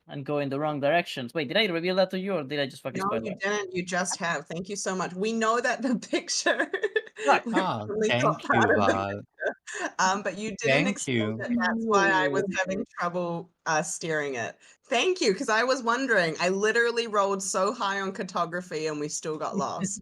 and go in the wrong directions. Wait, did I reveal that to you, or did I just fucking No, spoil you it? didn't. You just have. Thank you so much. We know that the picture Fuck. we Ah, only got thank you, part of the Val. but you didn't Thank explain you. it. That's why I was Ooh. having trouble steering it. Thank you, because I was wondering. I literally rolled so high on cartography and we still got lost.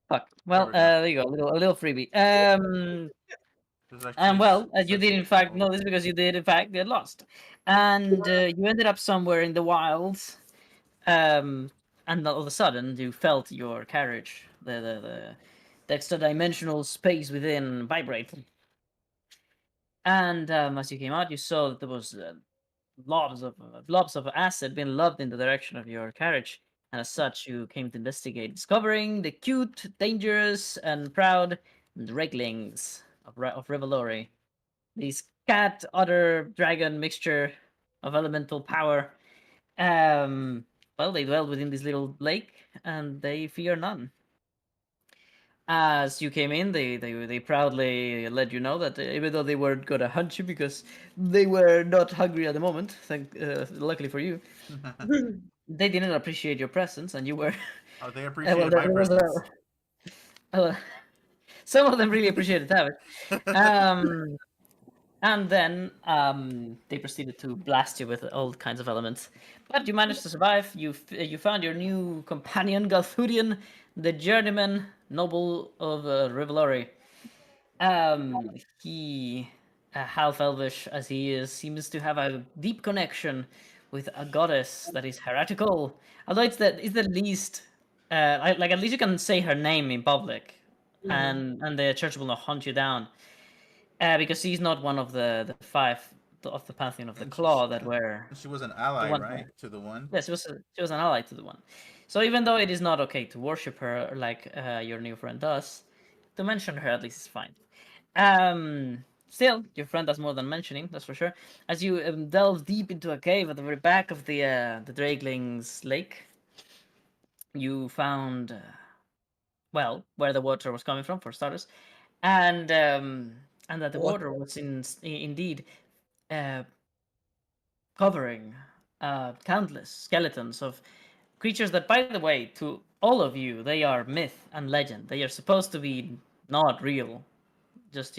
Fuck. There Well, we go. there you go. A little freebie. There's actually And well, you did in fact successful. know this because you did in fact get lost, and you ended up somewhere in the wilds. And all of a sudden, you felt your carriage, the extra dimensional space within vibrate. And as you came out, you saw that there was blobs of acid being lobbed in the direction of your carriage. And as such, you came to investigate, discovering the cute, dangerous, and proud Dreglings of Revelori. These cat, otter, dragon mixture of elemental power. Um, well, they dwell within this little lake, and they fear none. As you came in, they proudly let you know that even though they weren't gonna hunt you because they were not hungry at the moment, luckily for you, they didn't appreciate your presence, and you were. Oh, they Well, appreciated there my was presence. uh, some of them really appreciated that. Um, and then they proceeded to blast you with all kinds of elements, but you managed to survive. You found your new companion, Galthurian, the journeyman noble of Rivalori. Um, he, half elvish as he is, seems to have a deep connection with a goddess that is heretical. Although it's the least, like at least you can say her name in public, and the church will not hunt you down, because she's not one of the five of the pantheon of the And claw that were she was an the ally, one. right, to the one. Yes, she was an ally to the one. So even though it is not okay to worship her like your new friend does, to mention her at least is fine. Still, your friend does more than mentioning, that's for sure. As you delve deep into a cave at the very back of the Dragling's lake, you found well where the water was coming from for starters, and and that the What? water was indeed uh, covering countless skeletons of creatures that, by the way, to all of you, they are myth and legend. They are supposed to be not real, just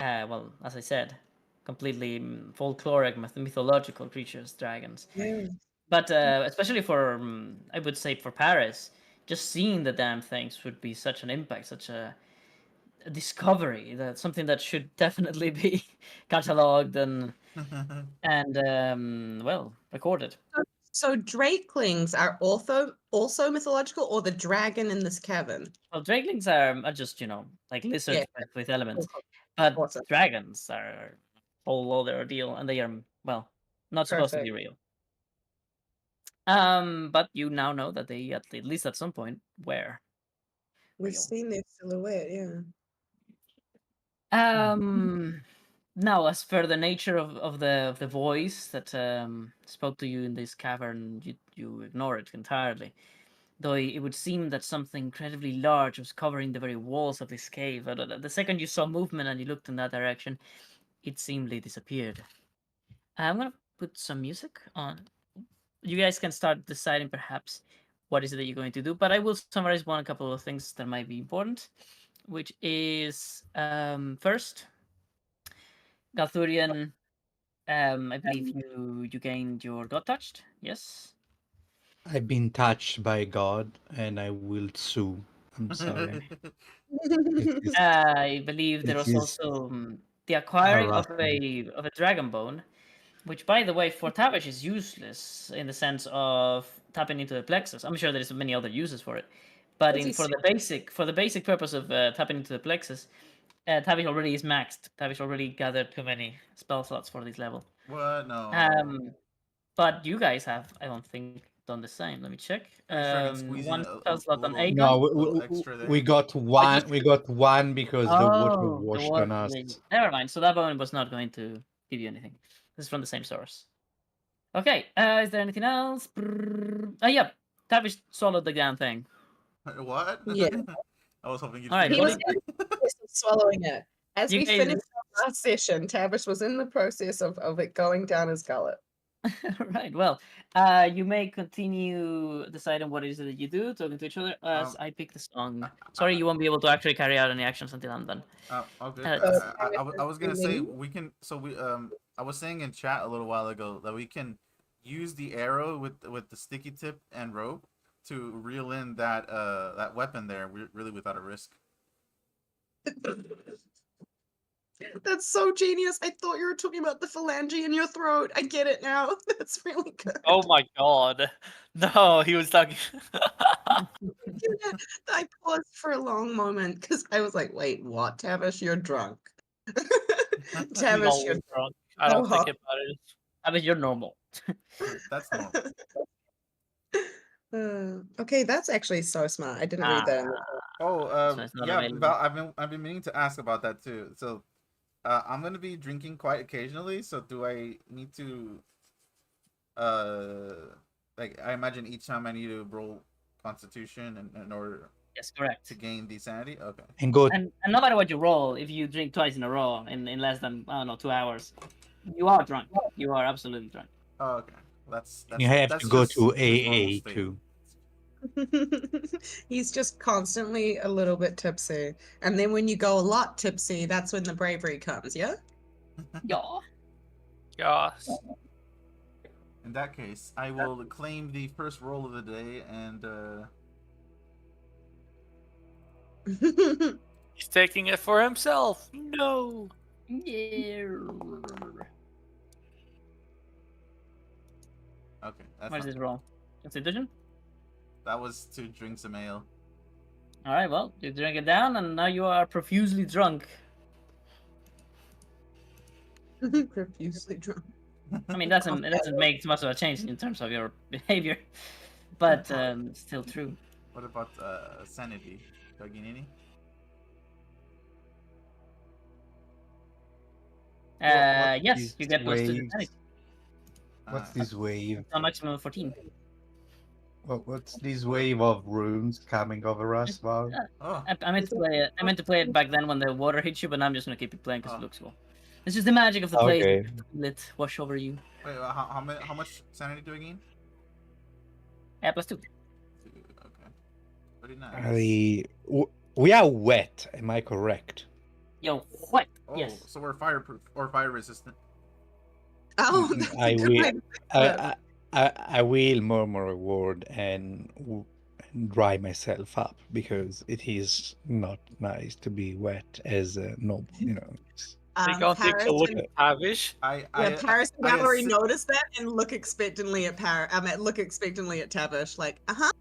well, as I said, completely folkloric, mythological creatures, dragons. Yeah. But especially for, I would say, for Paris, just seeing the damn things would be such an impact, such a discovery, that something that should definitely be cataloged and well recorded. So Drakelings are also mythological, or the dragon in this cavern? Well, draglings are just like Yeah. lizards with elements, Cool. but Awesome. dragons are a whole other deal, and they are well not supposed to be Perfect. real. But you now know that they at least at some point were We've real. seen their silhouette, yeah. Now, as for the nature of the voice that spoke to you in this cavern, you ignore it entirely. Though it would seem that something incredibly large was covering the very walls of this cave. The second you saw movement and you looked in that direction, it seemingly disappeared. I'm gonna put some music on. You guys can start deciding perhaps what is it that you're going to do, but I will summarize a couple of things that might be important, which is first, Galthurian. I believe you gained your god touched. Yes. I've been touched by God, and I will sue. I'm sorry. It is I believe there it was is also the acquiring of harassment. a dragon bone, which, by the way, for Tavish is useless in the sense of tapping into the plexus. I'm sure there's many other uses for it, but Does he for the basic purpose of tapping into the plexus, Tavish already is maxed. Tavish already gathered too many spell slots for this level. What? No. Um, but you guys have, I don't think, done the same. Let me check. Pretty sure I can squeeze in One a, spell slot on little Aegon. No, little extra we there. got Oh, you one. We got one because the water Oh, the washed water. on us. Never mind. So that bone was not going to give you anything. This is from the same source. Okay. Is there anything else? Oh, yeah. Tavish swallowed the damn thing. What? Yeah. I was hoping you'd All right. figure He What it was did out. in the process of swallowing it. As you we guys? finished last session, Tavish was in the process of it going down his gullet. Right. Well, you may continue deciding what it is that you do, talking to each other, as I pick the song. Sorry, you won't be able to actually carry out any actions until I'm done. Okay. Uh, I was gonna say we can. So we I was saying in chat a little while ago that we can use the arrow with the sticky tip and rope to reel in that that weapon there really without a risk. That's so genius. I thought you were talking about the phalange in your throat. I get it now. That's really good. Oh my god. No, he was talking. Yeah, I paused for a long moment because I was like, wait, what, Tavish? You're drunk. He's Tavish, always you're drunk. I don't think Oh. about it. I mean, you're normal. That's normal. Okay, that's actually so smart. I didn't read that. In the Oh, So it's not yeah, available. Val, I've been meaning to ask about that too. So, I'm gonna be drinking quite occasionally. So, do I need to, like, I imagine each time I need to roll Constitution in order Yes, correct. to gain the sanity? Okay. And go. And no matter what you roll, if you drink twice in a row in less than, I don't know, 2 hours, you are drunk. You are absolutely drunk. Oh, okay. That's You have that's to go just to his normal AA state. too. He's just constantly a little bit tipsy. And then when you go a lot tipsy, that's when the bravery comes, yeah? Yeah. Yes. In that case, I will claim the first roll of the day and He's taking it for himself. No. Yeah. okay. That's Where's not, this roll? Constitution? that was to drink some ale. All right, well, you drink it down, and now you are profusely drunk. Profusely drunk. I mean, it doesn't make much of a change in terms of your behavior, but it's still true. What about sanity? Do I gain any? What Yes, is you get plus 2 to waves? sanity. What's this wave? A maximum of 14. What's this wave of runes coming over us, Val? Oh, I meant to play it. I meant to play it back then when the water hits you, but now I'm just gonna keep it playing because Oh. it looks cool. It's just the magic of the place. Okay. Let it wash over you. wait, how much sanity do I gain? Plus 2. 2. Okay. Pretty nice. We are wet. Am I correct? Yo, what? Oh, Yes. so we're fireproof or fire resistant. Oh, Mm, that's a I good will. way to put it. I will murmur a word and dry myself up because it is not nice to be wet as a noble. They can't take Paris a look and, at Tavish. Paris and I Valerie assu- noticed that and look expectantly at look expectantly at Tavish, like, Uh huh.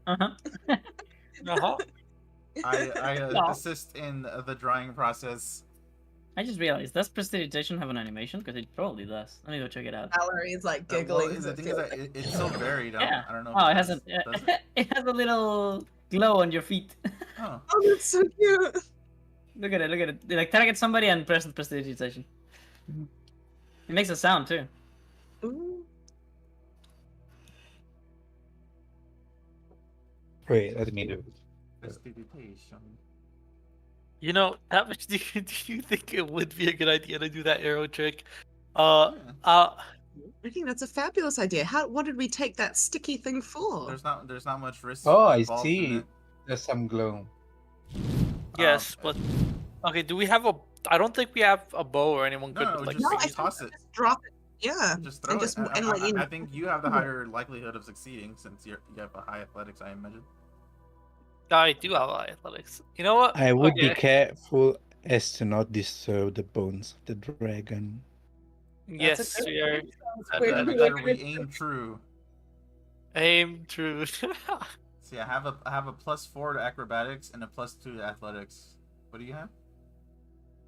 Uh-huh. I No. assist in the drying process. I just realized, does prestidigitation have an animation? Because it probably does. Let me go check it out. Valerie's like Well, giggling. the 'cause it thing is feels that like- it's so varied. Yeah. I don't know. Oh, it if has does a it? it has a little glow on your feet. Oh, Oh, that's so cute. Look at it. Look at it. Like target somebody and press prestidigitation. It makes a sound too. Ooh. Wait, let me do it. prestidigitation. You know, Tavish, do you think it would be a good idea to do that arrow trick? Yeah. I think that's a fabulous idea. What did we take that sticky thing for? There's not much risk. Oh, I involved in see. it. There's some glow. Yes, but okay. Do we have a? I don't think we have a bow or anyone good No, with like. just No, I toss think it. just drop it. Yeah. Just throw and it. just I, and I- like I- you know, I think you have the higher likelihood of succeeding since you have a high athletics. I imagine. I do have athletics. You know what? I would be Okay. careful as to not disturb the bones of the dragon. That's a Yes, good we are. Sounds That- weird. that- Better We're we gonna- aim true. Aim true. See, I have a +4 to acrobatics and a +2 to athletics. What do you have?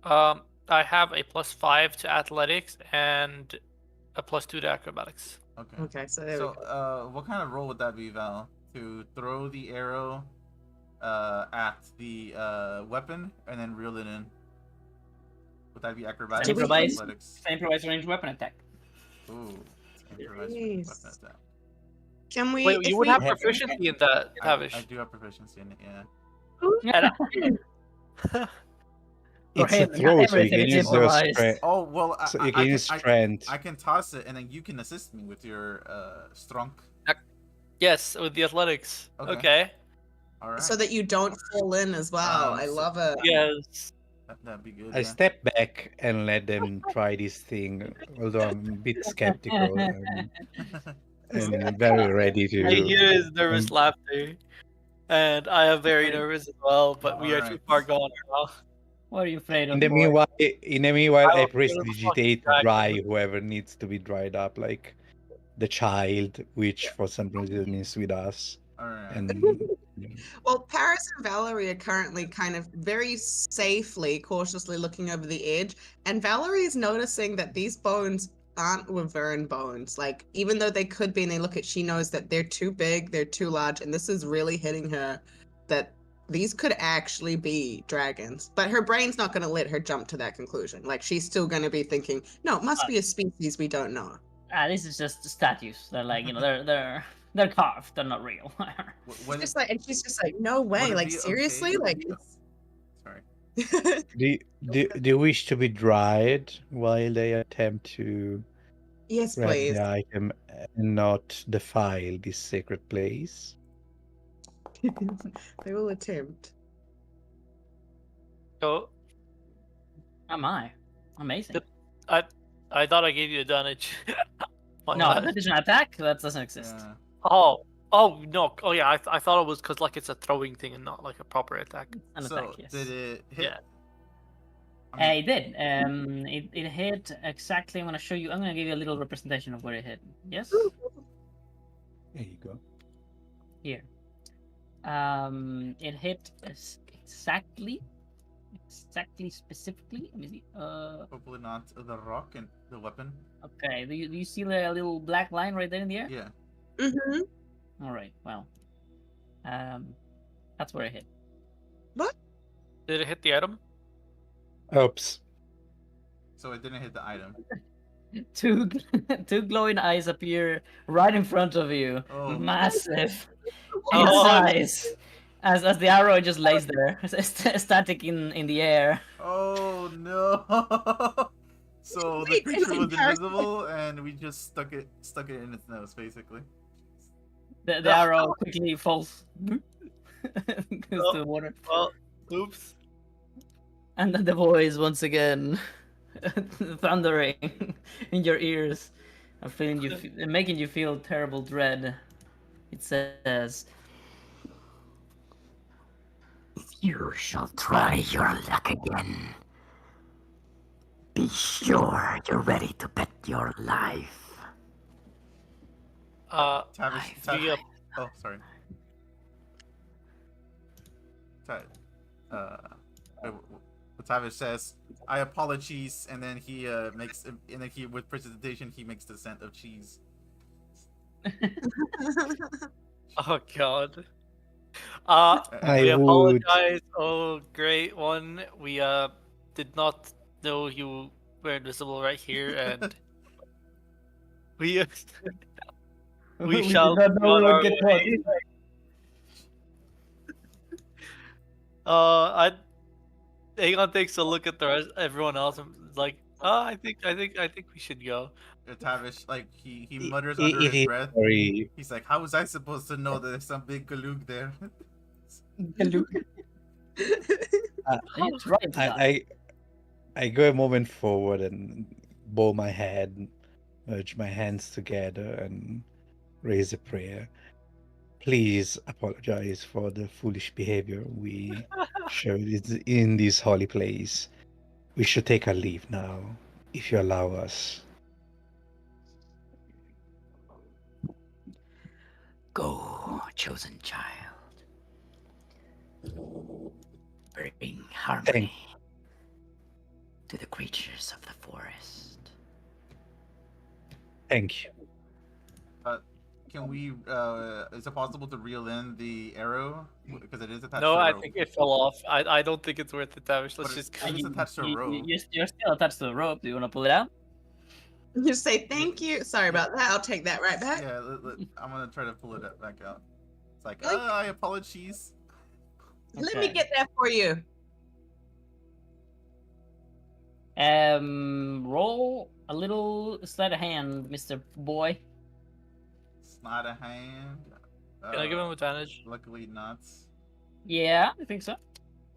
I have a +5 to athletics and a +2 to acrobatics. Okay. Okay, so there we So, go. what kind of roll would that be, Val? To throw the arrow at the weapon and then reel it in. Would that be acrobatics or Improvise. athletics? Improvised ranged weapon attack. Ooh, improvised Nice. weapon attack. Can we? Wait, if you would we- have proficiency in that, I Tavish. do have proficiency in it, yeah. And For It's a him, throw, so you everything can is use your improvised. strength. Oh well, So you can use I strength. I can toss it, and then you can assist me with your strong. Yes, with the athletics. Okay. Okay. All right. So that you don't fall in as well. I So- love it. Yes. That'd be good. I Yeah. step back and let them try this thing, although I'm a bit skeptical and very ready I to. hear his nervous laughter, and I am very Right. nervous as well. But we are too Alright. far gone now. What are you afraid In of, the boy? meanwhile, I I'll press kill the fucking digitate to dry dragon. whoever needs to be dried up, like the child, which for some reason is with us, All right. and Well, Paris and Valerie are currently kind of very safely, cautiously looking over the edge. And Valerie is noticing that these bones aren't Wyvern bones. Like, even though they could be, and they look at, she knows that they're too big, they're too large, and this is really hitting her that these could actually be dragons. But her brain's not going to let her jump to that conclusion. Like, she's still going to be thinking, no, it must be a species we don't know. This is just statues. They're like, they're carved. They're not real. What Just like, and she's just like, no way. it Like, be seriously? okay? Like, it's. Sorry. do you wish to be dried while they attempt to Yes, grab please. the item and not defile this sacred place? They will attempt. So Am I? Amazing. I thought I gave you advantage. My No, bad. that is an attack. That doesn't exist. Yeah. Oh no. Oh yeah. I thought it was because like it's a throwing thing and not like a proper attack. An So attack, yes. did it hit? Yeah. I mean, It did. It hit exactly. I'm gonna show you. I'm gonna give you a little representation of where it hit. Yes. There you go. Here. It hit exactly, specifically. Let me see. hopefully not the rock and the weapon. Okay. Do you see the little black line right there in the air? Yeah. Mm-hmm. All right. Well, that's where it hit. Did it hit the item? Oops. So it didn't hit the item. Two glowing eyes appear right in front of you, Oh. massive in Oh. size, as the arrow just lays there, static in the air. Oh no! So the Wait, creature isn't was Paris- invisible, and we just stuck it in its nose, basically. The arrow quickly falls goes to the water, Well, oops. and then the voice once again thundering in your ears, and feeling you, making you feel terrible dread. It says, You shall try your luck again. Be sure you're ready to bet your life. Tavish, speaking of- oh, sorry. Tavish says, "I apologize," and then he with precipitation he makes the scent of cheese. Oh god. I We would. apologize. Oh, great one. We did not know you were invisible right here, and we we shall did not know go on we would our get way. I Aegon takes a look at the rest, everyone else, and is like, "Oh, I think we should go." Tavish, like he It- mutters it- under it his is breath. very. He's like, "How was I supposed to know that there's some big Galug there?" It's right to die. I go a moment forward and bow my head, merge my hands together, and raise a prayer. Please apologize for the foolish behavior we showed in this holy place. We should take our leave now, if you allow us. Go, chosen child. Bring harmony to the creatures of the forest. Thank you. Can we? Is it possible to reel in the arrow because it is attached? No, to a I rope. think it fell off. I don't think it's worth it, Tavish. Let's But just it is attached to a rope. You're still attached to the rope. Do you want to pull it out? You say thank you. Sorry about that. I'll take that right back. Yeah, I'm gonna try to pull it back out. It's like, Like- I apologize. Let me Okay. get that for you. Roll a little sleight of hand, Mr. Boy. It's not a hand. Can I give him advantage? Luckily not. Yeah, I think so.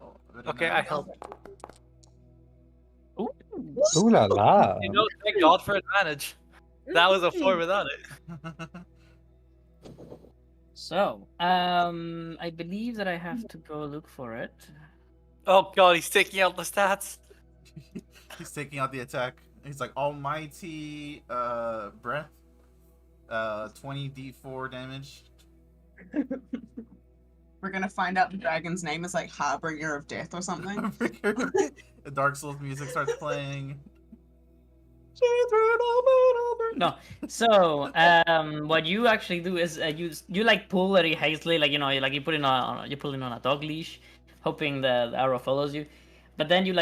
Oh, Okay, I help. Ooh. Ooh la la. You know, thank God for advantage. That was a 4 without it. So, I believe that I have to go look for it. Oh God, he's taking out the stats. He's taking out the attack. He's like almighty breath. 20d4 damage. We're gonna find out the dragon's name is like Harbinger of Death or something. The Dark Souls music starts playing. No. So, what you actually do is you like pull very hastily, like you put in on a dog leash, hoping the arrow follows you, but then you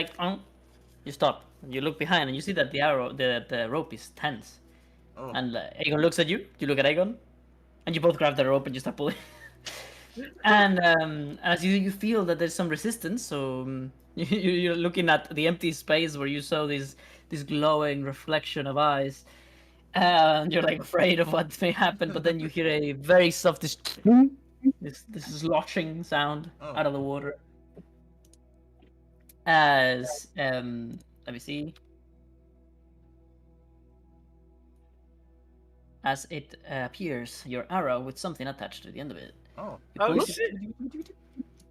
you stop, you look behind, and you see that the rope is tense, Oh. and Aegon looks at you. You look at Aegon, and you both grab the rope and you start pulling. And as you feel that there's some resistance, so you're looking at the empty space where you saw this glowing reflection of eyes, and you're like afraid of what may happen. But then you hear a very soft this sloshing sound out of the water. As let me see. As it appears, your arrow with something attached to the end of it. Oh. You Oh pull- shit!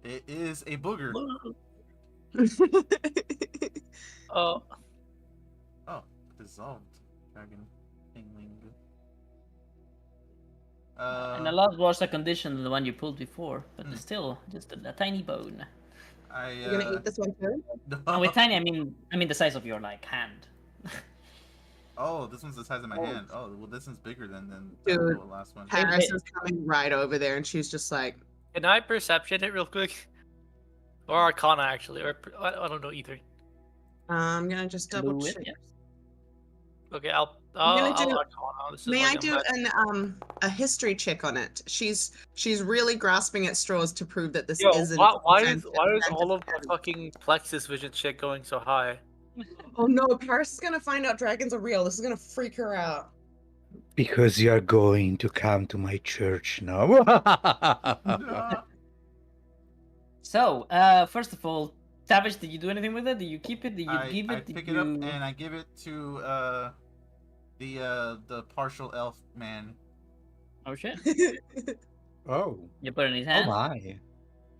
It is a booger. Oh, Oh, dissolved dragon thingling. And a lot worse a condition than the one you pulled before, but it's still just a tiny bone. You're gonna eat this one too? And with tiny, I mean the size of your like hand. Oh, this one's the size of my hand. Oh, well, this one's bigger than Dude. the last one. Paris is coming right over there, and she's just like, can I perception it real quick? Or Arcana actually, or I don't know either. I'm gonna just double Blue it, check. yeah. Okay, I'll gonna do- Arcana. This is May I like do a history check on it? She's really grasping at straws to prove that this Yo, isn't. why is all of the fucking plexus vision shit going so high? Oh no, Paris is gonna find out dragons are real. This is gonna freak her out. Because you're going to come to my church now. No. So, first of all, Savage, did you do anything with it? Did you keep it? Did you give it? I Did pick you... it up and I give it to the partial elf man. Oh shit! Oh. You put it in his Oh hand. my.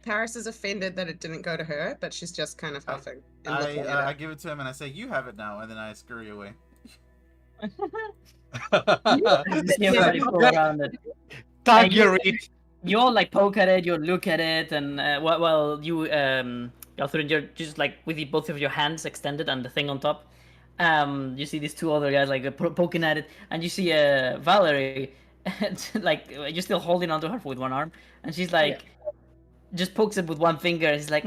Paris is offended that it didn't go to her, but she's just kind of huffing and looking at I it. give it to him and I say, "You have it now," and then I scurry away. You see everybody pull around it. Tag you- your reach. You all like poke at it. You look at it, and while you Alfred, you're just like with both of your hands extended and the thing on top. You see these two other guys like poking at it, and you see Valerie, like you're still holding onto her with one arm, and she's like, just pokes it with one finger, and she's like,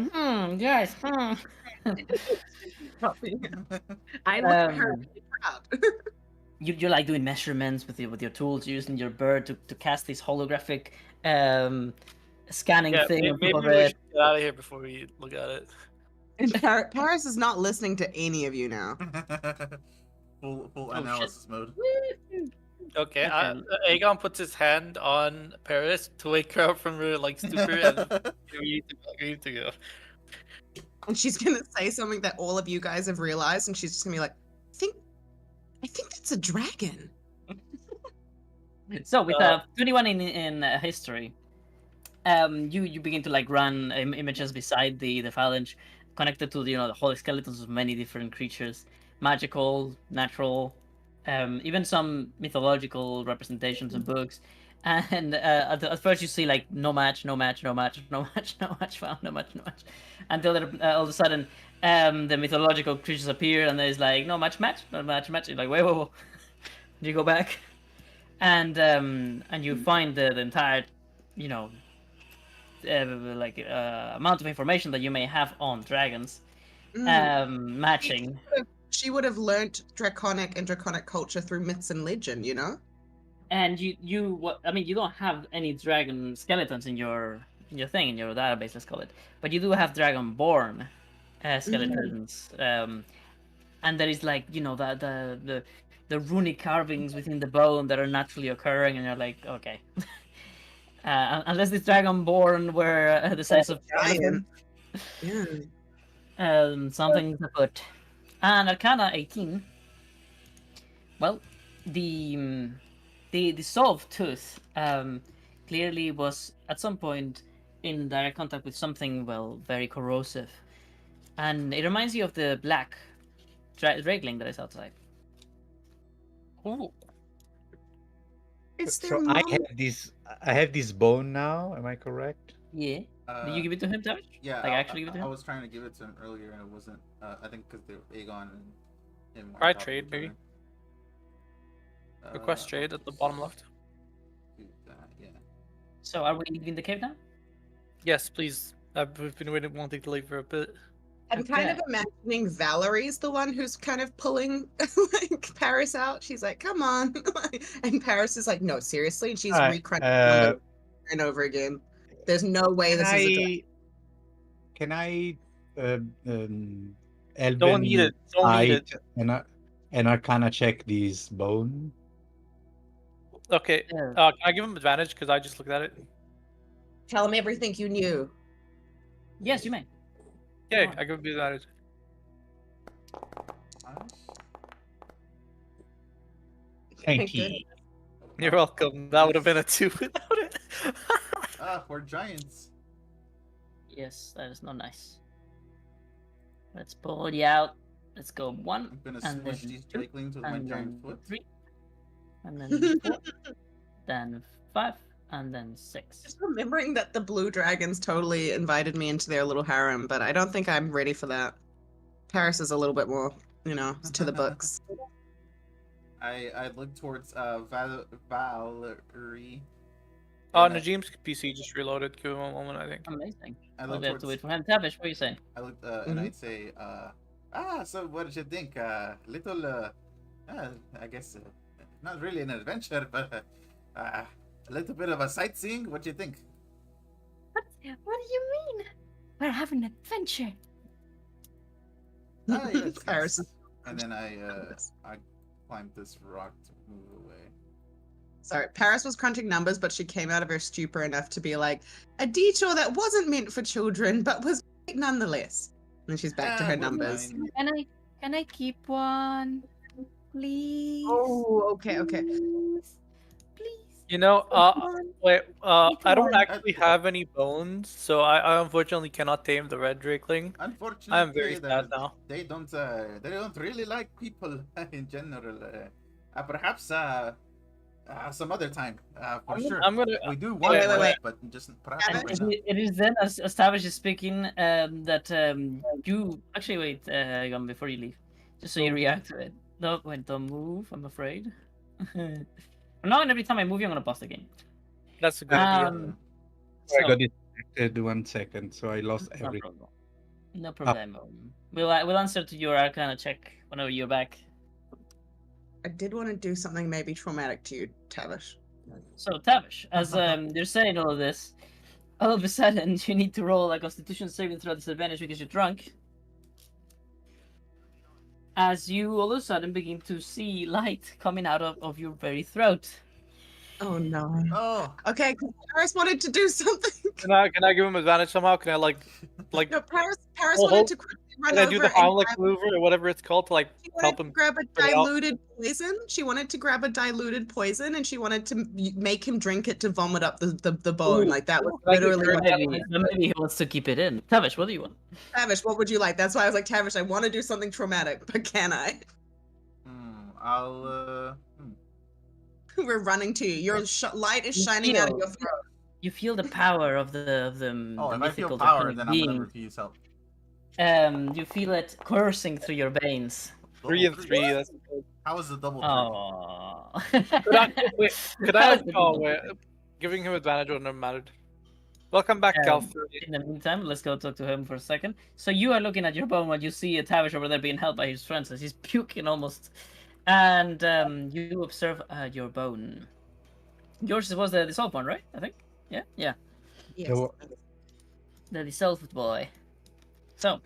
yes, I look at her Um, really proud. You're like doing measurements with your tools, using your bird to cast this holographic scanning Yeah, thing on maybe top of we it. should get out of here before we look at it. And Paris is not listening to any of you now. full shit. analysis mode. Okay, Okay. Aegon puts his hand on Paris to wake her up from her like stupor, and we need to go. And she's gonna say something that all of you guys have realized, and she's just gonna be like, I think that's a dragon. So with 21 in history, you begin to like run images beside the phalange, connected to the whole skeletons of many different creatures, magical, natural, even some mythological representations in books. And at first you see like no match, no match, no match, no match, no match found, no match, no match, until all of a sudden the mythological creatures appear and there's like no match, match, no match, match. You're like wait. You go back, and you find the entire, amount of information that you may have on dragons, matching. She would have learnt draconic and draconic culture through myths and legend, you know? And you don't have any dragon skeletons in your thing, in your database, let's call it, but you do have dragonborn skeletons. and there is like the runic carvings within the bone that are naturally occurring, and you're like, okay. Unless this dragonborn were the size of Giant. Yeah. something afoot. And Arcana 18. Well, the dissolved tooth clearly was at some point in direct contact with something very corrosive, and it reminds you of the black drakeling that is outside. Ooh. It's their So mom. I have this bone now. Am I correct? Yeah. Did you give it to him, Tavish? Yeah, Like actually give it to I him? was trying to give it to him earlier, and it wasn't. I think because Aegon and him. were Try on top of trade, each maybe. other. Request trade at the bottom left. Do that, yeah. So are we leaving the cave now? Yes, please. We've been wanting to leave for a bit. I'm kind of Okay. imagining Valerie's the one who's kind of pulling like Paris out. She's like, "Come on," and Paris is like, "No, seriously." And she's Alright, recrunching numbers over and over again. There's no way this is a dragon. Can I Don't Elven need it. Don't need it. height and Arcana check these bone? Okay. Yeah. Can I give him advantage because I just looked at it? Tell him everything you knew. Yes, you may. Yeah, on. I give him advantage. Thank you. you. You're welcome. That would have been a 2 without it. We're giants. Yes, that is not nice. Let's pull you out. Let's go 1, I'm gonna and smush then these 2, drakelings with my and giant then foot. 3, and then 4, then 5, and then 6. Just remembering that the blue dragons totally invited me into their little harem, but I don't think I'm ready for that. Paris is a little bit more, to the books. I look towards Valerie. Oh, and I- Najim's PC just reloaded. Give him a moment, I think. Amazing. I Well, look we have to wait towards. for him. Tavish, what are you saying? I look and I'd say, so what did you think? Little, I guess, not really an adventure, but a little bit of a sightseeing. What do you think? What do you mean? We're having an adventure. Yes, Paris yes. is- And then I climbed this rock to move away. Sorry, Paris was crunching numbers, but she came out of her stupor enough to be like, a detour that wasn't meant for children, but was great nonetheless. And she's back to her We're numbers. fine. Can I keep one? Please. Oh, okay. Please. Please. You know, One. wait, I don't one. actually have any bones, so I unfortunately cannot tame the red drakeling. Unfortunately, I am very sad now. They don't really like people in general. Perhaps some other time. For sure. I'm gonna. We do want wait, to, wait, wait. but just perhaps And not right now. it is then, as Tavish is speaking, that you actually wait, Egon, before you leave, just so you react to it. No, wait, don't move. I'm afraid. Now, and every time I move, I'm gonna pause the game. That's a good idea. Um, I so, got distracted 1 second, so I lost no everything. problem. No problem. We'll answer to your Arcana check whenever you're back. I did want to do something maybe traumatic to you, Tavish. So, Tavish, as you're saying all of this, all of a sudden you need to roll a Constitution saving throw disadvantage because you're drunk. As you all of a sudden begin to see light coming out of your very throat. Oh no. Oh, Okay, 'cause Paris wanted to do something. Can I give him advantage somehow? Can I like No, Paris Oh, wanted to quickly run can I over do the and Heimlich grab, maneuver or whatever it's called to like she help wanted to him? grab a bring it out? diluted poison. She wanted to grab a diluted poison and she wanted to make him drink it to vomit up the bone. Ooh. Like that was Can I get literally rid what of happened. Maybe he wants to keep it in. Tavish, what do you want? Tavish, what would you like? That's why I was like, Tavish, I want to do something traumatic, but can I? I'll. We're running to you. Your light is You shining out of feel- your throat. You feel the power of the Oh, if I feel mythical power, draconic then I'm gonna being. refuse help. You feel it coursing through your veins. 3 and 3. That's How is the double? Oh. could I have giving him advantage wouldn't have mattered. Welcome back, Cal. In the meantime, let's go talk to him for a second. So you are looking at your bone when you see a Tavish over there being held by his friends as he's puking almost. And you observe your bone. Yours was the dissolved one, right? I think. Yeah. Yes. So- The dissolved boy. So,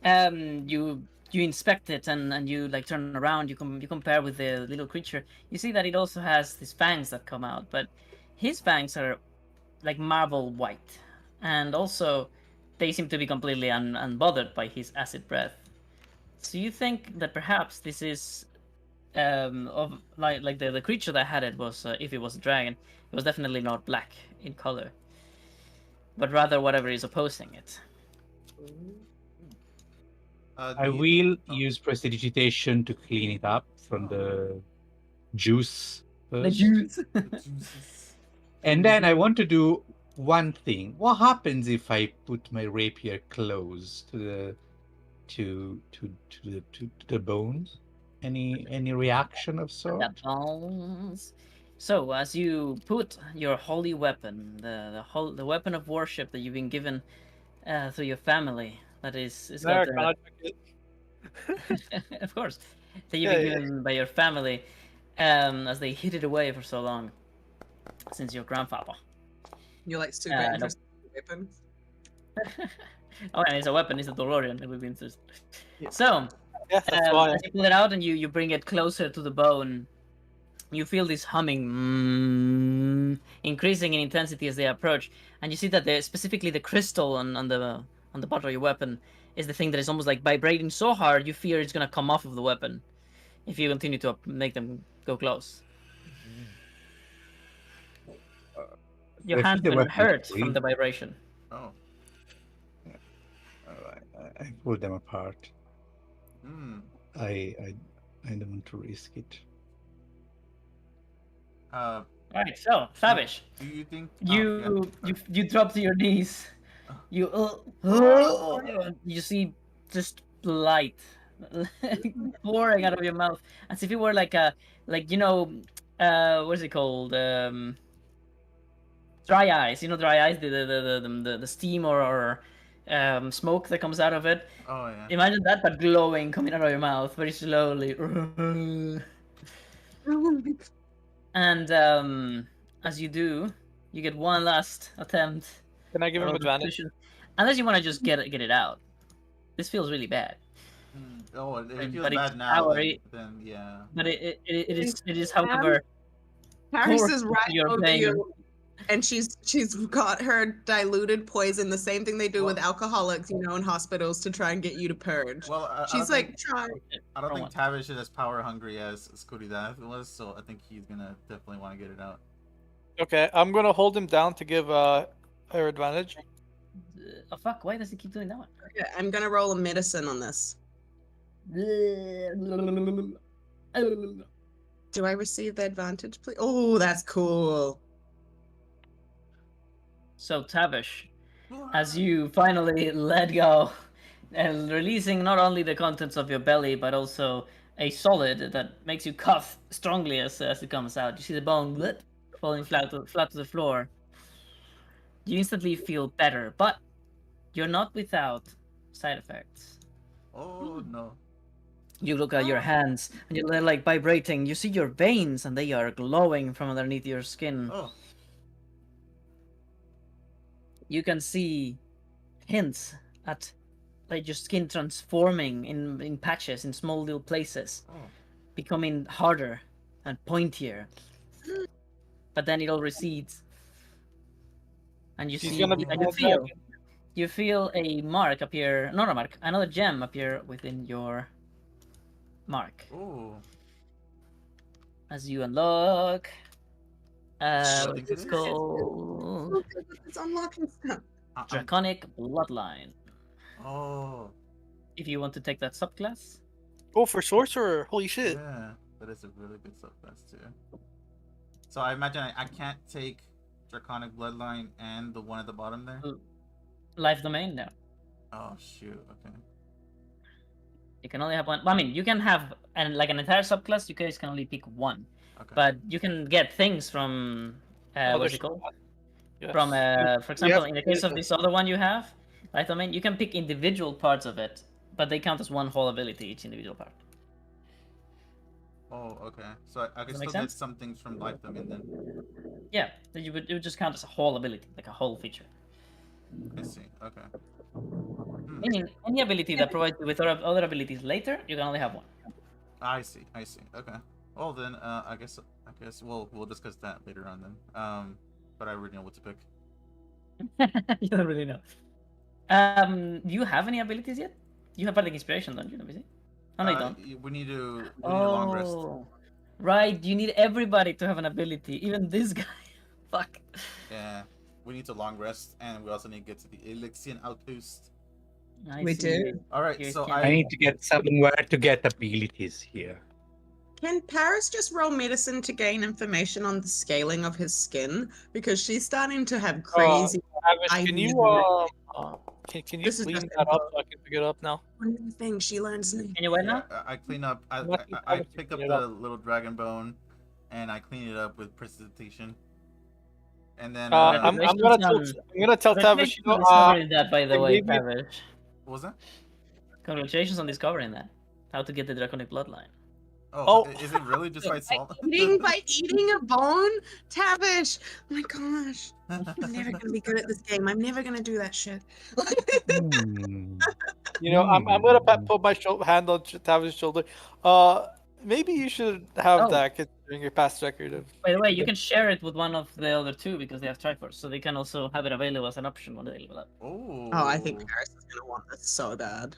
you you inspect it and you like turn around, you compare with the little creature. You see that it also has these fangs that come out, but his fangs are like marble white, and also they seem to be completely unbothered by his acid breath. So you think that perhaps this is of like the creature that had it was if it was a dragon, it was definitely not black in color, but rather whatever is opposing it. I Do you will oh, use prestidigitation to clean it up from the juice The first. juice. the juices. And then I want to do one thing. What happens if I put my rapier close to the to the bones? Any reaction of The sort? bones. So as you put your holy weapon, the weapon of worship that you've been given through your family, that is got There, the, can I check it? of course, that you've Yeah, been yeah. given by your family, as they hid it away for so long, since your grandfather. You're like super No. interested in the weapon. Oh, and it's a weapon. It's a DeLorean. It would be interesting. Yeah. So, Yes, that's why. as you pull it out and you bring it closer to the bone, you feel this humming, increasing in intensity as they approach, and you see that specifically the crystal on the butt of your weapon is the thing that is almost like vibrating so hard you fear it's gonna come off of the weapon if you continue to make them go close. Your I hand think the even weapon is hurt from free. the vibration. Oh. I pull them apart. Hmm. I don't want to risk it. Uh, Right, so Savish, do you think you drop to your knees. You you see just light pouring out of your mouth as if it were like a what's it called, dry ice. You know, dry ice, the steam or smoke that comes out of it. Oh yeah. Imagine that, but glowing coming out of your mouth very slowly. And as you do, you get one last attempt. Can I give him Roll advantage? Constitution. Unless you want to just get it out. This feels really bad. Oh, it feels But it's bad now. power. Then yeah. But it is, however, Paris forced is into right your over vein. you, and she's got her diluted poison, the same thing they do with alcoholics, you know, in hospitals to try and get you to purge. Well, She's like, try. I don't Wrong think one. Tavish is as power hungry as Skuridath was, so I think he's gonna definitely want to get it out. Okay, I'm gonna hold him down to give her advantage. Oh fuck! Why does he keep doing that one? Okay, I'm gonna roll a medicine on this. Do I receive the advantage, please? Oh, that's cool. So Tavish, as you finally let go and releasing not only the contents of your belly but also a solid that makes you cough strongly as it comes out, you see the bone falling flat to the floor. You instantly feel better, but you're not without side effects. Oh no. You look at your hands and they're like vibrating. You see your veins and they are glowing from underneath your skin. Oh. You can see hints at like your skin transforming in patches, in small little places, Oh. becoming harder and pointier. But then it all recedes, and you He's see, gonna be and all you feel a mark appear, not a mark, another gem appear within your mark Oh. as you unlock. What What's is it it? called? Okay, it's unlocking stuff. Draconic Bloodline. Oh. If you want to take that subclass. Oh, for sorcerer! Holy shit! Yeah, that is a really good subclass too. So I imagine I can't take Draconic Bloodline and the one at the bottom there. Life domain, no. Oh shoot. Okay. You can only have one. Well, I mean, you can have an entire subclass. You guys can only pick one, Okay. but you can get things from what's it called? Yes. From for example, have in the to case do of that. this other one you have, right? I mean, you can pick individual parts of it, but they count as one whole ability, each individual part. Oh, okay. So I can Does that make still get sense? some things from Life Domain then. Yeah, it would just count as a whole ability, like a whole feature. I see. Okay. Meaning, any ability that provides you with other abilities later, you can only have one. I see. Okay. Well then, I guess we'll discuss that later on then. But I already know what to pick. You don't really know. Do you have any abilities yet? You have bardic inspiration, don't you? Let me see. Oh no, you don't. We need a long rest. Oh, right. You need everybody to have an ability, even this guy. Fuck. Yeah, we need to long rest, and we also need to get to the Elixian outpost. We do. All right, Here's so Ken. I need to get somewhere to get abilities here. Can Paris just roll medicine to gain information on the scaling of his skin? Because she's starting to have crazy. Tavish, can you can you This is clean just that up so I can pick it up now? one new thing she learns new. Can you wait Yeah, now? I clean up. What do you I have to pick up clean it the up? little dragon bone, and I clean it up with precipitation. And then I'm gonna tell Tavish. Congratulations on discovering that, by the they way, gave me- Tavish. what was that? Congratulations on discovering that. How to get the draconic bloodline. Oh, Oh. is it really just by salt? By eating a bone? Tavish! Oh my gosh. I'm never gonna be good at this game. I'm never gonna do that shit. Hmm. You know, I'm gonna put my hand on Tavish's shoulder. Maybe you should have Oh. that considering your past record of. By the way, you can share it with one of the other two because they have Triforce, so they can also have it available as an option when they level up. Oh. Oh, I think Paris is gonna want this so bad.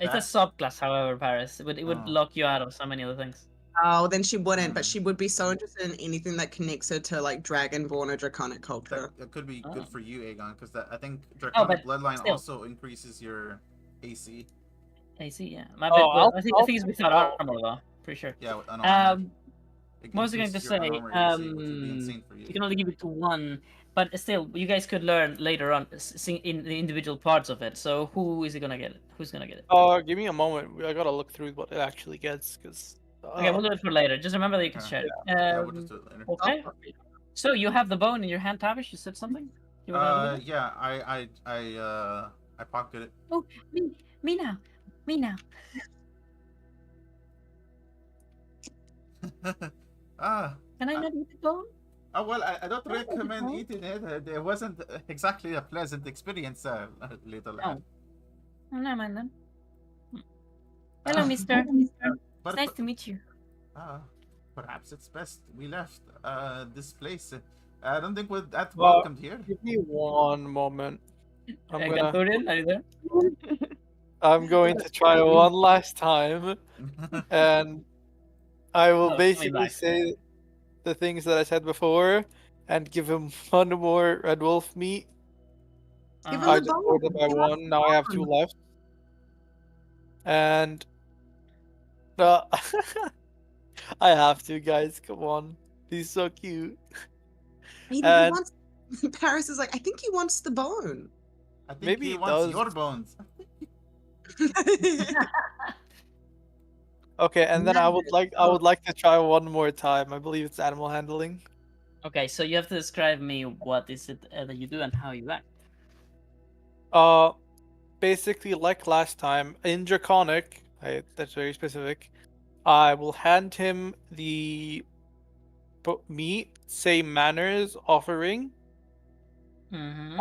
It's a subclass, however, Paris. It would Oh. lock you out of so many other things. Oh, then she wouldn't, but she would be so interested in anything that connects her to like Dragonborn or Draconic culture. That could be good Oh. for you, Aegon, because I think but Draconic Bloodline still. also increases your AC. I see, yeah. My Oh, bad, I'll- I think it's without armor, though. Pretty sure. Yeah, with unarmored. It What was I going to increases your say? unarmored AC, which would be insane for you. You can only give it to one, but still, you guys could learn later on in the individual parts of it. So who is it gonna get it? Who's gonna get it? Give me a moment. I gotta look through what it actually gets, because. Okay, we'll do it for later. Just remember that you can Okay. share it. Yeah, we'll just do it later. Okay. So you have the bone in your hand, Tavish. You said something. You were gonna do it? Yeah, I pocket it. Oh, me now. Me now. Ah. Can I not eat the bone? Oh, well, I don't Well, recommend well. eating it. It wasn't exactly a pleasant experience, little lad. Oh, never mind then. Hello, mister. But, It's nice to meet you. perhaps it's best we left this place. I don't think we're that Well, welcomed here. Give me one moment. Ganturian, are you there? I'm going to try one last time, and I will Oh, coming basically back. say the things that I said before, and give him one more red wolf meat. Give Uh-huh. I the just bone. ordered by Give one. Now I have two left, and I have to, guys. Come on, he's so cute. Maybe he And- wants. Paris is like, I think he wants the bone. I think Maybe he he wants does. your bones. Okay, and then I would like to try one more time. I believe it's animal handling. Okay, so you have to describe me what is it that you do and how you act. Basically, like last time in Draconic, that's very specific. I will hand him the meat, say manners offering. Mm-hmm.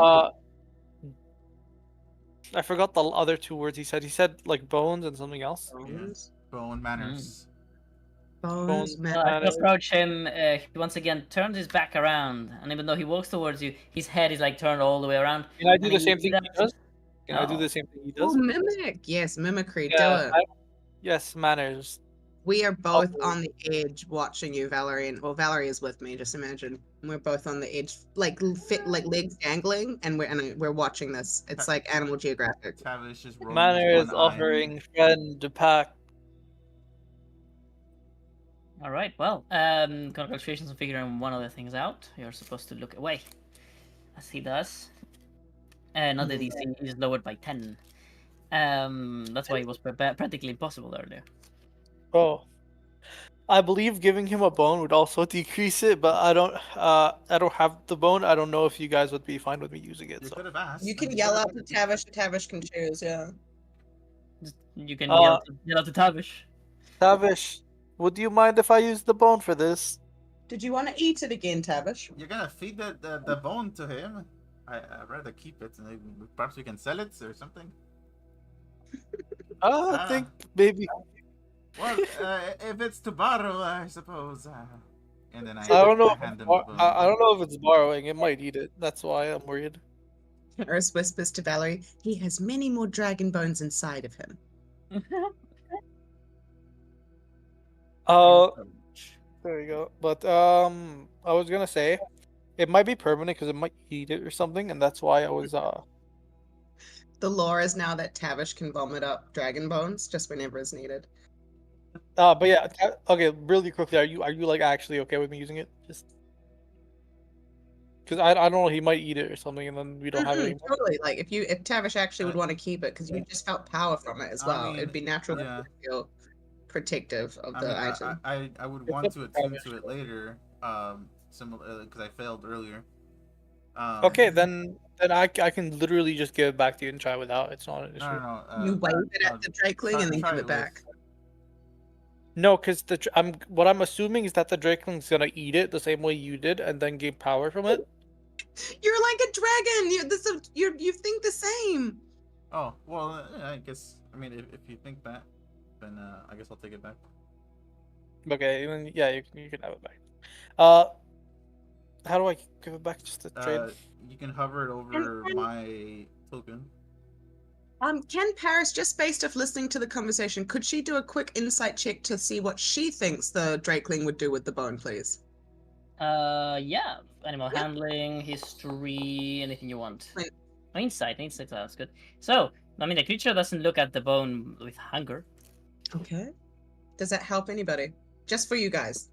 I forgot the other two words he said. He said like bones and something else. Bones. Bone manners. Bones. Bones. As you approach him, he once again turns his back around, and even though he walks towards you, his head is like turned all the way around. Can I do And the same thing he does? Can I do Oh. the same thing he Oh, does? mimic. Yes, mimicry. Yeah, Do it. yes, manners. We are both Oh. on the edge watching you, Valerie. And well, Valerie is with me. Just imagine we're both on the edge, like fit, like legs dangling, and we're watching this. It's like Animal Geographic. Tavish is rolling Manners his one eye. offering friend the pack. All right. Well, congratulations on figuring one of the things out. You're supposed to look away, as he does. Not the DC is lowered by 10. That's why it was practically impossible earlier. Oh, I believe giving him a bone would also decrease it, but I don't have the bone. I don't know if you guys would be fine with me using it. You So. could have asked. You can yell out to Tavish. Tavish can choose. Yeah. You can Uh, yell out to Tavish. Tavish, would you mind if I use the bone for this? Did you want to eat it again, Tavish? You're gonna feed the bone to him. I'd rather keep it, and perhaps we can sell it or something. I think maybe. Well, if it's to borrow, I suppose. And then I don't know. I hand him the bone. I don't know if it's borrowing. It might eat it. That's why I'm worried. Paris whispers to Valerie, he has many more dragon bones inside of him. There you go. But I was gonna say it might be permanent because it might eat it or something, and that's why I was The lore is now that Tavish can vomit up dragon bones just whenever is needed. But yeah, okay. Really quickly, are you like actually okay with me using it? Just because I don't know, he might eat it or something, and then we don't have it anymore. Totally. Like if Tavish actually would want to keep it, because you just felt power from it as I well. mean, It'd be natural yeah. to feel protective of the item. I would want to attune to it later. Similar because I failed earlier. Okay, then I can literally just give it back to you and try without. It's not an issue. No. You wave it at the Drakeling and then give it back. No, because what I'm assuming is that the Drakeling's gonna eat it the same way you did, and then gain power from it. You're like a dragon. You think the same. Oh well, I guess. I mean, if you think that, then I guess I'll take it back. Okay, then yeah, you can have it back. How do I give it back? Just to trade? You can hover it over my token. Can Paris, just based off listening to the conversation, could she do a quick insight check to see what she thinks the Drakeling would do with the bone, please? Yeah. Animal handling, history, anything you want. Right. Oh, insight, that's good. So, I mean, the creature doesn't look at the bone with hunger. Okay. Does that help anybody? Just for you guys.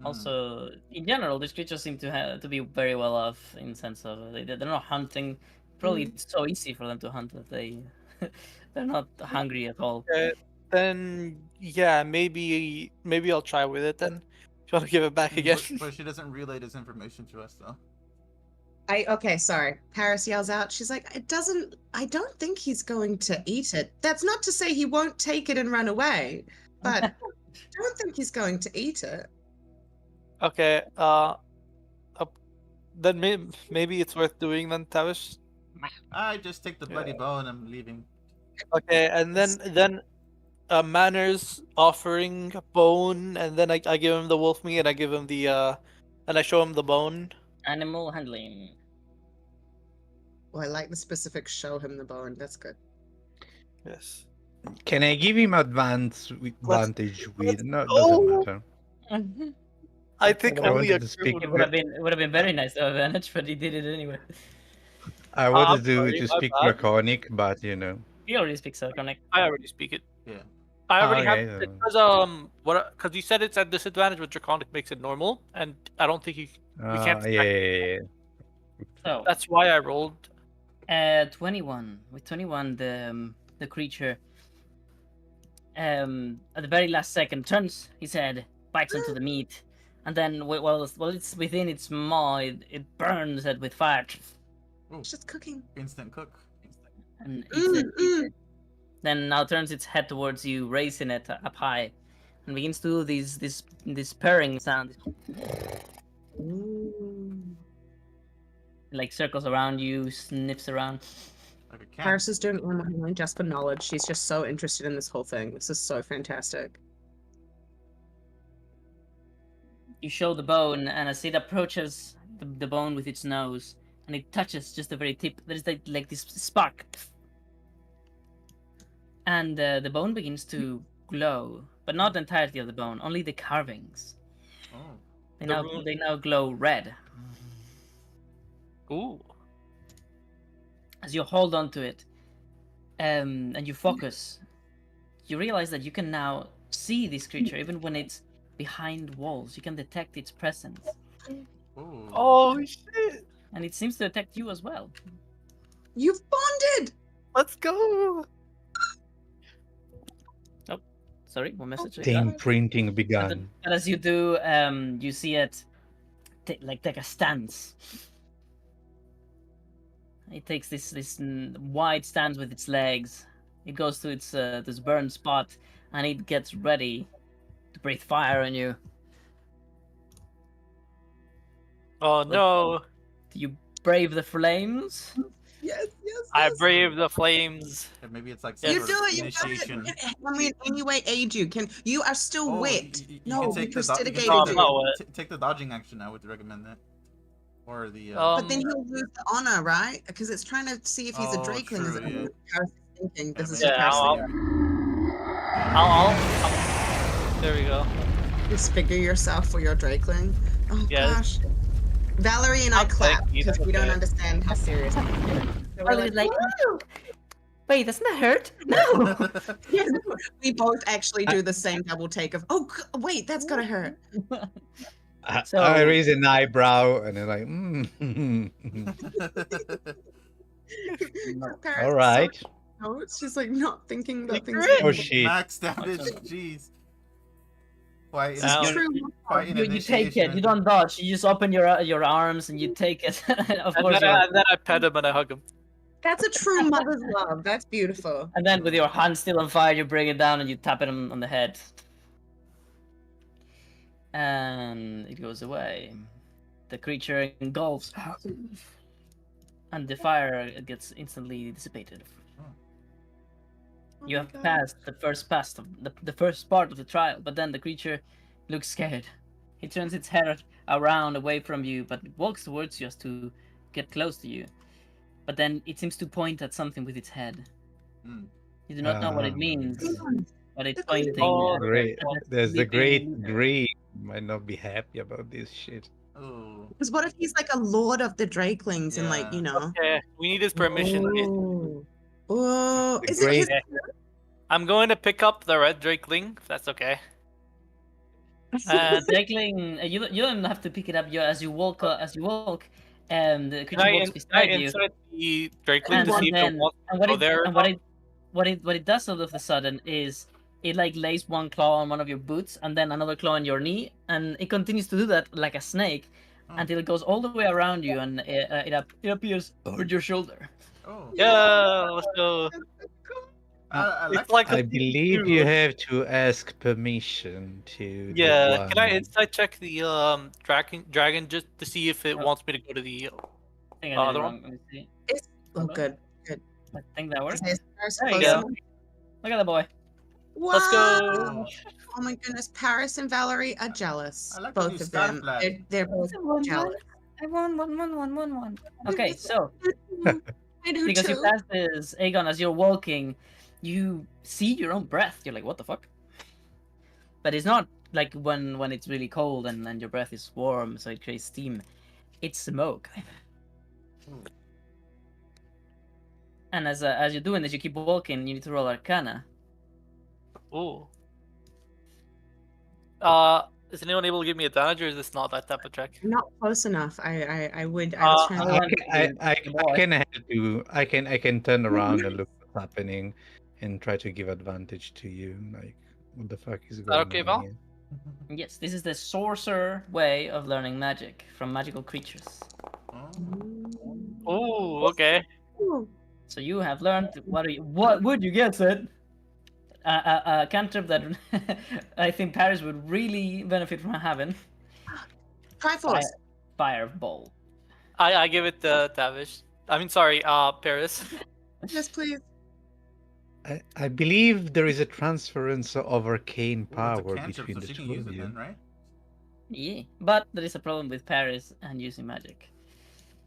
Also, in general, these creatures seem to be very well off in sense of they're not hunting. Probably it's so easy for them to hunt that they're not hungry at all. Okay, then yeah, maybe I'll try with it then. Do you want to give it back again? But she doesn't relay this information to us though. Okay, sorry. Paris yells out. She's like, I don't think he's going to eat it. That's not to say he won't take it and run away, but I don't think he's going to eat it. Okay, then maybe it's worth doing then, Tavish. I just take the bloody bone. I'm leaving. Okay, and then Manners offering a bone, and then I give him the wolf meat, and I give him the and I show him the bone. Animal handling. Well, I like the specific show him the bone. That's good. Yes. Can I give him advantage with? No, go. doesn't matter. I think I only a wanted to speak- It would have been very nice to have advantage, but he did it anyway. I wanted I'm to sorry, my speak bad. draconic, but you know. He already speaks Draconic. I already speak it. Yeah. I already Okay, have then. because you said it's at disadvantage, with draconic makes it normal, and I don't think we can't. Yeah. So, That's why I rolled. 21. With 21, the creature at the very last second turns his head, bites onto the meat, and then while it's within its maw, it burns it with fire It's just cooking. Instant cook. and eats it. Then now turns its head towards you, raising it up high, and begins to do this purring sound. Like circles around you, sniffs around. Like a cat. Paris is doing animal handling just for knowledge. She's just so interested in this whole thing. This is so fantastic. You show the bone, and as it approaches the bone with its nose, and it touches just the very tip, there's like this spark. And the bone begins to glow, but not the entirety of the bone, only the carvings. Oh. They now glow red. Ooh. As you hold on to it, and you focus, you realize that you can now see this creature even when it's behind walls. You can detect its presence, Ooh. Oh shit! and it seems to detect you as well. You've bonded! Let's go. Sorry, what message? I got? Team printing But begun. as you do, you see it take a stance. It takes this wide stance with its legs. It goes to its this burned spot, and it gets ready to breathe fire on you. Oh no! Do you brave the flames? Yes, yes, I yes. brave the flames. Or maybe it's like Yes. some You sort do of it. You do initiation. it. Can we in any way aid you? You are still Oh, wet. you No, can we take the prestidigitated I'm not you. wet. take the dodging action. I would recommend that, or the. But then he'll lose the honor, right? Because it's trying to see if he's a Oh, drakeling. true, yeah. Paris is thinking this is maybe who Yeah, Paris is I'll- thinking. There we go. Disfigure yourself for your drakeling. Oh Yes. gosh. Valerie and I I'm clap thank you, because that's we don't okay. understand how serious it is. So we're Valerie's like, "Woo!" wait, doesn't that hurt? No. Yes, we both actually do the same double take of, oh, wait, that's gotta hurt. So- I raise an eyebrow and they're like, Paris all is right. So, no, it's just like not thinking about things. Great. Oh shit. Max damage. Jeez. Quite This is Now- true. quite an you take initiation. it. You don't dodge. You just open your arms and you take it. Of And course, then I pet him and I hug him. That's a true mother's love. That's beautiful. and then with your hand still on fire, you bring it down and you tap it on the head, and it goes away. The creature engulfs, and the fire gets instantly dissipated. Oh You my have God. passed the first part of the trial, but then the creature looks scared. He turns its head around away from you, but walks towards you as to get close to you. But then it seems to point at something with its head. Hmm. You do not know what it means, but it's pointing. Oh, at- Great. at the There's the great sleeping- greed. Might not be happy about this shit. Oh. Because what if he's like a lord of the drakelings and like, Yeah. you know? Okay, we need his permission. Oh, oh. The Is it his? great- I'm going to pick up the red drakeling, if that's okay. Drakeling, you don't have to pick it up. As you walk, the Can creature I, walks can I beside you. inside the drakeling And, to see if it then, wants and to what go it there? and what it does all of a sudden is it like lays one claw on one of your boots and then another claw on your knee, and it continues to do that like a snake Oh. until it goes all the way around you, and it appears over your shoulder. Oh. Yeah, let's go. I like It's like I a believe you have to ask permission to. the Yeah, can I one- inside check the dragon just to see if it Oh. wants me to go to the I think I did it Other one? wrong. Let me see. Oh, good. I think that works. Is Paris There you close go. enough? Look at the boy. Wow. Let's go. Oh my goodness, Paris and Valerie are jealous. I like the Both new of scarf them. lad. They're both jealous. I won. Okay, so I do because too. you pass this, Aegon, as you're walking, you see your own breath. You're like, what the fuck? But it's not like when it's really cold and your breath is warm, so it creates steam. It's smoke. And as you're doing this, you keep walking. You need to roll Arcana. Ooh. Is anyone able to give me advantage, or is this not that type of check? Not close enough. I was Uh, trying I- to. I can help you. I can turn around and look what's happening, and try to give advantage to you. Like, what the fuck is going okay, on Val? here? Yes, this is the sorcerer way of learning magic from magical creatures. Oh. Ooh, okay. So you have learned what would you guess it? A cantrip that I think Paris would really benefit from having. Triforce. Fireball. I give it to Tavish. I mean, sorry, Paris. Yes, please. I believe there is a transference of arcane Ooh, it's a power cantrip, between so the she can two use of it you. then, right? Yeah, but there is a problem with Paris and using magic.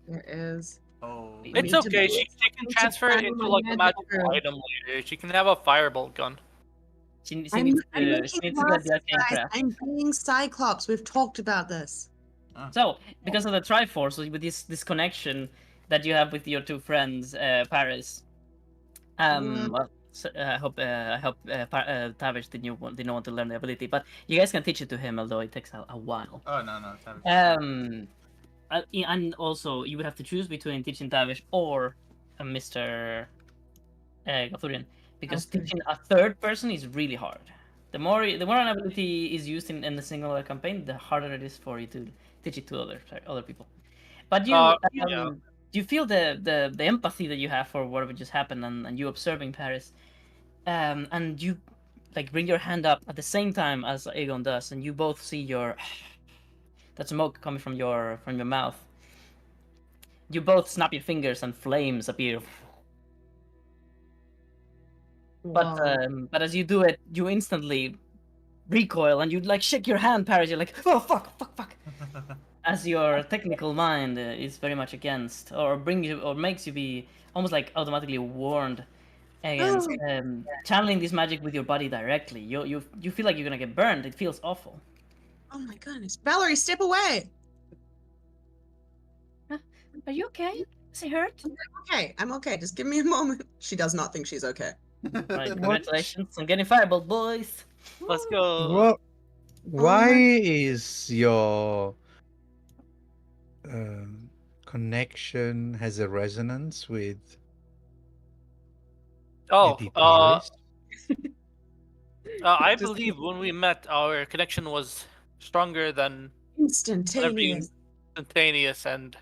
There is. Oh. We It's need to okay. be- She can need to transfer it channel into my like a magic magical through. item later. She can have a firebolt gun. She needs I'm to making get glasses, the arcane guys. craft. I'm being Cyclops. We've talked about this. So, because of the Triforce, with this connection that you have with your two friends, Paris, well, so, I hope Tavish didn't want to learn the ability, but you guys can teach it to him, although it takes a while. Oh no. Savage. And also you would have to choose between teaching Tavish or Mr. Gothurian, because Okay. teaching a third person is really hard. The more an ability is used in a single campaign, the harder it is for you to teach it to other people. But you Yeah. you feel the empathy that you have for whatever just happened, and you observing Paris, and you like bring your hand up at the same time as Aegon does, and you both see that smoke coming from your mouth. you both snap your fingers and flames appear. But Whoa. but as you do it, you instantly recoil and you like shake your hand, Paris. You're like, oh fuck, as your technical mind is very much against, or brings you, or makes you be almost like automatically warned against channeling this magic with your body directly. You feel like you're gonna get burned. It feels awful. Oh my goodness. Valerie, step away. Are you okay? Is he hurt? Okay, I'm okay. Just give me a moment. She does not think she's okay. Right, congratulations on getting fireball, boys. Let's go. Well, why my- is your connection has a resonance with Oh, Eddie Paris? I Just believe when we met, our connection was stronger than instantaneous. instantaneous, and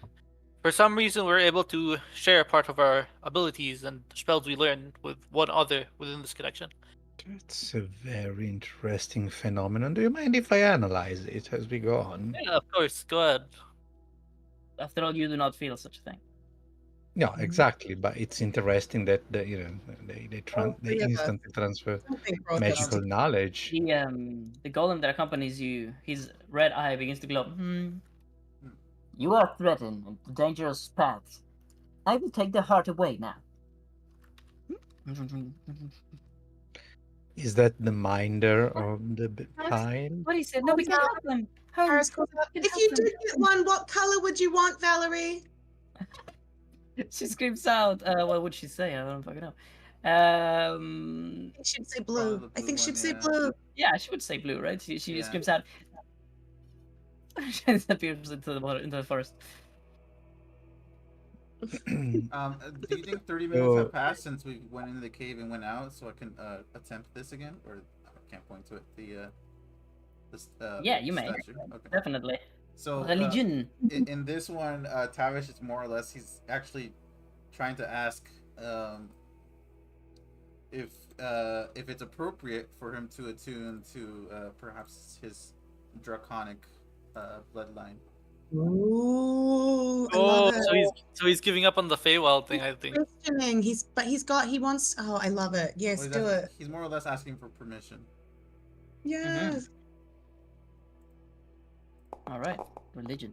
for some reason, we're able to share part of our abilities and spells we learn with one other within this connection. That's a very interesting phenomenon. Do you mind if I analyze it as we go on? Yeah, of course. Go ahead. After all, you do not feel such a thing. No, exactly. But it's interesting that they All they three of us. instantly transfer Something brought us magical to- knowledge. The golem that accompanies you, his red eye begins to glow. You are threatened and dangerous paths. I will take the heart away now. Is that the minder of the pile? What he said? No, we can't help him. Paris calls out, can if help you them. did get one, what color would you want, Valerie? She screams out. What would she say? I don't fucking know. I think she'd say blue. the I think blue she'd one, say yeah. blue. Yeah, she would say blue, right? She Yeah. screams out. She disappears into the forest. Do you think 30 minutes have passed since we went into the cave and went out, so I can attempt this again, or I can't point to it? Yeah, you may. statue? Okay. Definitely. So Religion. in this one, Tavish is more or less he's actually trying to ask if it's appropriate for him to attune to perhaps his draconic bloodline. Ooh, I Oh, love it. so he's giving up on the Feywild thing, I think. Questioning. He wants. Oh, I love it. Yes, Well, do it. He's more or less asking for permission. Yes. All right. Religion.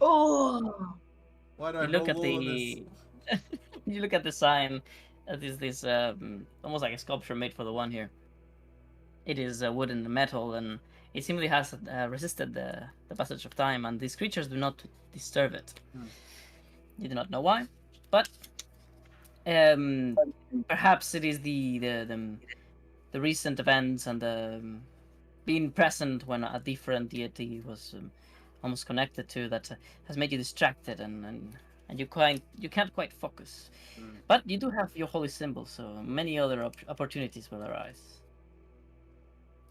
Oh. Why do I You look roll at low on the. this? You look at the sign. That is this almost like a sculpture made for the one here. It is wood and metal, and it seemingly has resisted the passage of time, and these creatures do not disturb it. You do not know why, but perhaps it is the recent events and being present when a different deity was almost connected to that has made you distracted, and you can't quite focus. But you do have your holy symbol, so many other opportunities will arise.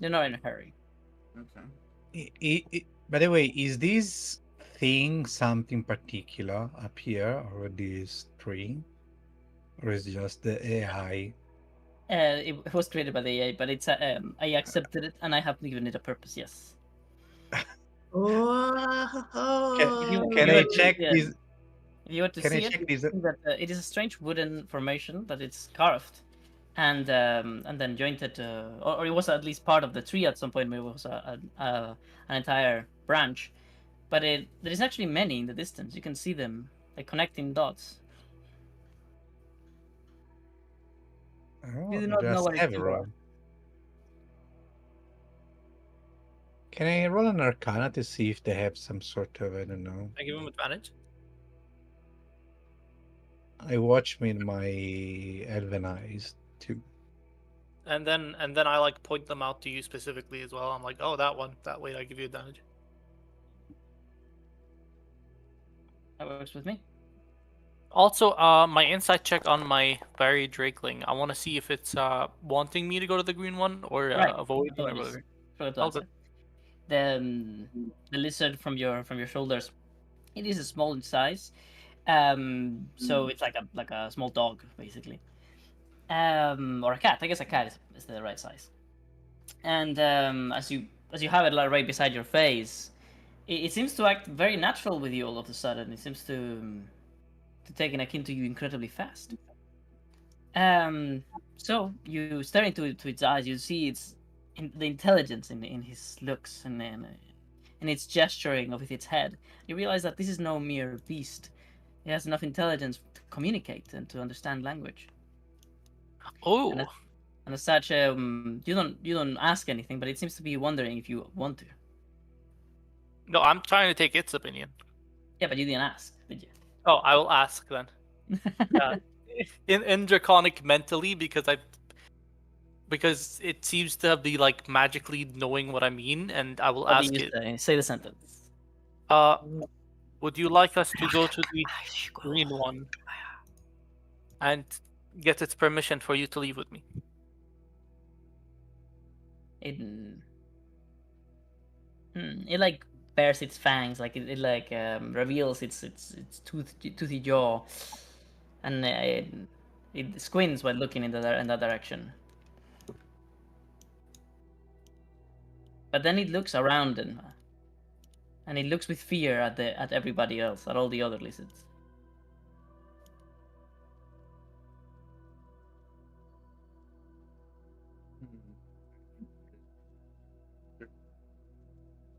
You're not in a hurry. Okay. By the way, is this thing something particular up here, or this tree, or is it just the AI? It was created by the AI, but it's I accepted it and I have given it a purpose. Yes. Oh. Can I check this? If you were to Can I see it, check you this? see that it is a strange wooden formation that it's carved, and then jointed, or it was at least part of the tree at some point. Maybe it was an entire branch, but there is actually many in the distance. You can see them like connecting dots. Oh, You do not know just what it's for. everyone. Can I roll an Arcana to see if they have some sort of, I don't know. I give him advantage. I watch with my elven eyes too. And then I like point them out to you specifically as well. I'm like, oh, that one. That way I give you advantage. That works with me. Also, my insight check on my Barry Drakeling. I want to see if it's wanting me to go to the green one or Right. avoiding or Apologies. whatever. Forgot to All answer. good. The lizard from your shoulders, it is small in size, so it's like a small dog basically, or a cat. I guess a cat is the right size. And as you have it like right beside your face, it seems to act very natural with you all of a sudden. It seems to take an akin to you incredibly fast. So you stare into its eyes. You see the intelligence in his looks and in its gesturing with its head. You realize that this is no mere beast. It has enough intelligence to communicate and to understand language. Oh, And as such, you don't ask anything, but it seems to be wondering if you want to. no, I'm trying to take its opinion. Yeah, but you didn't ask, did you? Oh, I will ask then. In draconic mentally because it seems to be like magically knowing what I mean, and I will What do ask you it. say? Say the sentence. Would you like us to go to the green one and get its permission for you to leave with me? It like bares its fangs, like it like reveals its toothy jaw, and it squints while looking in that direction. But then it looks around and it looks with fear at everybody else, at all the other lizards.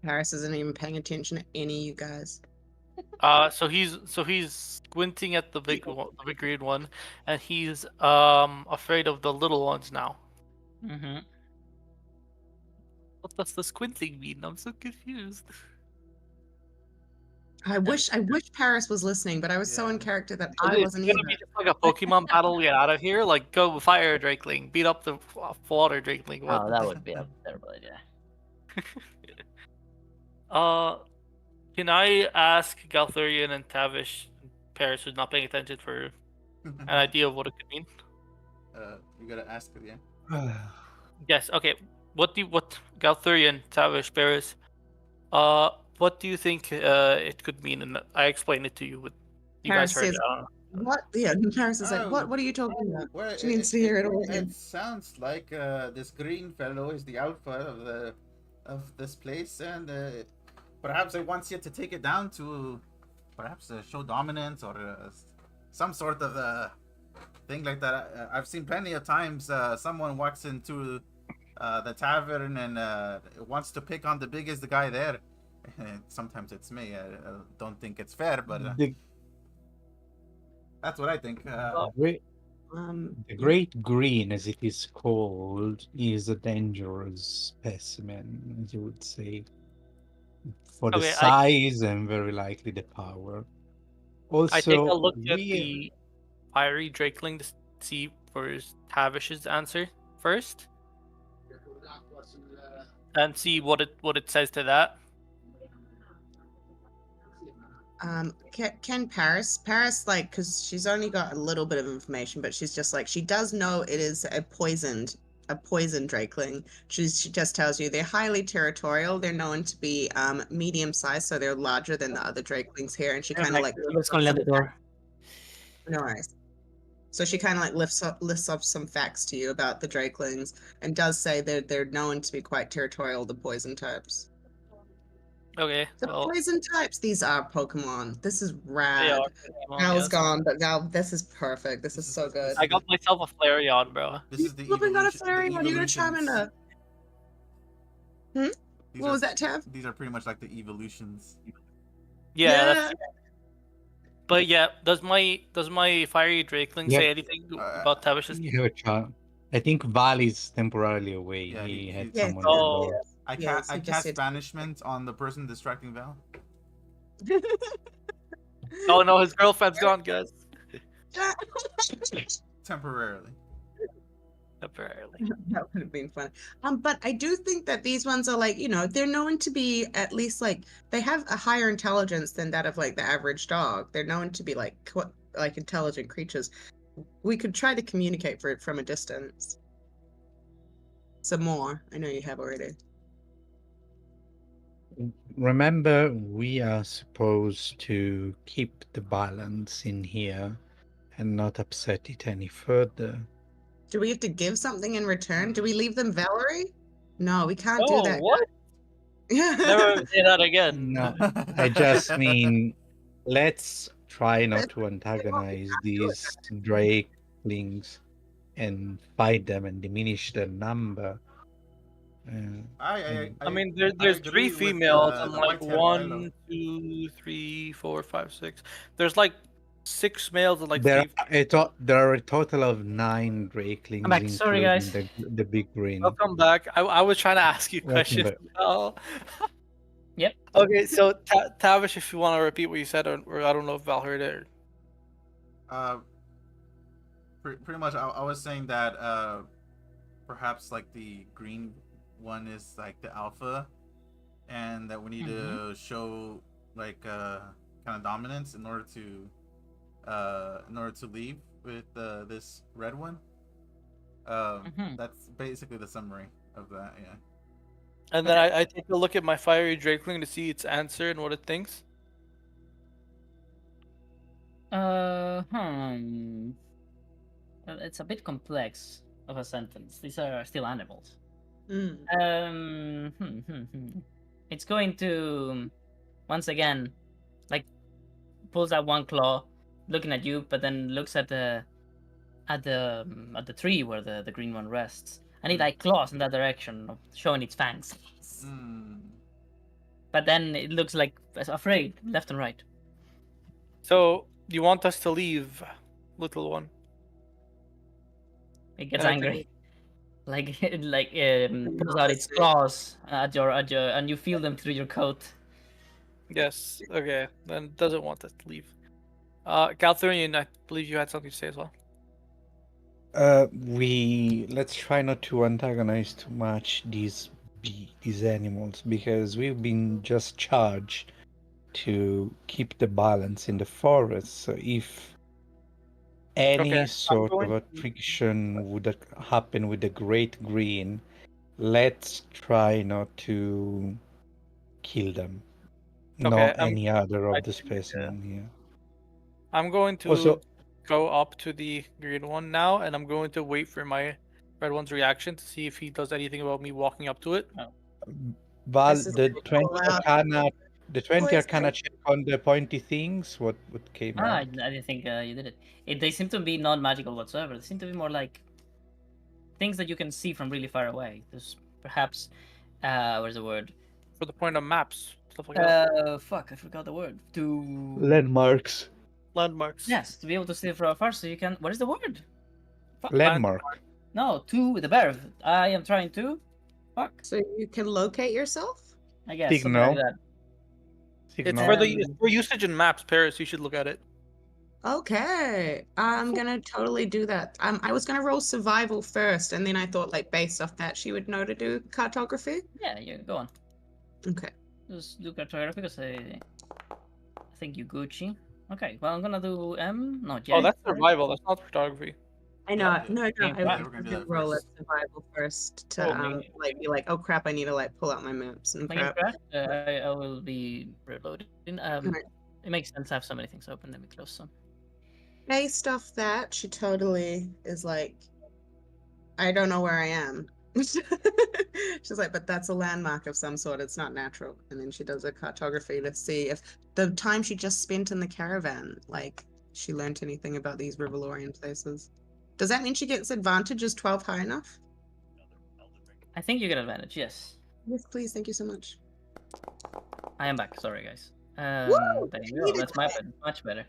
Paris isn't even paying attention to any of you guys. So he's squinting at the big green one, and he's afraid of the little ones now. Mm-hmm. What does the squinting mean? I'm so confused. I wish Paris was listening, but I was so in character that I wasn't It's either. gonna be just like a Pokemon battle. Get out of here! Like go fire Drakeling, beat up the water Drakeling. What? Oh, that would be a terrible idea. Can I ask Galthurian and Tavish, Paris, who's not paying attention, for an idea of what it could mean? You gotta ask it again. Yes. Okay. What Galthurian, Tavish, Paris? What do you think it could mean? And I explained it to you. But you Paris guys heard says, it. What? Yeah, Paris is like, what are you talking about? Well, She needs to hear it all again. It sounds like this green fellow is the alpha of this place, and perhaps it wants you to take it down to perhaps show dominance or some sort of thing like that. I've seen plenty of times someone walks into the tavern and wants to pick on the biggest guy there. Sometimes it's me. I don't think it's fair, but that's what I think. The Great Green, as it is called, is a dangerous specimen, as you would say, for the size and very likely the power. Also, I take a look at the fiery Drakeling to see for Tavish's answer first, and see what it says to that. Can Paris, like, because she's only got a little bit of information, but she's just like, she does know it is a poisoned Drakeling. She just tells you they're highly territorial. They're known to be medium sized, so they're larger than the other Drakelings here. And she kind of like no worries. So she kind of like lists up some facts to you about the Drakelings, and does say that they're known to be quite territorial, the poison types. Okay. The poison types, these are Pokemon. This is rad. Pokemon, Val's gone, but Val, this is perfect. This is so good. I got myself a Flareon, bro. This is the Flipping got a evolution. Flareon. You got a Charmander. What was that, Tav? These are pretty much like the evolutions. Yeah. But yeah, does my fiery Drakeling say anything about Tavish's? You have a child. I think Val is temporarily away. Yeah, he had yeah, someone. Oh. I cast banishment on the person distracting Val. Oh no, his girlfriend's gone, guys. Temporarily. That would have been fun. But I do think that these ones are like, they're known to be at least like they have a higher intelligence than that of like the average dog. They're known to be like intelligent creatures. We could try to communicate from a distance. Some more. I know you have already. Remember, we are supposed to keep the balance in here and not upset it any further. Do we have to give something in return? Do we leave them Valerie? No, we can't do that. What? Never say that again. No, I just mean let's try not to antagonize these drakelings and fight them and diminish their number. And I mean, I there's three agree with females and the like white tail Rhino. 1, 2, 3, 4, 5, 6. There's like 6 males and like there 3. there are a total of 9 I'm drakelings, back. Sorry, including guys. the big green. Welcome back. I was trying to ask you Welcome questions. back. Oh. Yep. Okay, so Tavish, if you want to repeat what you said, or I don't know if Val heard it. Pretty much, I was saying that perhaps like the green one is like the alpha, and that we need to show like kind of dominance in order to leave with this red one. That's basically the summary of that. Yeah. And then I take a look at my fiery drakeling to see its answer and what it thinks. It's a bit complex of a sentence. These are still animals. Mm. It's going to once again, like, pulls out one claw, looking at you, but then looks at the tree where the green one rests, and it like claws in that direction, showing its fangs. But then it looks like afraid, left and right. So you want us to leave, little one? It gets And I angry. Pulls out its claws at your and you feel them through your coat. Yes. Okay. Then it doesn't want us to leave. Galthurian, I believe you had something to say as well. Let's try not to antagonize too much these animals, because we've been just charged to keep the balance in the forest. So if any sort of attrition would happen with the great green, let's try not to kill them. Not any other of the specimen here. I'm going to go up to the green one now, and I'm going to wait for my red one's reaction to see if he does anything about me walking up to it. Val, the 20 arcana check on the pointy things, what came out? I didn't think you did it. They seem to be non-magical whatsoever. They seem to be more like things that you can see from really far away. There's perhaps, where's the word? For the point of maps, stuff like that. Fuck, I forgot the word. To landmarks. Landmarks. Yes, to be able to see from afar, so you can. What is the word? Fuck. Landmark. No, to with the verb. I am trying to. Fuck. So you can locate yourself? I guess. Something like that. It's for usage in maps, Paris. You should look at it. Okay, I'm gonna totally do that. I was gonna roll survival first, and then I thought, like, based off that, she would know to do cartography. Yeah, you go on. Okay. Just do cartography because I think you Gucci. Okay, well I'm gonna do no J. Oh, that's survival. That's not photography. I know. No. I we're was gonna do gonna that roll first. a survival first to be like, oh crap, I need to like pull out my maps and crap. I will be reloading. It makes sense to have so many things open. Let me close some. Based off that, she totally is like, I don't know where I am. She's like, but that's a landmark of some sort. It's not natural. And then she does a cartography to see if the time she just spent in the caravan, like, she learned anything about these Rivalorian places. Does that mean she gets advantage? Is 12 high enough? I think you get advantage, yes. Yes, please. Thank you so much. I am back. Sorry, guys. Woo! There you go. That's much better.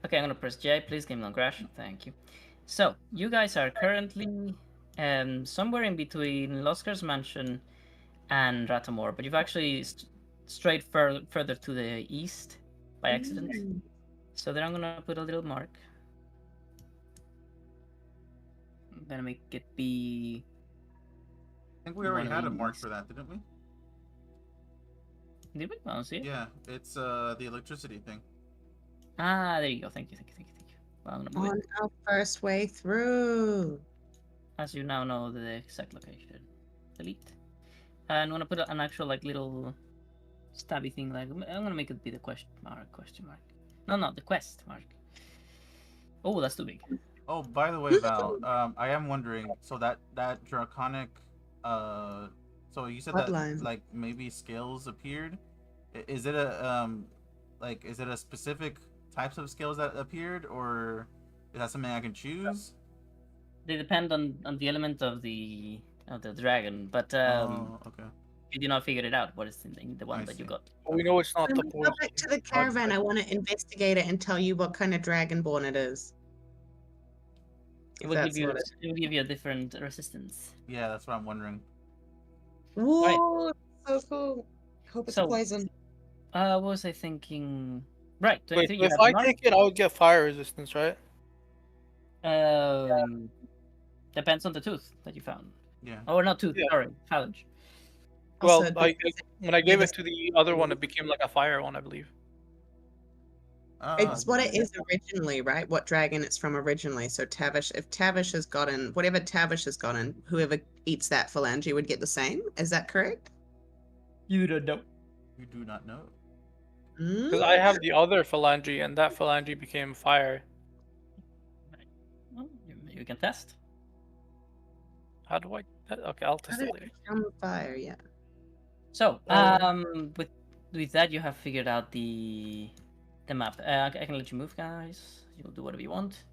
Okay, I'm gonna press J. Please, game don't crash. Thank you. So, you guys are currently somewhere in between Loskar's mansion and Ratamore, but you've actually strayed further to the east by accident. So then I'm gonna put a little mark. I'm gonna make it be. I think we already had a mark for that, didn't we? Did we? I don't see it. Yeah, it's the electricity thing. Ah, there you go. Thank you. Well, I'm gonna move On it. our first way through. As you now know the exact location. Delete. And I'm gonna put an actual like little stabby thing. Like I'm gonna make it be the question mark. No, the quest mark. Oh, that's too big. Oh, by the way, Val, I am wondering. So that draconic So you said Bloodline. that like maybe scales appeared. Is it a is it a specific types of scales that appeared, or is that something I can choose? They depend on the element of the dragon, but Oh, okay. you did not figure it out. What is the one I that you see. got? We know it's not When the we go poison. back to the caravan, I want to investigate it and tell you what kind of dragonborn it is. It If will give that's you what it it will give you a different resistance. Yeah, that's what I'm wondering. Whoa, so cool. Hope it's So, poison. what was I thinking? Right, Wait, 23. so You if have I mark. take it, I would get fire resistance, right? Um, depends on the tooth that you found. Yeah. Oh, not tooth. Yeah. Sorry, phalange. Well, Also, when I you're gave the it to the other one, it became like a fire one, I believe. It's what it is originally, right? What dragon it's from originally. So Tavish, if Tavish has gotten whatever Tavish has gotten, whoever eats that phalange would get the same. Is that correct? You don't know. You do not know. Because I have the other phalange, and that phalange became fire. Well, you can test. How do I? Okay, I'll test it later. From fire, yeah. So, Oh. with that, you have figured out the map. I can let you move, guys. You'll do whatever you want.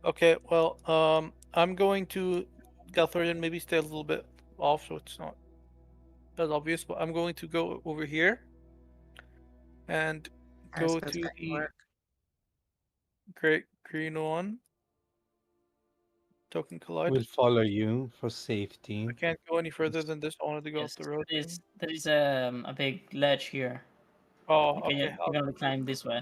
Okay, well, I'm going to Galthorian maybe stay a little bit off, so it's not as obvious. But I'm going to go over here and go Aris goes to back to the work. great green one. Token collide. We'll follow you for safety. I can't go any further than this. I wanted to go Yes, up the road. there is a big ledge here. Oh, You can, okay. you can only climb this way.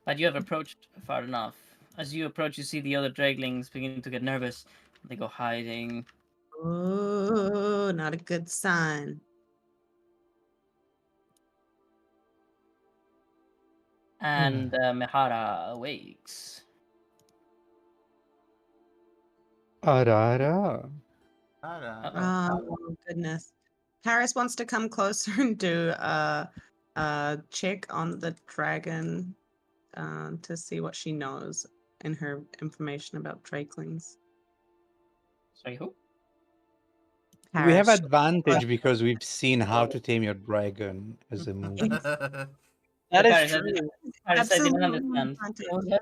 But you have approached far enough. As you approach, you see the other draglings beginning to get nervous. They go hiding. Oh, not a good sign. And Mehara awakes. Arara. Oh goodness. Paris wants to come closer and do a check on the dragon to see what she knows in her information about drakelings. Sorry, who? We have Paris. advantage because we've seen how to tame your dragon as a movie. That Paris, is true. Paris, I didn't Absolutely understand. advantage. What was that?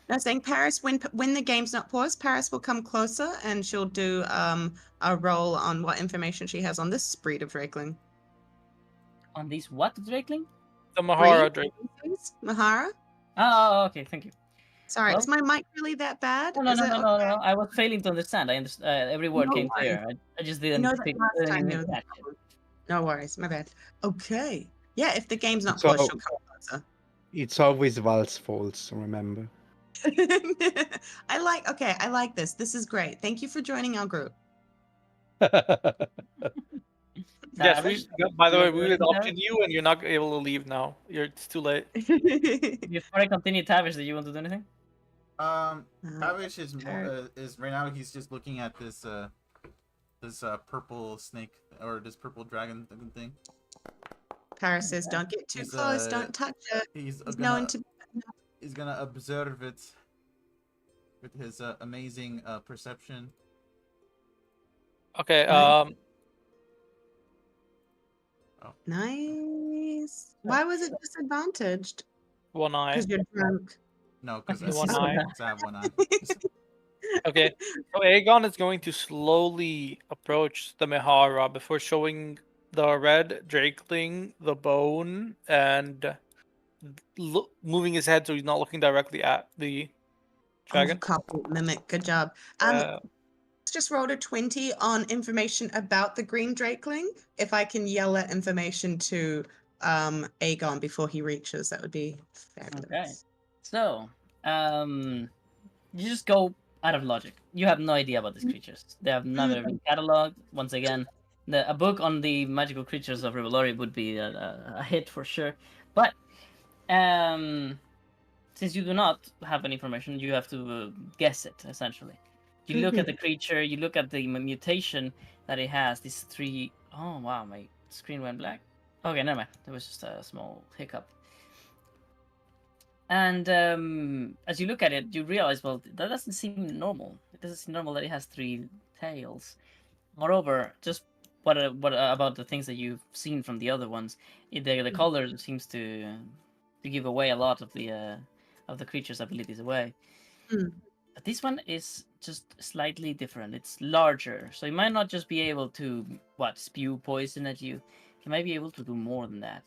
No, saying Paris, when the game's not paused, Paris will come closer and she'll do a roll on what information she has on this breed of drakeling. On these what drakeling? The Mahara Breed? Drake. Mahara? Oh, okay, thank you. Sorry, Well- is my mic really that bad? No, Is it no. okay? I was failing to understand. I understand. Every word No came worries. clear. I just You didn't know that pick last time there was catch a it. problem. No worries, my bad. Okay. Yeah, if the game's not So- paused, she'll come closer. It's always Val's fault, remember. I like this. This is great. Thank you for joining our group. Yes, Savage, by the you way, want to we do anything, adopted you, and you're not able to leave now. It's too late. Before I continue, Tavish, do you want to do anything? Tavish is more is right now. He's just looking at this purple snake or this purple dragon thing. Paris says, "Don't get too He's, close. Don't touch it." He's known to. he's gonna observe it with his amazing perception. Okay. Nice. Why was it disadvantaged? One eye. Because you're drunk. No, because The one eye. I have one eye. Okay. So Aegon is going to slowly approach the Mehara before showing the red drakeling, the bone, and moving his head so he's not looking directly at the dragon. Oh, copy, mimic. Good job. Just rolled a 20 on information about the green drakeling. If I can yell that information to Aegon before he reaches, that would be fabulous. Okay. So, you just go out of logic. You have no idea about these creatures. They have never been cataloged. Once again, a book on the magical creatures of Rivalori would be a hit for sure. But since you do not have any information, you have to guess it, essentially. You look at the creature, you look at the mutation that it has, these three... Oh, wow, my screen went black. Okay, never mind. There was just a small hiccup. And as you look at it, you realize, well, that doesn't seem normal. It doesn't seem normal that it has 3 tails. Moreover, just what about the things that you've seen from the other ones? The color seems to give away a lot of the creature's abilities away. Hmm. But this one is just slightly different. It's larger, so it might not just be able to spew poison at you. It might be able to do more than that.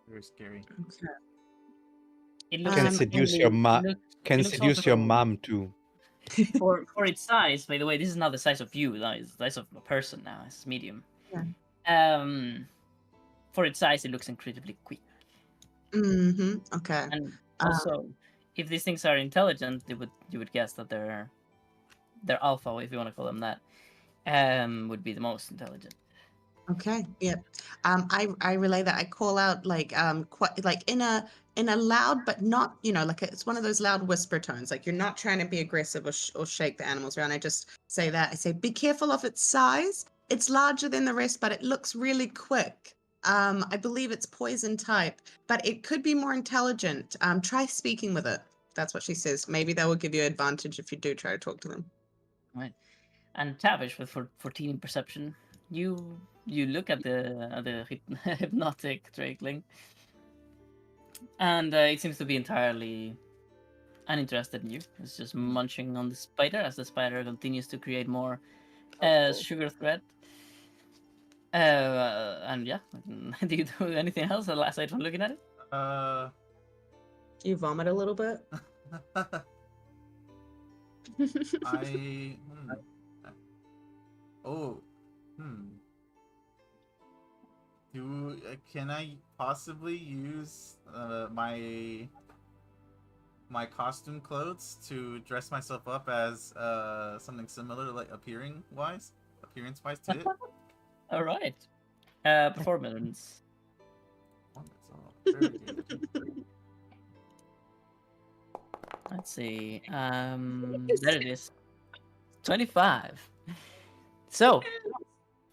Very scary. Okay. It Can looks seduce extremely- your it look- Can it looks seduce your also- mom too. for its size. By the way, this is not the size of you. It's the size of a person now. It's medium. Yeah. For its size, it looks incredibly quick. Mm-hmm. Okay. And also, if these things are intelligent, you would guess that they're alpha, if you want to call them that, would be the most intelligent. Okay. Yeah. I relay that. I call out quite like in a loud but not, like it's one of those loud whisper tones. Like you're not trying to be aggressive or shake the animals around. I just say that. I say, be careful of its size. It's larger than the rest, but it looks really quick. I believe it's poison type, but it could be more intelligent. Try speaking with it. That's what she says. Maybe that will give you advantage if you do try to talk to them. Right. And Tavish, with 14 perception, you look at the hypnotic drakeling, and it seems to be entirely uninterested in you. It's just munching on the spider as the spider continues to create more sugar thread. And yeah, do you do anything else aside from looking at it? You vomit a little bit. I. Oh. Can I possibly use my costume clothes to dress myself up as something similar, like appearance wise to it? All right. Performance. Oh, very good. Let's see. There it is. 25. So,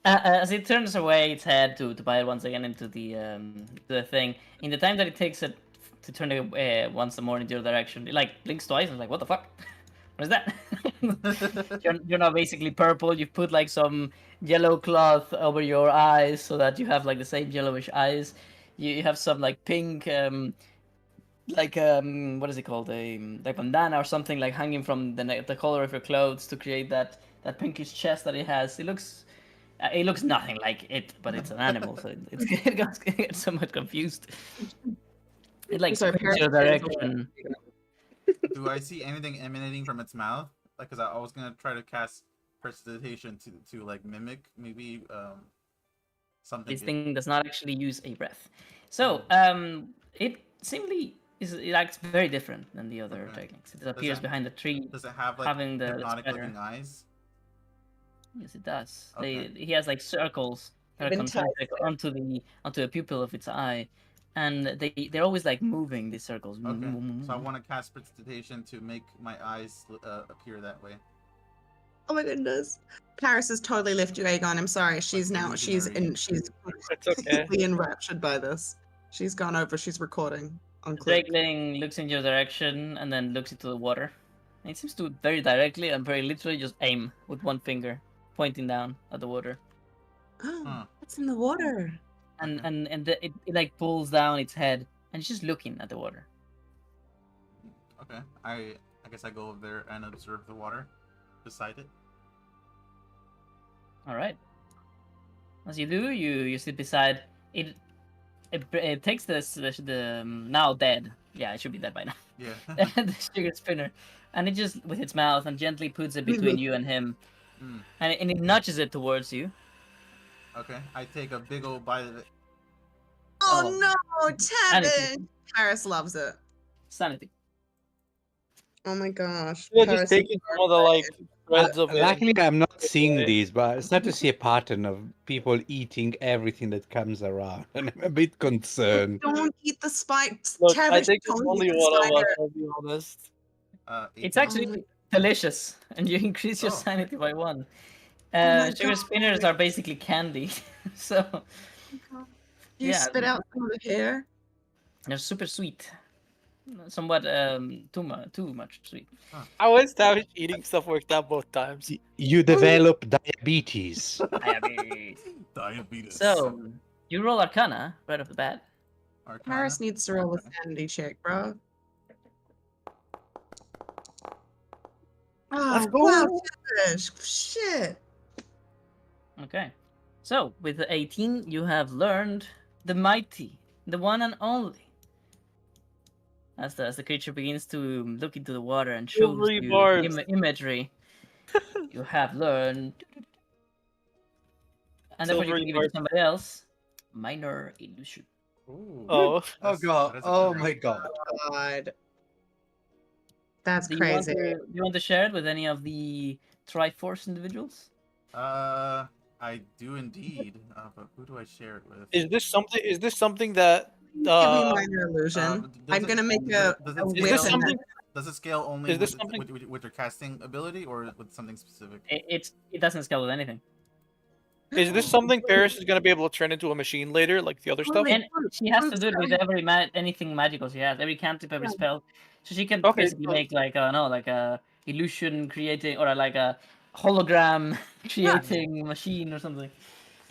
as it turns away its head to bite once again into the thing, in the time that it takes it to turn it once more into your direction, it like blinks twice and is like, what the fuck? What is that? You're now basically purple. You put like some yellow cloth over your eyes so that you have like the same yellowish eyes. You have some like pink what is it called, a like bandana or something like hanging from the color of your clothes to create that pinkish chest that it has. It looks nothing like it, but it's an animal, so it gets somewhat confused. It like Sorry, squints your direction. Do I see anything emanating from its mouth? Like, cause I was gonna try to cast prestidigitation to like mimic maybe something. This thing does not actually use a breath, so it simply it acts very different than the other dragonlings. It appears behind the tree. Does it have like having the hypnotic spider. looking eyes? Yes, it does. Okay. He has like circles that are Even concentric onto the pupil of its eye, and they're always like moving these circles. Okay. So I want to cast prestidigitation to make my eyes appear that way. Oh my goodness. Paris has totally left you, Aegon. I'm sorry. She's It's okay. completely enraptured by this. She's gone over. She's recording on The clip. drakeling looks in your direction and then looks into the water. And it seems to very directly and very literally just aim with one finger, pointing down at the water. Oh, it's in the water. And it like pulls down its head and it's just looking at the water. Okay. I guess I go over there and observe the water beside it. All right. As you do, you sit beside it. It takes the now dead. Yeah, it should be dead by now. Yeah. The sugar spinner, and it just with its mouth and gently puts it between you and him, and it nudges it towards you. Okay. I take a big old bite of it. Oh, Oh. no, Sanity. Tevin! Paris loves it. Sanity. Oh my gosh. Yeah, Paris just taking some of the like threads of it. Luckily, I'm not seeing Okay. these, but I start to see a pattern of people eating everything that comes around, and I'm a bit concerned. Don't eat the spikes. Look, I Tavish, think it's don't only eat the one of us, spider. I'll be honest. It's 18. actually delicious, and you increase your Oh. sanity by 1. my Sugar God. spinners are basically candy, so You Yeah. spit out some of the hair. They're super sweet, somewhat too much sweet. How is Savage eating stuff worked out both times? You develop diabetes. Diabetes. Diabetes. So you roll Arcana right off the bat. Arcana. Paris needs to roll a sanity check, bro. Let's Oh, go. wow, Tish. Shit. Okay. So with the 18, you have learned the mighty, the one and only. As the creature begins to look into the water and shows Silvery you barbs. imagery, you have learned. And therefore you Silvery can give it to barbs. somebody else. Minor illusion. Ooh. Oh, Oh god. that is a Oh good my one. god. God. That's Do you want crazy. to share it with any of the Triforce individuals? I do indeed. But who do I share it with? is this something that Give me minor illusion. does I'm it- gonna make does a it is this scale- something Does it scale only Is this with, something- with your casting ability or with something specific? It doesn't scale with anything. is this something Paris is gonna be able to turn into a machine later, like the other stuff? And she has to do it with every anything magical she has, every cantrip, every spell. So she can Okay, basically so- make like a illusion creating or like a hologram creating machine or something.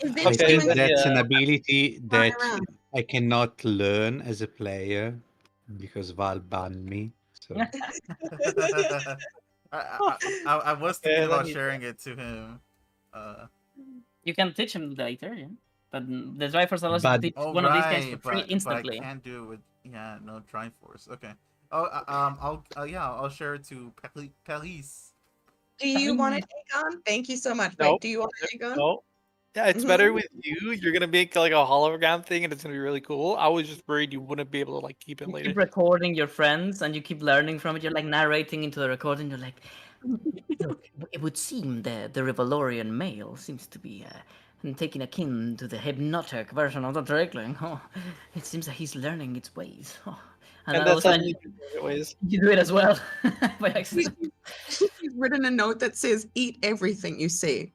Is I this Okay, think human then, that's yeah. an ability that around? I cannot learn as a player because Val banned me. So I was thinking Yeah, about that sharing it to him. You can teach him later, yeah. But the Triforce allows you to But- teach Oh one of these guys right, for free but I instantly. can't do it with no Triforce. Okay. Oh I'll share it to Paris. Do you want it, Aegon? Thank you so much. Nope. Wait, do you want it, Aegon? No. Yeah, it's Mhm. better with you. You're gonna make like a hologram thing, and it's gonna be really cool. I was just worried you wouldn't be able to like keep it You later. keep recording your friends and you keep learning from it. You're like narrating into the recording. You're like, look, it would seem the Revolorian male seems to be taking a kin to the hypnotic version of the Drakeling. Oh, it seems that he's learning its ways. Oh. And then all of a sudden Anyways. you do it as well by accident. You've written a note that says, "Eat everything you see."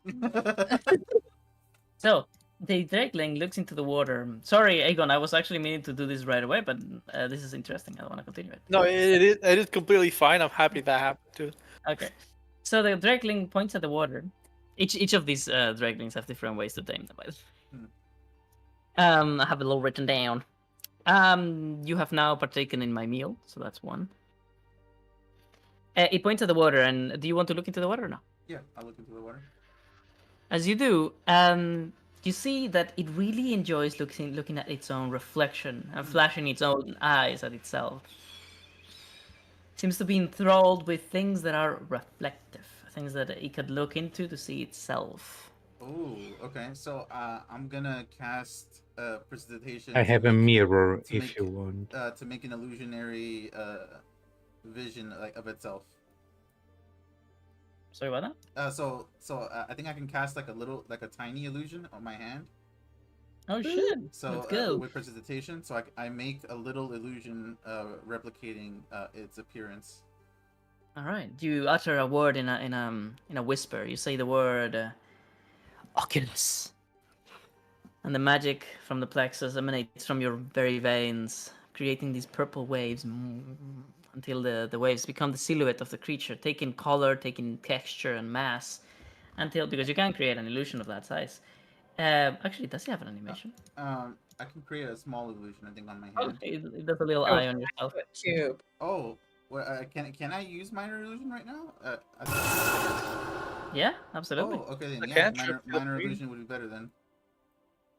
So the Drakeling looks into the water. Sorry, Aegon, I was actually meaning to do this right away, but this is interesting. I want to continue it. No, it is completely fine. I'm happy that happened too. Okay. So the Drakeling points at the water. Each of these Drakelings have different ways to tame them. By the way. I have it all written down. You have now partaken in my meal, so that's one. It points at the water, and do you want to look into the water or no? Yeah, I'll look into the water. As you do, you see that it really enjoys looking at its own reflection and flashing its own eyes at itself. Seems to be enthralled with things that are reflective, things that it could look into to see itself. Oh, okay. So I'm gonna cast precipitation. I to have a make- mirror to if make- you want. to make an illusionary vision like of itself. Sorry, what that? So I think I can cast like a tiny illusion on my hand. Oh shit! So Let's go. with precipitation, so I make a little illusion replicating its appearance. All right. You utter a word in a whisper. You say the word Oculus, and the magic from the plexus emanates from your very veins, creating these purple waves until the waves become the silhouette of the creature, taking color, taking texture and mass, because you can create an illusion of that size. Actually, does he have an animation? I can create a small illusion, I think, on my Oh, hand. it does a little eye on yourself. Cube. Oh, well, can I use minor illusion right now? Yeah, absolutely. Oh, okay then. I Yeah, can't, sure, feel minor free. illusion would be better then.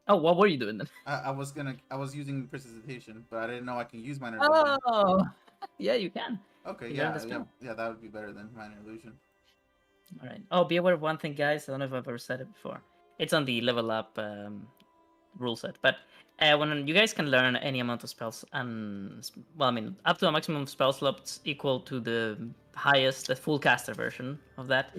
Oh, what were you doing then? I was using precipitation, but I didn't know I can use minor illusion. Oh, yeah, you can. Okay, you yeah, learned the spell. yeah, that would be better than minor illusion. All right. Oh, be aware of one thing, guys. I don't know if I've ever said it before. It's on the level up rule set, but when you guys can learn any amount of spells, and well, I mean, up to a maximum of spell slots equal to the highest, the full caster version of that.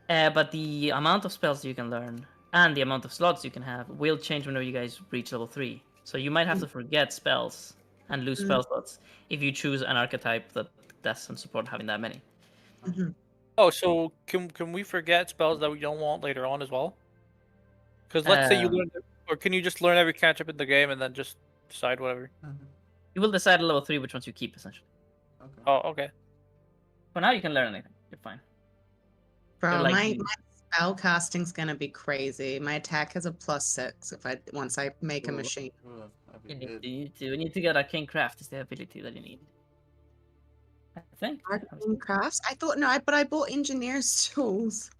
But the amount of spells you can learn and the amount of slots you can have will change whenever you guys reach level 3. So you might have to forget spells and lose spell slots if you choose an archetype that doesn't support having that many. Oh, so can we forget spells that we don't want later on as well? Because let's say you learn, or can you just learn every cantrip in the game and then just decide whatever? You will decide at level 3 which ones you keep, essentially. Okay. Oh, okay. For now, you can learn anything. You're fine. Bro, They're like my the- spell casting's gonna be crazy. My attack has a +6 once I make a Ooh, machine. ooh, that'd be You good. you need to get Arcane Craft is the ability that you need. I think. Arcane crafts? I thought no, but I bought engineer's tools.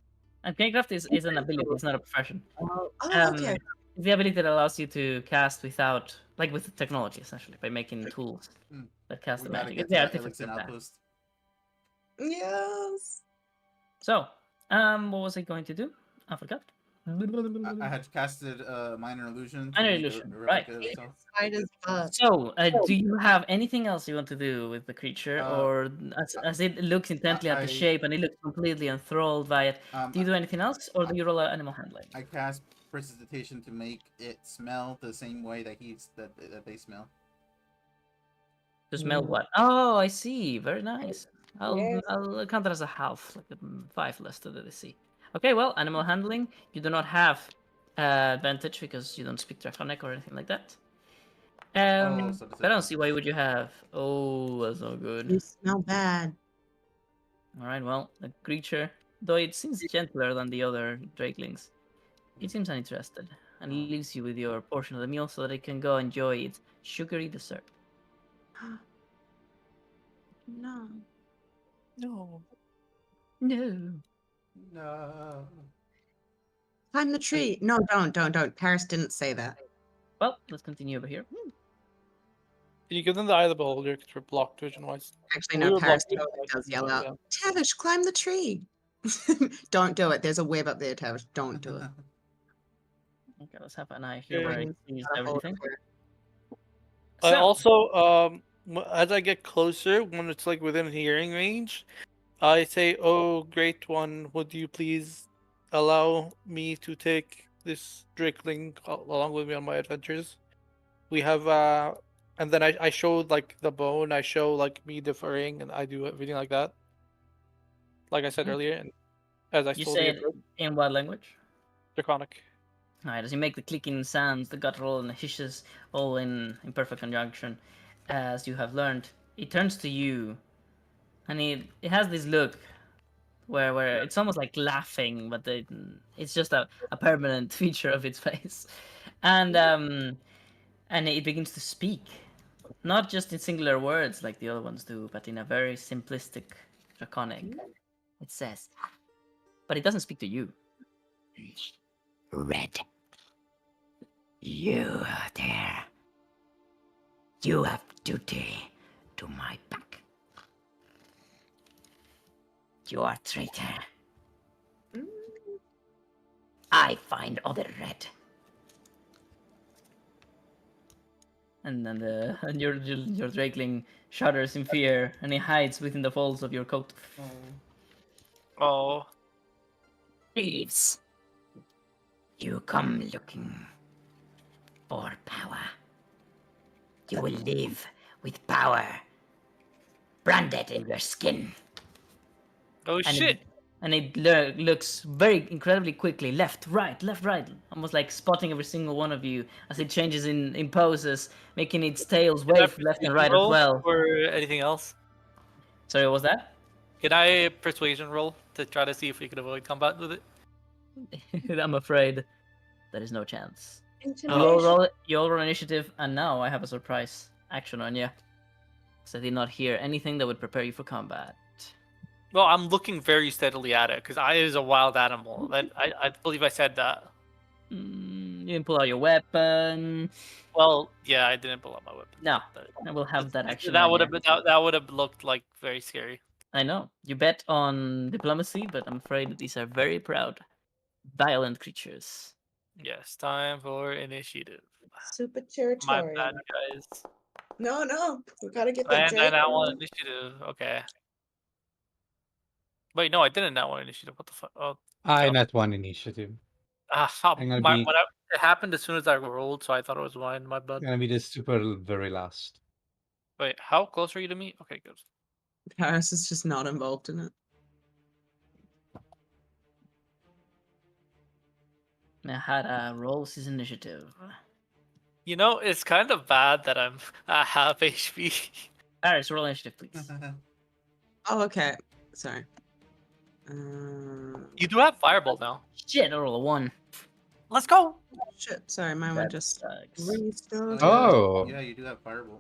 Arcane Craft is an ability, it's not a profession. Oh, okay. It's the ability that allows you to cast without, like with technology, essentially, by making tools Hmm. that cast We the gotta magic. get It's to the that artifact Elixir of that. outpost. Yes. So, what was I going to do? I forgot. I had casted minor illusion to Minor make illusion, a right. replica of itself. Spider's butt. So, do you have anything else you want to do with the creature, or as it looks intently at the I- shape and it looks completely enthralled by it, do you do anything else, or do you roll animal handling? I cast prestidigitation to make it smell the same way that that they smell. To smell what? Oh, I see. Very nice. Yes. I'll count that as a half, like a 5 less to the DC. Okay, well, animal handling. You do not have advantage because you don't speak Draconic or anything like that. so I don't see disadvantage. why would you have. Oh, that's not You good. smell bad. All right, well, the creature, though it seems gentler than the other drakelings, it seems uninterested and leaves you with your portion of the meal so that it can go enjoy its sugary dessert. No. No. No. No. Climb the tree. No, don't. Paris didn't say that. Well, let's continue over here. Can you give them the eye of the beholder because we're blocked vision-wise? Actually, We no, were Paris blocked totally vision-wise, does yell so, out. yeah. Tavish, climb the tree. Don't do it. There's a web up there, Tavish. Don't do it. Okay, let's have an eye here where Okay. it sees Gotta hold everything. it. I So, also, as I get closer, when it's like within hearing range, I say, "Oh, great one, would you please allow me to take this drakeling along with me on my adventures? We have, and then I show like the bone, I show like me deferring, and I do everything like that, like I said Mhm. earlier, and as I you slowly say it approach in what language? draconic. Alright, as you make the clicking sounds, the guttural and the hishes, all in perfect conjunction, as you have learned, it turns to you, and it has this look where it's almost like laughing, but it's just a permanent feature of its face, and it begins to speak, not just in singular words like the other ones do, but in a very simplistic draconic. It says, but it doesn't speak to you. Red. You there. You have duty to my back. You are traitor. I find other red. And then and your drakeling shudders in fear, and he hides within the folds of your coat. Oh, Thieves. You come looking for power. You will live with power branded in your skin. oh And shit! it looks very incredibly quickly left, right, almost like spotting every single one of you as it changes in poses, making its tails Can I wave left and persuasion right as roll well. or anything else? Sorry, what was that? Can I persuasion roll to try to see if we can avoid combat with it? I'm afraid there is no chance. Intimidation. You all roll initiative, and now I have a surprise action on you. So I did not hear anything that would prepare you for combat. Well, I'm looking very steadily at it because I is a wild animal. That I believe I said that. You didn't pull out your weapon. Well, yeah, I didn't pull out my weapon. No, But I will have that action. that on would you. have been that would have looked like very scary. I know. You bet on diplomacy, but I'm afraid that these are very proud, violent creatures. Yes, time for initiative. Super My territorial. bad, guys. No. We gotta get the And I Drake. now want initiative. Okay. Wait, no, I didn't now want initiative. What the fuck? Oh, I no. not one initiative. Stop. I'm gonna be It happened as soon as I rolled, so I thought it was mine. My bad. gonna be the super very last. Wait, how close are you to me? Okay, good. Paris is just not involved in it. Nahara rolls his initiative. You know, it's kind of bad that I'm at half HP. Paris, roll initiative, please. Oh, okay. Sorry. You do have Fireball now. Shit, I roll a 1. Let's go. Shit. Sorry, mine That went just sucks. restarted. Oh. Yeah, you do have Firebolt.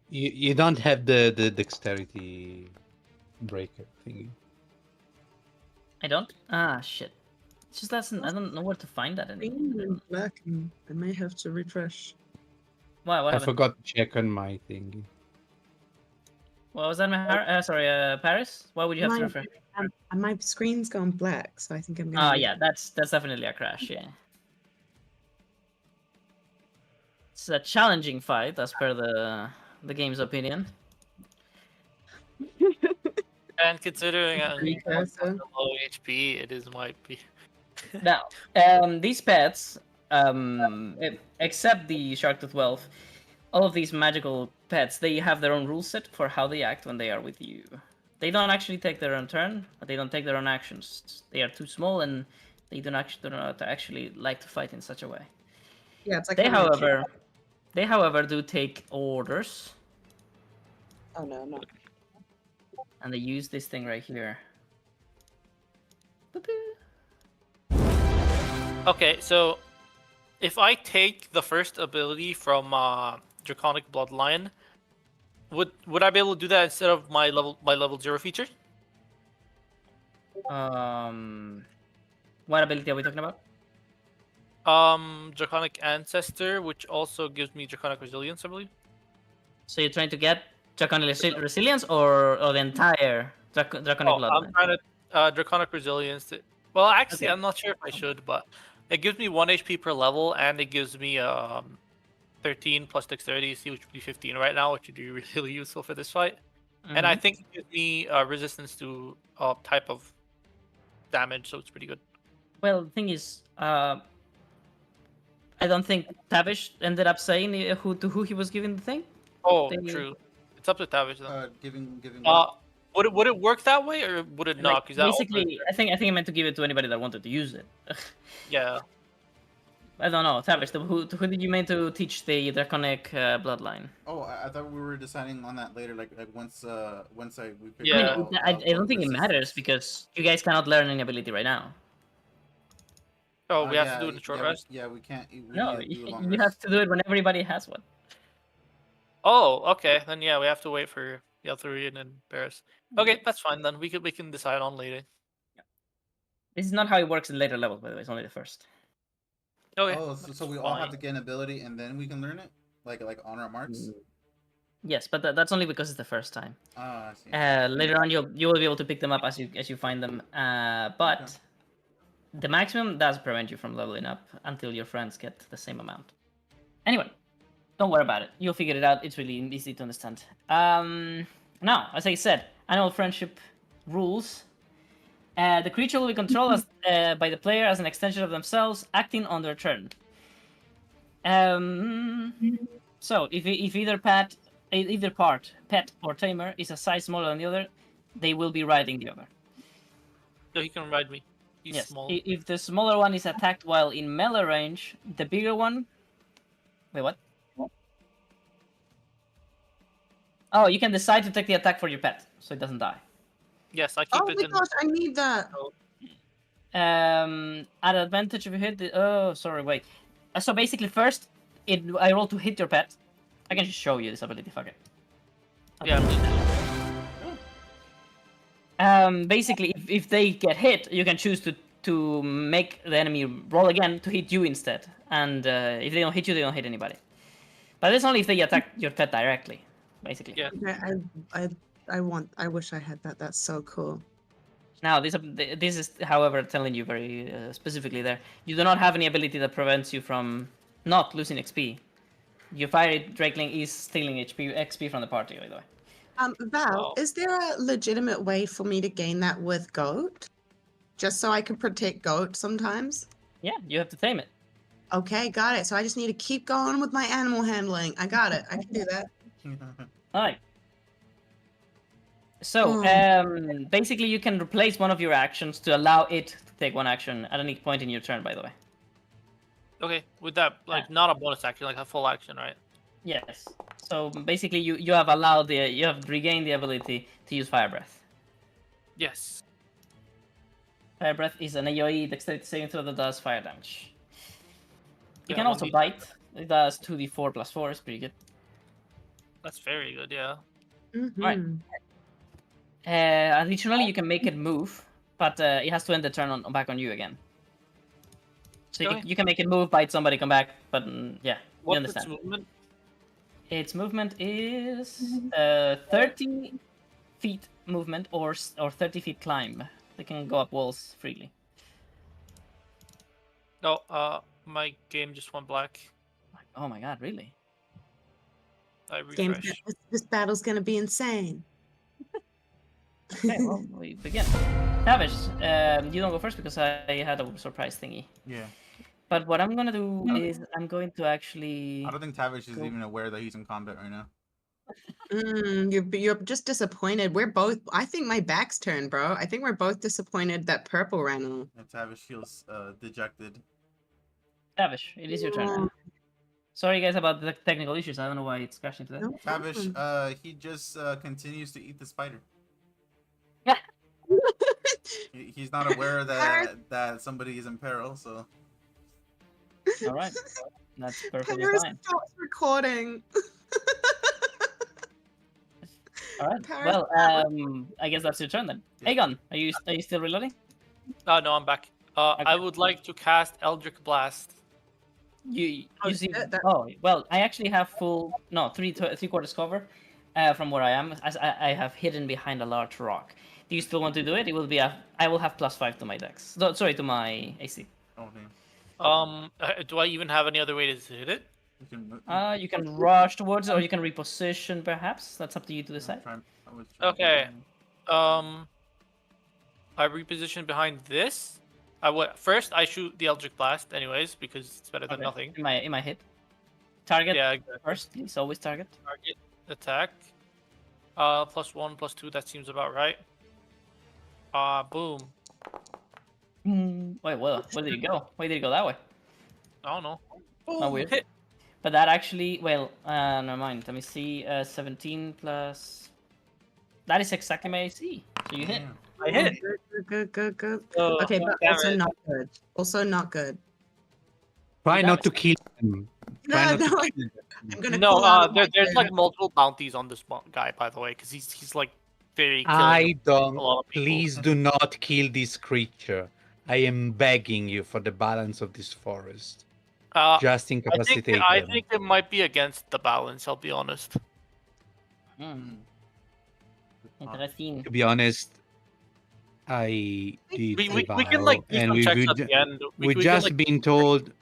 You don't have the dexterity breaker thingy. I don't? Ah, shit. It's just I don't know where to find that anymore. Green and black, and I may have to refresh. Why? What I happened? forgot to check on my thingy. What was that? Paris? Why would you have to My- refresh? My screen's gone black, so I think I'm gonna. Oh yeah, that's definitely a crash. Yeah. It's a challenging fight, as per the game's opinion. And considering I'm Precursor. low HP, it is might be. Now, these pets, except the Sharktooth Wolf, all of these magical pets, they have their own rule set for how they act when they are with you. They don't actually take their own turn, but they don't take their own actions. They are too small, and they do not actually like to fight in such a way. Yeah, it's like They, having a kid. however, do take orders, Oh no. and they use this thing right here. Okay, so if I take the first ability from Draconic Bloodline, would I be able to do that instead of my level 0 feature? What ability are we talking about? Draconic Ancestor, which also gives me Draconic Resilience, I believe. So you're trying to get Draconic Resilience or the entire Draconic Bloodline? I'm trying to Draconic Resilience. Well, actually, Okay. I'm not sure if I should, but it gives me 1 HP per level, and it gives me 13 plus Dexterity, which would be 15 right now, which would be really useful for this fight. And I Mhm. think it gives me resistance to type of damage, so it's pretty good. Well, the thing is, I don't think Tavish ended up saying who he was giving the thing. Oh, They- true. It's up to Tavish then. Giving. Would it work that way, or would it not? Like, 'Cause that also- basically, I think I meant to give it to anybody that wanted to use it. yeah. I don't know, Tavish. Who did you mean to teach the Draconic Bloodline? Oh, I thought we were deciding on that later. Like once we figure Yeah. I mean, I don't think it matters because you guys cannot learn any ability right now. Oh, we have to do it in a short rest. We can't. We No, need to do a long you rest. have to do it when everybody has one. Oh, okay. Then yeah, we have to wait for Yelthurian and Paris. Okay, that's fine then. We can decide on later. This is not how it works in later levels, by the way. It's only the first. Okay. Oh, so we that's all have fine. to get an ability and then we can learn it, like on our marks. Yes, but that's only because it's the first time. Ah, I see. Later on, you will be able to pick them up as you find them. But Okay. the maximum does prevent you from leveling up until your friends get the same amount. Anyway, don't worry about it. You'll figure it out. It's really easy to understand. Now, as I said, animal friendship rules. The creature will be controlled by the player as an extension of themselves, acting on their turn. So, if either part, pet or tamer, is a size smaller than the other, they will be riding the other. So he can ride me. He's Yes. small. If the smaller one is attacked while in melee range, the bigger one. Wait, what? Oh, you can decide to take the attack for your pet, so it doesn't die. Yes, I keep Oh it my in. gosh, I need that. At advantage if you hit the. Oh, sorry, wait. So basically, first, I roll to hit your pet. I can just show you this ability. Fuck it. Yeah. Basically, if they get hit, you can choose to make the enemy roll again to hit you instead. And if they don't hit you, they don't hit anybody. But that's only if they attack your pet directly, basically. Yeah. I wish I had that. That's so cool. Now, this is, however, telling you very specifically there. You do not have any ability that prevents you from not losing XP. Your fiery Drakeling is stealing XP from the party, by the way. Val, Wow. is there a legitimate way for me to gain that with goat? Just so I can protect goat sometimes? Yeah, you have to tame it. Okay, got it. So I just need to keep going with my animal handling. I got it. I can do that. Alright. So, basically, you can replace one of your actions to allow it to take one action at any point in your turn, by the way. Okay, with that, like not a bonus action, like a full action, right? Yes. So basically, you have allowed you have regained the ability to use fire breath. Yes. Fire breath is an AoE dexterity saving throw that does fire damage. You Yeah, can also 1d10. bite. It does 2d4 plus 4. It's pretty good. That's very good. Yeah. Right. Mhm. Additionally, you can make it move, but it has to end the turn back on you again. So Okay. you can make it move, bite somebody, come back, but yeah, you What's understand. its movement? Its movement is 30 feet movement or 30 feet climb. They can go up walls freely. No, my game just went black. Oh my god, really? I Game's refresh. this battle's gonna be insane. Okay, well, we begin. Tavish, you don't go first because I had a surprise thingy. Yeah. But what I'm gonna do is I'm going to actually. I don't think Tavish is Go. even aware that he's in combat right now. You're just disappointed. We're both. I think my back's turned, bro. I think we're both disappointed that purple ran off. And Tavish feels dejected. Tavish, it is your turn now. Sorry, guys, about the technical issues. I don't know why it's crashing today. No Tavish, problem. he just continues to eat the spider. He's not aware that somebody is in peril, so. All right, that's perfectly Paris fine. stops recording. All right. Paris, Well, I guess that's your turn then. Aegon, are you still reloading? No, I'm back. I would like to cast Eldritch Blast. You see? shit, that- Oh well, I actually have full three quarters cover from where I am, as I have hidden behind a large rock. Do you still want to do it? It will be I will have +5 to my dex. No, sorry, to my AC. Okay. Do I even have any other way to hit it? You can rush towards it, or you can reposition, perhaps. That's up to you to decide. Okay. I reposition behind this. First I shoot the Eldritch Blast, anyways, because it's better than Okay. nothing. In my hit. Target Yeah, exactly. first, please. Always target. Target attack. +1, +2. That seems about right. Boom. Wait, well, where did it go? Why did it go that way? I don't know. Oh, weird. Hit. But that actually, never mind. Let me see. 17 plus. That is exactly my AC. So you hit. I hit. Good. So, Okay, but damn also it. not good. Also not good. Try not to Damage. kill him. Try No, not to no, kill him. I'm gonna No, call out my there's like favorite- multiple bounties on this guy, by the way, because he's like very killing I a don't. lot of people. Please do not kill this creature. I am begging you for the balance of this forest. Just incapacitate I them. think it might be against the balance. I'll be honest. Interesting. To be honest, I did We a can vow, like do and some we checks would, at the end. we can, just like, been told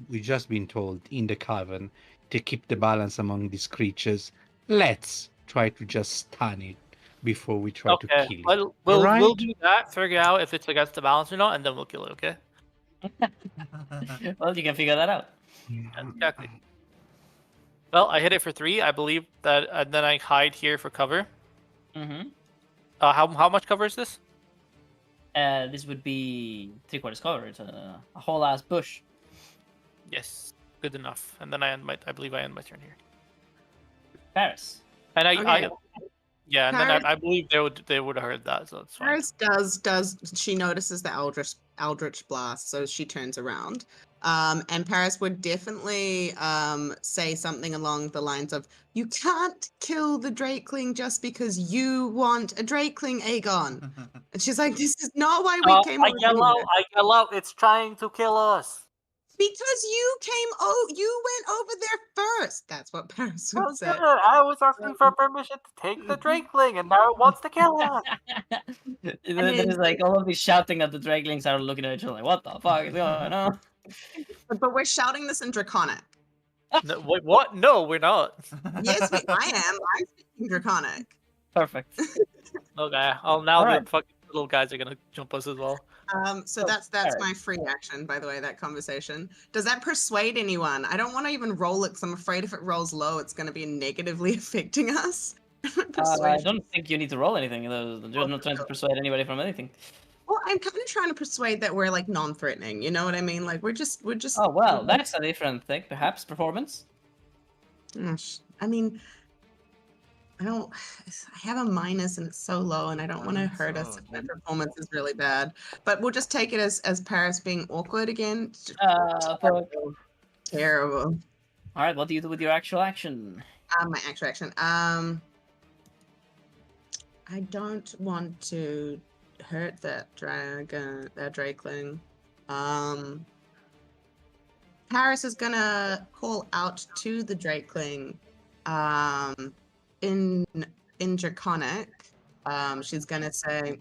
we just been told in the cavern to keep the balance among these creatures. Let's try to just stun it before we try to okay. kill it. Well, we'll Alright? do that. Figure out if it's against the balance or not, and then we'll kill it. Okay. Well, you can figure that out. Exactly. Well, I hit it for 3. I believe that, and then I hide here for cover. Mm-hmm. How much cover is this? This would be 3/4 cover. It's a whole ass bush. Yes, good enough. And then I believe I end my turn here. Paris. And Okay. yeah, and Paris- then I believe they would have heard that, so it's fine. Paris does she notices the Eldritch Blast, so she turns around. And Paris would definitely say something along the lines of, "You can't kill the Drakeling just because you want a Drakeling, Aegon." And she's like, "This is not why we came over here." I yell out, it's trying to kill us. Because you you went over there first. That's what Paris would say. I was asking for permission to take the Drakeling, and now it wants to kill us. There's like all of these shouting at the Draglings are looking at each other like, what the fuck is going on? But we're shouting this in Draconic. No, wait, what? No, we're not. Yes, I am. I'm speaking Draconic. Perfect. Okay, now Alright. the fucking little guys are gonna jump us as well. So that's alright. my free action, by the way, that conversation. Does that persuade anyone? I don't want to even roll it because I'm afraid if it rolls low, it's going to be negatively affecting us. I don't think you need to roll anything. You're not trying to persuade anybody from anything. Well, I'm kind of trying to persuade that we're like non-threatening. You know what I mean? Like we're just. Oh well, that's a different thing. Perhaps performance. I mean, I don't. I have a minus and it's so low, and I don't want to hurt us if my performance is really bad. But we'll just take it as Paris being awkward again. But Terrible. all right, what do you do with your actual action? My actual action. I don't want to hurt that dragon, that drakeling. Paris is gonna call out to the drakeling, in Draconic. She's gonna say,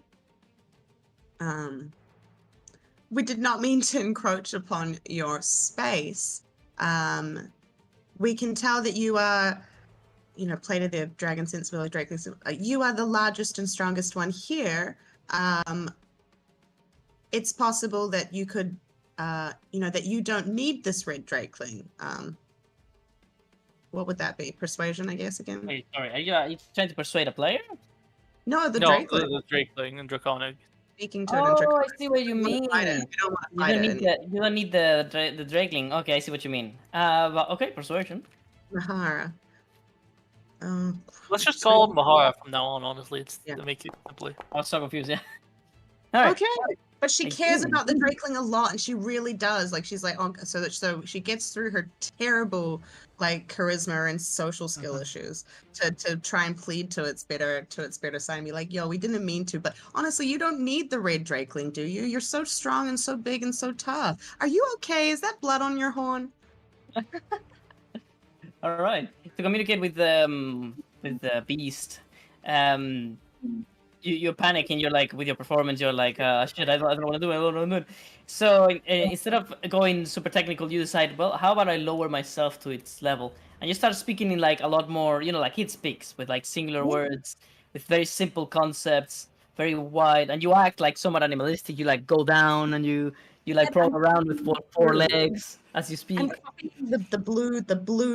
we did not mean to encroach upon your space. We can tell that you are, Plate of the Dragon Sensibility Drakeling. You are the largest and strongest one here. It's possible that you could, that you don't need this red drakeling. What would that be? Persuasion, I guess, again? Wait, sorry, are you trying to persuade a player? No, the No, drakeling. the Drakeling and Draconic. Speaking to it in Oh, I Draconic. see what you mean. We don't want to fight it. You don't need the drakeling. Okay, I see what you mean. Well, okay, persuasion. Mahara. Let's just call him Mahara from now on, honestly. It's Yeah. to make it simply. I was so confused. Yeah. All right. Okay, but she Thank cares you. about the drakeling a lot, and she really does. Like she's like, so she gets through her terrible like charisma and social skill issues to try and plead to its better side and be like, yo, we didn't mean to, but honestly, you don't need the red drakeling, do you? You're so strong and so big and so tough. Are you okay? Is that blood on your horn? All right. To communicate with the beast, you panic and you're like, with your performance, you're like, shit, I don't want to do it. I don't want to do it. So instead of going super technical, you decide, well, how about I lower myself to its level? And you start speaking in like a lot more, like it speaks with like singular words, with very simple concepts, very wide, and you act like somewhat animalistic. You like go down and you like crawl around with four legs as you speak. I'm copying the blue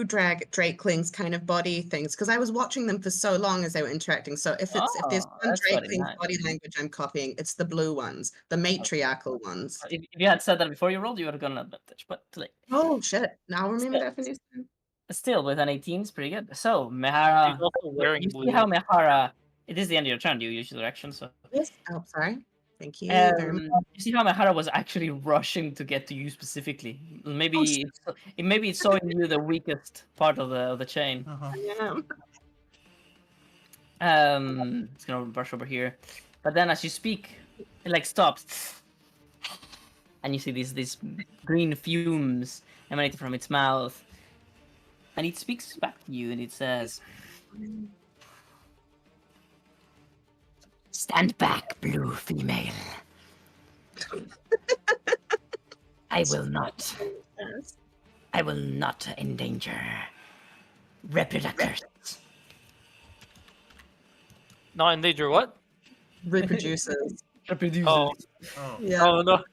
drakelings kind of body things because I was watching them for so long as they were interacting. So if there's one that's very drakeling's nice. body language I'm copying, it's the blue ones, the matriarchal ones. If you had said that before you rolled, you would have gotten an advantage, but too late. Oh shit! Now I remember Still. definition. Still, with an 18, it's pretty good. So, He's Mehara, also wearing you blue. see how Mehara, it is the end of your turn, you use your action, so... Yes. Oh, sorry. Thank you very much. You see how Mehara was actually rushing to get to you specifically. Maybe it's showing you the weakest part of the chain. Yeah. It's gonna brush over here. But then as you speak, it like stops. And you see these green fumes emanating from its mouth. And it speaks back to you and it says, Stand back, blue female. I will not endanger reproductors. Not in danger, what? Reproduces. Oh, Oh. Yeah. oh no.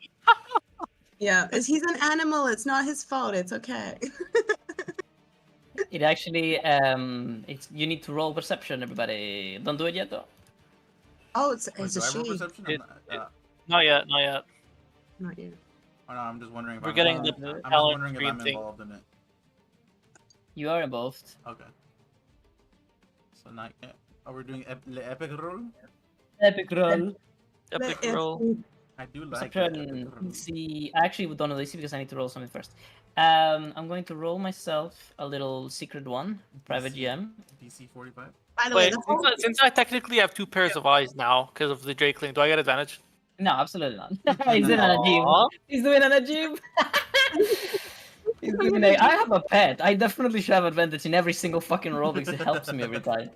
Yeah. He's an animal. It's not his fault. It's okay. it actually, you need to roll perception, everybody. Don't do it yet, though. Oh, it's Wait, a do I roll she. perception? It- Not, Not yet, not yet. Not you. oh, no, I'm just wondering if We're I'm, getting I'm the just talent wondering if tree I'm thing. involved in it. You are involved. Okay. So now, oh, we're doing le epic roll? Epic roll. Epic But roll. I do like the epic Perception. roll. See, I actually don't know this because I need to roll something first. I'm going to roll myself a little secret one, private GM. DC 45? By the way, Wait, the whole since I technically have 2 pairs of eyes now because of the Drakeling, do I get advantage? No, absolutely not. He's doing an Ajib. Aw. He's doing an Ajib. He's doing I have a pet. I definitely should have advantage in every single fucking roll because it helps me every time.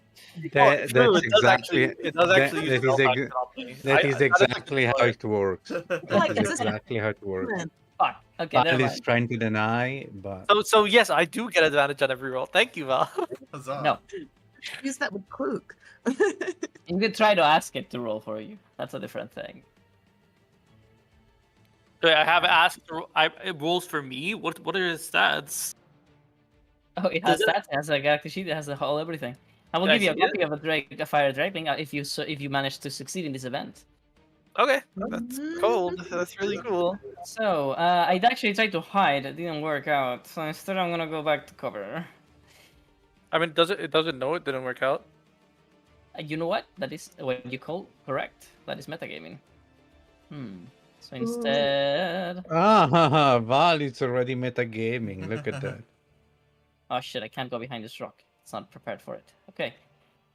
That, True, that's it does exactly it does actually use that is, spell ex- back on me. that is I exactly how it works. That Like, is it's a- exactly how it works. Fuck. Okay, never Val is mind. trying to deny, but So yes, I do get advantage on every roll. Thank you, Val. Huzzah. No. use that with Kluk. You could try to ask it to roll for you. That's a different thing. Wait, I have asked. It rolls for me. What are his stats? Oh, it has Does it- stats. It has a character sheet. It has the whole everything. I will Can I give you a see it? copy of a fire drakeling if you manage to succeed in this event. Okay, that's cold. That's really cool. So, I'd actually tried to hide. It didn't work out. So instead, I'm gonna go back to cover. I mean, it doesn't know it didn't work out. You know what? That is what you call correct. That is metagaming. So instead... Val, it's already metagaming. Look at that. Oh shit, I can't go behind this rock. It's not prepared for it. Okay.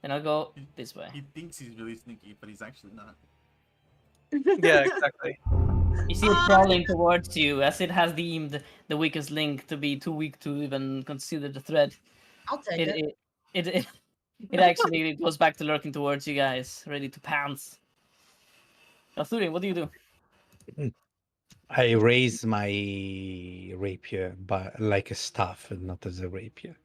Then I'll go this way. He thinks he's really sneaky, but he's actually not. Yeah, exactly. You see it crawling towards you as it has deemed the weakest link to be too weak to even consider the thread. I'll take it. It actually goes back to lurking towards you guys, ready to pounce. Arthurian, what do you do? I raise my rapier, but like a staff and not as a rapier.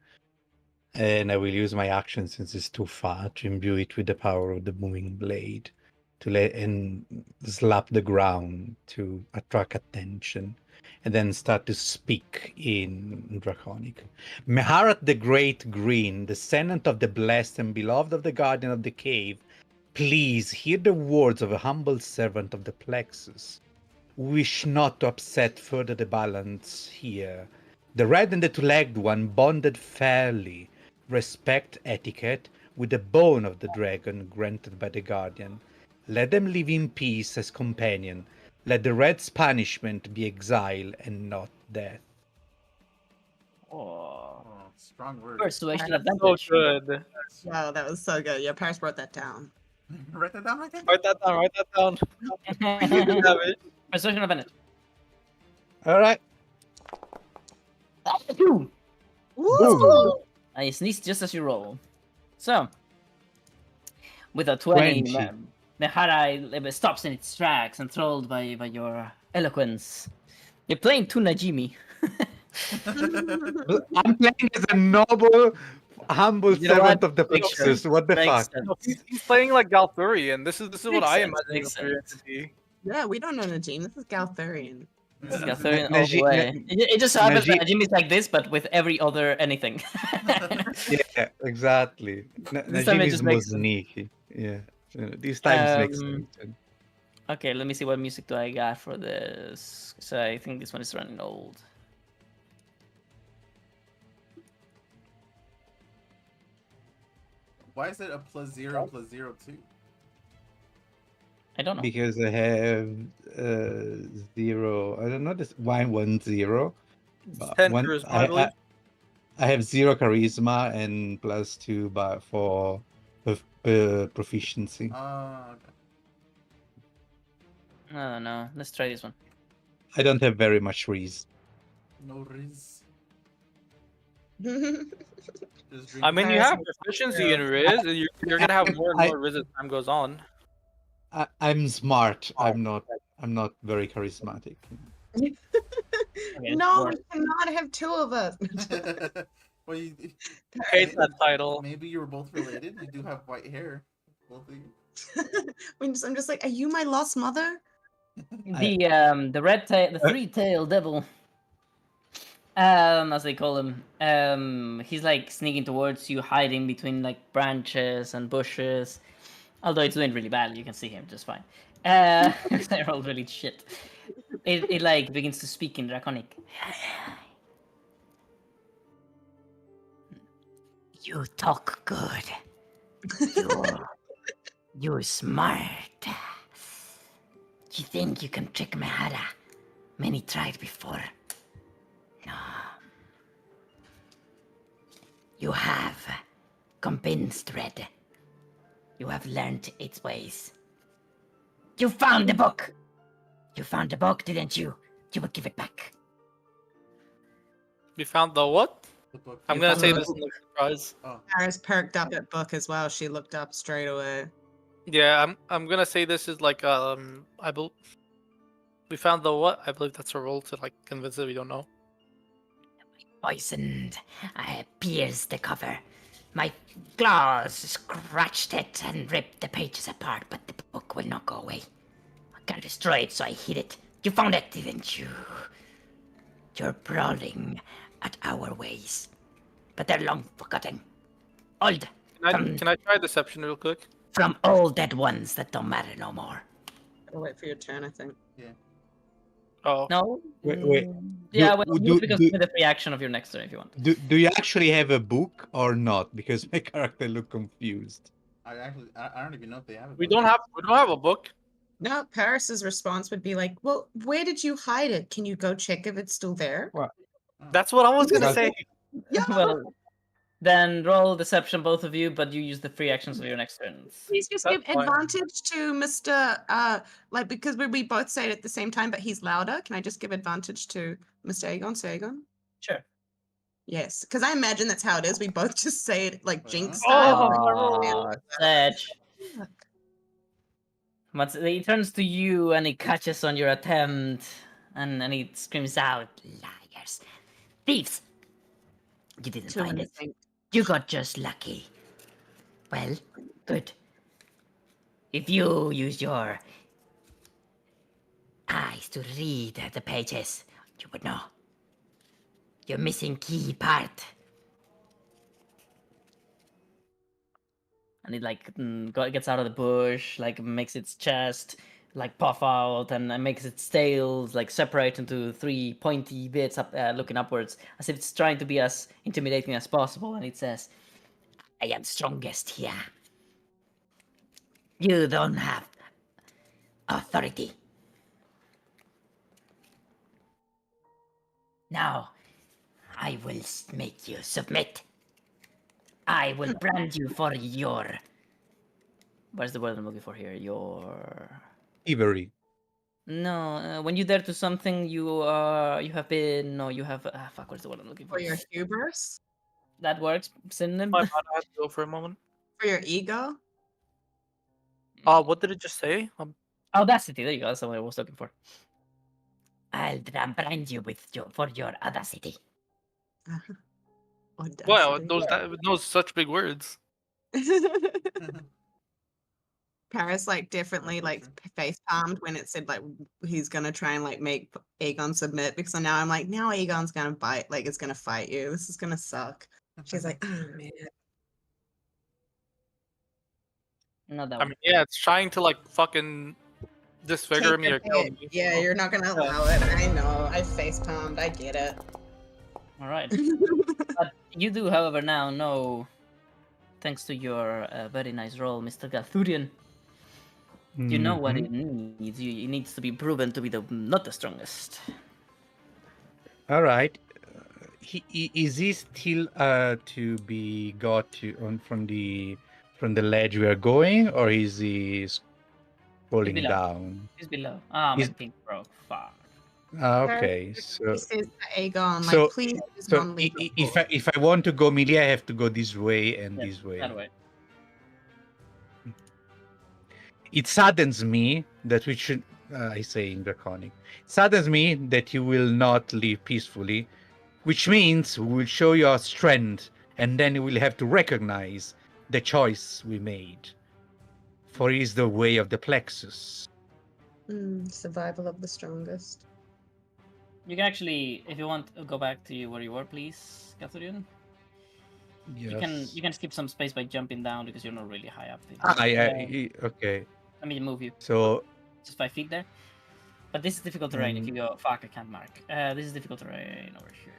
And I will use my action since it's too far to imbue it with the power of the booming blade, to let and slap the ground to attract attention, and then start to speak in Draconic. Meharat the Great Green, descendant of the blessed and beloved of the guardian of the cave, please hear the words of a humble servant of the plexus. Wish not to upset further the balance here. The red and the two-legged one bonded fairly. Respect etiquette with the bone of the dragon granted by the guardian. Let them live in peace as companion. Let the red's punishment be exile and not death. Oh, Strong word. persuasion So advantage. good. Wow, that was so good. Yeah, Paris wrote that down. Write that down right there. Write that down. Write that down. You can have it. Persuasion advantage. All right. Boom! Woo! I sneeze just as you roll. So, with a 20, 20. Mehara stops in its tracks, enthralled by your eloquence. You're playing to Najimi. I'm playing as a noble, humble You know servant what? of the Makes plexus. sense. What the Makes fuck? sense. No, he's playing like Galthurian. This is what Makes I sense, imagine makes Galthurian sense. to be. Yeah, we don't know Najim. This is Galthurian. This is Gathurian all the way. It just so happens that Najimi is like this, but with every other anything. Yeah, exactly. This time Najim it is just more makes sense. sneaky. Yeah. These times makes sense. Okay, let me see what music do I got for this. So I think this one is running old. Why is it a +0 +0 too? I don't know. Because I have 0. I don't know this. Why 1 0? But 10 one, charisma, I believe. I have 0 charisma and +2, but for proficiency. Okay. Oh no, let's try this one. I don't have very much reason. No riz. Just drink I mean, you Paris have proficiency in Riz, and you're gonna have more and more Riz as time goes on. I'm smart. I'm not very charismatic. Okay, No, worse. we cannot have two of us. Well, you, Hate that title. maybe you were both related. You do have white hair, both of you. I'm just like, are you my lost mother? The red tail, the three-tailed devil, as they call him. He's like sneaking towards you, hiding between like branches and bushes. Although it's doing really bad, you can see him just fine. They're all really shit. It like begins to speak in Draconic. You talk good. You're smart. You think you can trick Mehara? Many tried before. No. You have convinced Red. You have learned its ways. You found the book! You found the book, didn't you? You will give it back. We found the what? The book. I'm gonna say this in the surprise. Paris perked up at book as well. She looked up straight away. Yeah, I'm gonna say this is like we found the what? I believe that's a roll to like convince it we don't know. Poisoned. I pierced the cover. My claws scratched it and ripped the pages apart, but the book will not go away. I can't destroy it, so I hid it. You found it, didn't you? You're brawling at our ways, but they're long forgotten. Old. Can I try deception real quick? From all dead ones that don't matter no more. I'll wait for your turn, I think. Oh, No. Wait. Yeah, Do- well, do- because do- with the free action of your next turn if you want. Do you actually have a book or not? Because my character look confused. I don't even know if they have it. we don't have a book. No, Paris's response would be like, "Well, where did you hide it? Can you go check if it's still there?" That's what I was gonna Well- say. Yeah. Well, then roll deception, both of you, but you use the free actions of your next turns. Please just That's give fine. advantage to Mr. Like because we both say it at the same time, but he's louder. Can I just give advantage to Mr. Aegon? Sir Aegon? Sure. Yes, because I imagine that's how it is. We both just say it like Jinx Oh, style. Aw, Sedge. But he turns to you and he catches on your attempt and he screams out, Liars. Thieves. You didn't To find it. anything. You got just lucky. Well, good. If you use your eyes to read the pages, you would know. You're missing key part. and it like gets out of the bush, like makes its chest like puff out and makes its tails like separate into three pointy bits up, looking upwards, as if it's trying to be as intimidating as possible. And it says, I am strongest here. You don't have authority. Now, I will make you submit. I will brand you for your... "Where's the word I'm looking for here? Your Thievery. no. When you dare to something, you have been no. You have fuck. What's the word I'm looking for? For your hubris? That works. Synonym. My bad, I had to go for a moment. For your ego? What did it just say? Audacity. There you go. That's the one I was looking for. I'll brand you with for your audacity. Wow, Audacity. those such big words. Paris like definitely like face palmed when it said like he's gonna try and like make Aegon submit, because now I'm like, now Aegon's gonna bite, like it's gonna fight you. This is gonna suck. She's like, oh man. Not that I one. mean, yeah, it's trying to like fucking disfigure Take me the or kill hit. me. Yeah, you're not gonna allow it. I know. I face palmed. I get it. All right. But you do, however, now know, thanks to your very nice roll, Mr. Gathurian, you know what Mhm. it needs. It needs to be proven to be not the strongest. All right. Is he still to be got to on from the ledge we are going, or is he falling below. down? He's below. Ah, my He's- pink broke. Fuck. Okay, He so says to Aegon, so- like, please use so non-lethal if I want to go melee, I have to go this way and Yeah, this way. that way. It saddens me that we should, I say in Draconic, it saddens me that you will not live peacefully, which means we will show your strength, and then you will have to recognize the choice we made. For it is the way of the plexus. survival of the strongest. You can actually, if you want, go back to where you were, please, Gathurian. Yes. You can skip some space by jumping down because you're not really high up. Okay. Let me move you. So Just 5 feet there. But this is difficult terrain. If you go, fuck, I can't mark. This is difficult terrain over here.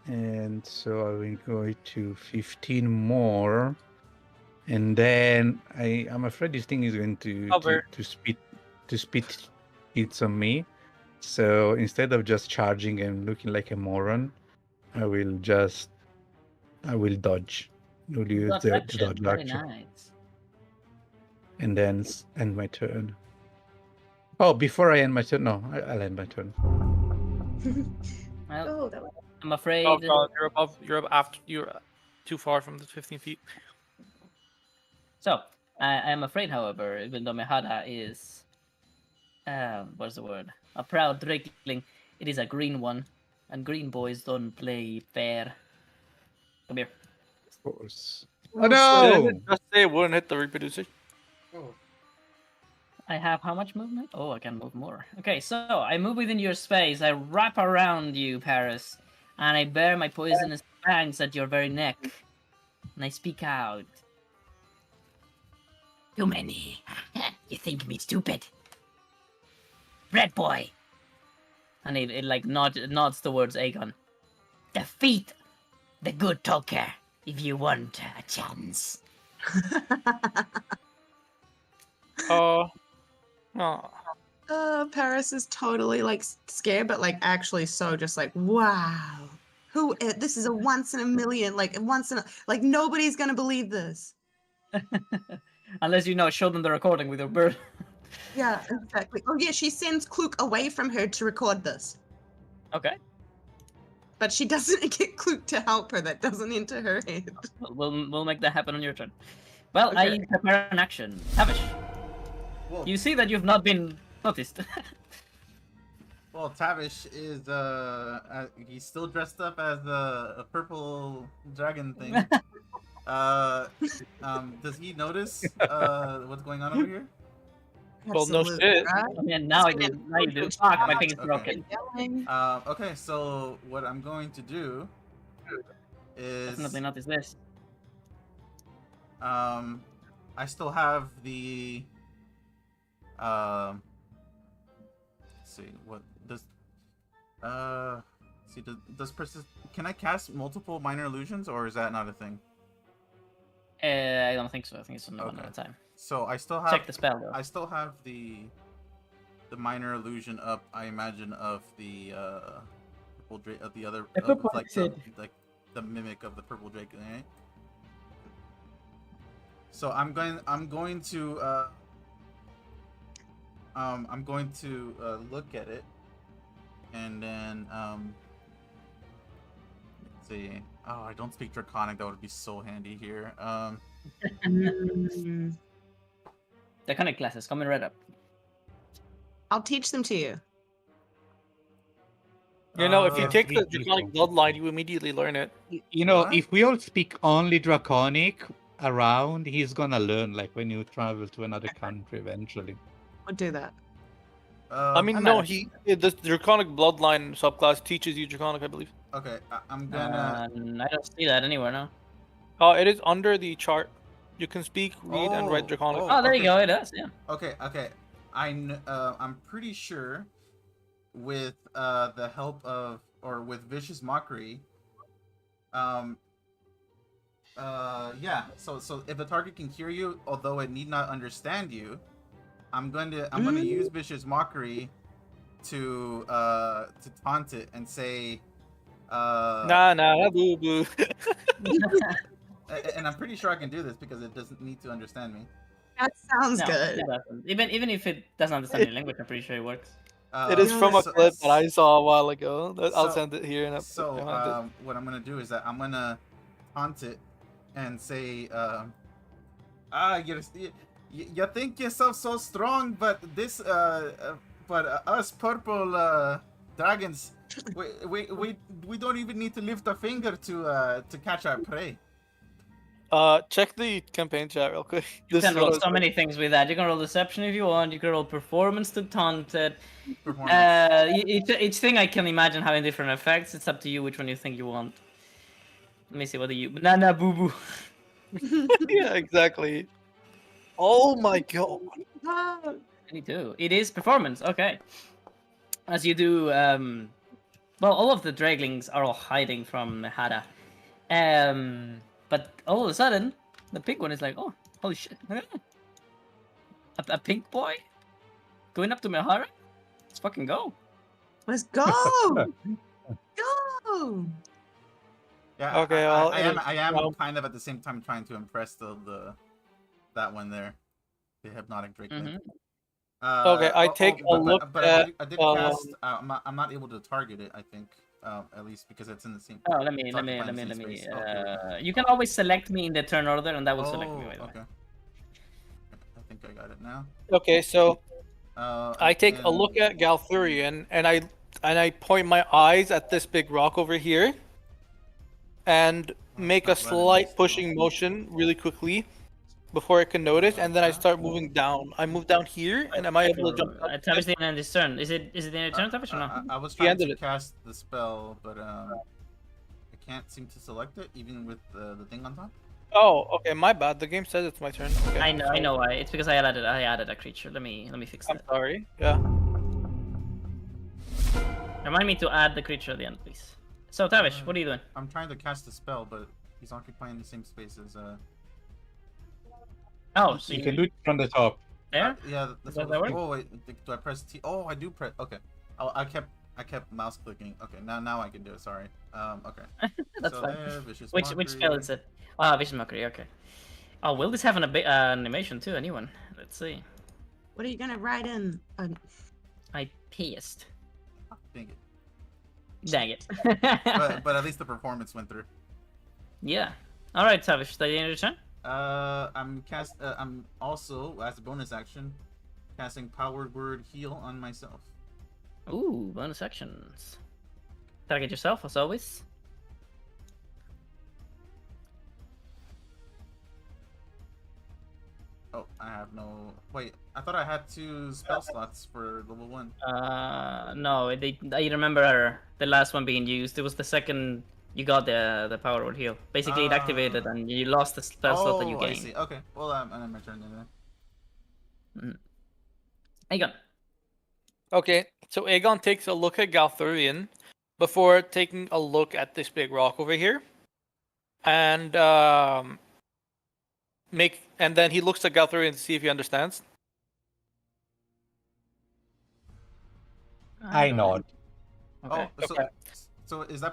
and so I will go to 15 more, and then I'm afraid this thing is going to Cover. spit hits on me. So instead of just charging and looking like a moron, I will dodge. Will use Dodge the action, dodge very action, nice. and then end my turn. Oh, before I end my turn, no, I'll end my turn. Well, Oh, that was I'm afraid. Oh god, you're too far from the 15 feet. So, I am afraid, however, even though Mehada is, what's the word? A proud drakeling, it is a green one, and green boys don't play fair. Come here. Of course. Oh, Oh Didn't no! it just say it wouldn't hit the reproducer? I have how much movement? Oh, I can move more. Okay, so I move within your space. I wrap around you, Paris, and I bear my poisonous fangs at your very neck. And I speak out. Too many. You think me stupid? Red boy, And it like nods towards Aegon. defeat the good talker if you want a chance. Oh. Paris is totally like scared, but like actually so just like, wow. This is a once in a million, like like nobody's gonna believe this. Unless show them the recording with your bird. Yeah, exactly. Oh yeah, she sends Kluk away from her to record this. Okay. But she doesn't get Kluk to help her. That doesn't enter her head. We'll make that happen on your turn. Well, Okay. I prepare an action. Tavish, Whoa. you see that you've not been noticed. Well, Tavish is he's still dressed up as a purple dragon thing. Does he notice what's going on over here? Well, no Absolutely, shit. right? I mean, now you do. Fuck, my thing is Okay. broken. Yelling. Okay, so what I'm going to do is Definitely notice this. I still have the let's see what does see does persist. Can I cast multiple minor illusions, or is that not a thing? I don't think so. I think it's only one Okay. at a time. So I still have Check the spell though. I still have the minor illusion up. I imagine of the purple drake of the other The of, purple like drake. the mimic of the purple drake, right? So I'm going to look at it, and then let's see. Oh, I don't speak Draconic. That would be so handy here. Mm, The kind of classes coming right up. I'll teach them to you. You know, if you Uh, take the Three Draconic people. bloodline, you immediately learn it. You know, What? if we all speak only Draconic around, he's gonna learn, like, when you travel to another country eventually. I'll do that. I mean, I'm no, not- the Draconic bloodline subclass teaches you Draconic, I believe. Okay, I'm gonna. I don't see that anywhere now. It is under the chart. You can speak, read, and write Draconic. Oh, there you okay. go. It does. Yeah. Okay. I'm pretty sure with the help of or with vicious mockery. Yeah. So if a target can hear you, although it need not understand you, I'm going to use vicious mockery to taunt it and say. Nah, boo boo. And I'm pretty sure I can do this because it doesn't need to understand me. That sounds No, good. it doesn't. Even if it doesn't understand your language, I'm pretty sure it works. It is No, from a so- clip that I saw a while ago. I'll So- send it here. And So what I'm gonna do is that I'm gonna taunt it and say, you think yourself so strong, but this us purple dragons, we don't even need to lift a finger to catch our prey. check the campaign chat real quick. You This can is what I roll was so many things with that. You can roll deception if you want. You can roll performance to taunt it. Performance. Each thing I can imagine having different effects. It's up to you which one you think you want. Let me see. What do you? Banana boo boo. Yeah, exactly. Oh my god. Ah, 22. It is performance. Okay. As you do, well, all of the draglings are all hiding from Hada. But all of a sudden, the pink one is like, oh, holy shit. A pink boy? Going up to Mihara? Let's fucking go. let's go. Go. Yeah. Okay, I am well- kind of at the same time trying to impress that one there, the hypnotic drakeling. Okay, I take a look but at, I did cast. I'm not able to target it. I think, at least because it's in the same. Oh, let me. it's occupying the same space. Oh, here we go. You can always select me in the turn order, and that will select me. By the way. Okay. I think I got it now. Okay, so I take a and- look at Galthurian and I point my eyes at this big rock over here and make a not letting me slight see. pushing motion really quickly before it can notice, and then I start moving down. I move down here, and am I able to jump up? Tavish didn't end his turn. Is it in your turn, Tavish, or no? I was He trying ended to it. cast the spell, but I can't seem to select it, even with the thing on top. Oh, okay, my bad. The game says it's my turn. Okay, I know, I sorry. know why. It's because I added a creature. Let me fix I'm that. sorry. Yeah. Remind me to add the creature at the end, please. So Tavish, what are you doing? I'm trying to cast a spell, but he's occupying the same space as Oh, so You can do it from the top. there? yeah, that's Does what. that work? Oh wait, do I press T? Oh, I do press. Okay. Oh, I kept mouse clicking. Okay, now I can do it. Sorry. Okay. That's so fine. there, vicious Which spell mockery. is it? Ah, Vision Mockery. Okay. Oh, will this have an animation too? A new one. Let's see. What are you gonna write in? I pissed. Dang it. Dang it. But at least the performance went through. Yeah. All right, Tavish. Is that the end of your turn? I'm also as a bonus action, casting Powered Word Heal on myself. Ooh, bonus actions. Target yourself as always. Oh, I have no. Wait, I thought I had 2 spell slots for level 1. No. I remember the last one being used. It was the second you got the power word heal. Basically, it activated and you lost the spell slot that you Oh, I gained. see. Okay, well, I'm my turn then. Aegon. Okay, so Aegon takes a look at Galthurian before taking a look at this big rock over here, and then he looks at Galthurian to see if he understands. I nod. Okay. Oh, Okay. so is that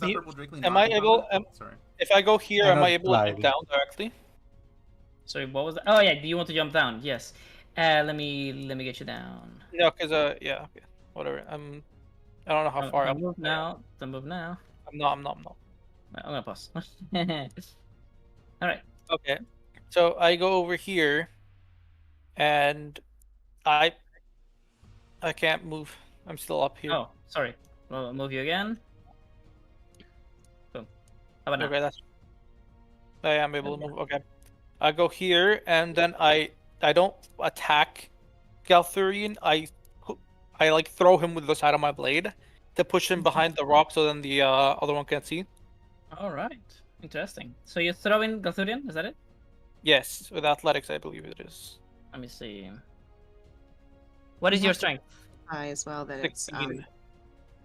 he- purple Drakeling? am not I in able- combat? Sorry. If I go here, I am I nod able to jump slightly. down directly? Sorry, what was that? Oh yeah, do you want to jump down? Yes. Let me get you down. No, because yeah, okay, whatever. I don't know how far Don't up. move now. Don't move now. I'm not. I'm gonna pause. All right. Okay, so I go over here, and I can't move. I'm still up here. Oh, sorry. We'll move you again. Boom. How about now? Okay, that's. I am able to move. Okay, I go here, and then I don't attack Galthurian. I like throw him with the side of my blade to push him behind the rock, so then the other one can't see. All right. Interesting. So you throw in Galthurian, is that it? Yes, with athletics, I believe it is. Let me see. What is your strength? High as well that it's 16.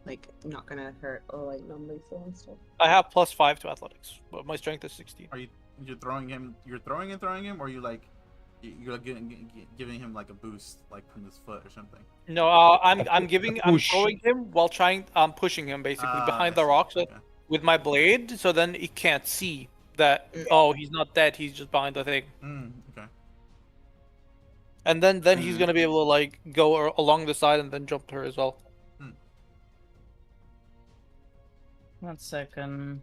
like not gonna hurt or like non-lethal and stuff. I have +5 to athletics, but my strength is 16. Are you're throwing him? You're throwing him, or you like you're giving him like a boost, like from his foot or something? No, I'm Push. throwing him while pushing him basically behind I the see. rock, so Okay. with my blade, so then he can't see that. Oh, he's not dead. He's just behind the thing, Okay. and then he's gonna be able to like go along the side and then jump to her as well. 1 second.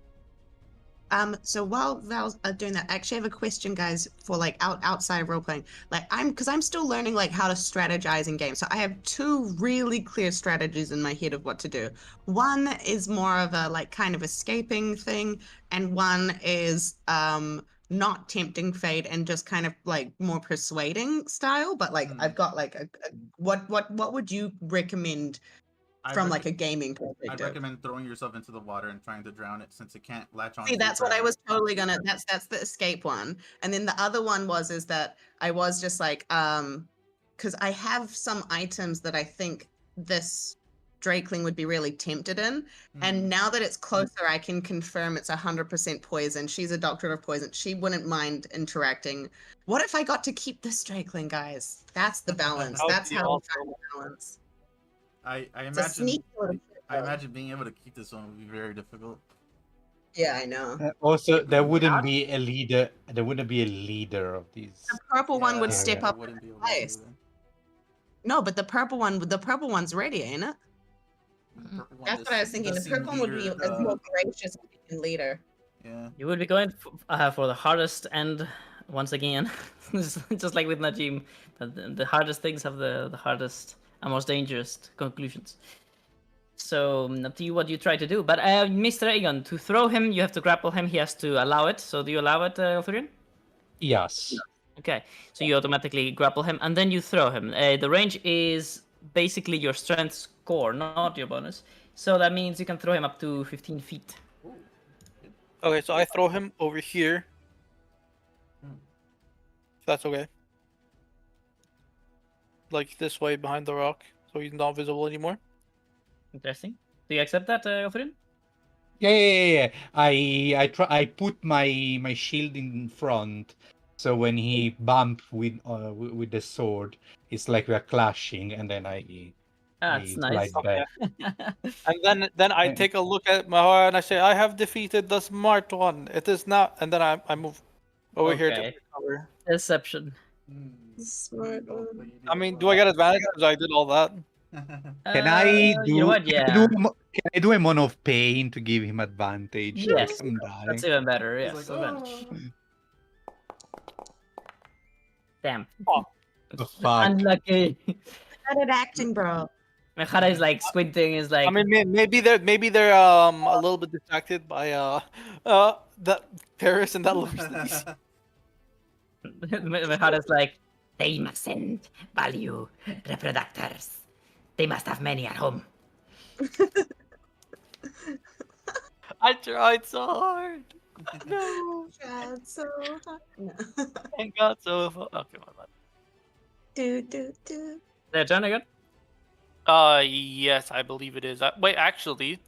So while Val's doing that, I actually have a question, guys, for like outside of role playing. Like because I'm still learning like how to strategize in games. So I have 2 really clear strategies in my head of what to do. One is more of a like kind of escaping thing, and one is not tempting fate and just kind of like more persuading style. But like I've got like what would you recommend from like a gaming perspective? I'd recommend throwing yourself into the water and trying to drown it, since it can't latch on. See, that's what I was totally gonna. That's the escape one, and then the other one is that I was just like, because I have some items that I think this Drakeling would be really tempted in, and now that it's closer, I can confirm it's 100% poison. She's a doctorate of poison. She wouldn't mind interacting. What if I got to keep this Drakeling, guys? That's the balance. That would That's be how we awesome. find the balance. I It's a imagine. sneaky little shit, I though. imagine being able to keep this one would be very difficult. Yeah, I know. Also, there wouldn't be a leader. There wouldn't be a leader of these. The purple one would Yeah, step I up. wouldn't be able to place. do that. No, but the purple one's ready, ain't it? The purple one That's does- what I was thinking. does The seem purple one would be eager, a more gracious leader. Yeah. You would be going for the hardest end once again. Just like with Najim. The hardest things have the hardest and most dangerous conclusions. So up to you what you try to do. But Mr. Aegon, to throw him, you have to grapple him. He has to allow it. So do you allow it, Elthurian? Yes. Okay, so you automatically grapple him and then you throw him. The range is basically your strength score, not your bonus. So that means you can throw him up to 15 feet. Okay, so I throw him over here, That's okay. Like this way behind the rock, so he's not visible anymore. Interesting. Do you accept that, Oferin? Yeah. I put my shield in front, so when he bump with the sword, it's like we are clashing, and then That's I nice. slide back. And then I And- take a look at Mahara and I say, I have defeated the smart one. It is now. And then I move over here to Okay. cover. Deception. Smart one. I mean, do I get advantage because I did all that? Can I do? You know what? Can Yeah. I do a mono of pain to give him advantage? Yes. I'm That's dying. even better. He's Yes. like, Advantage. "Oh." Damn. Oh, fuck. Unlucky. Good acting, bro. Mechara is like squinting. Is like. I mean, maybe they're a little bit distracted by that Paris and that Louise. Mechara's like. They mustn't value reproductors. They must have many at home. I tried so hard. No, Tried so hard. No. and got so far. Okay, my bad. Do. Their turn again. Yes, I believe it is. Wait, actually,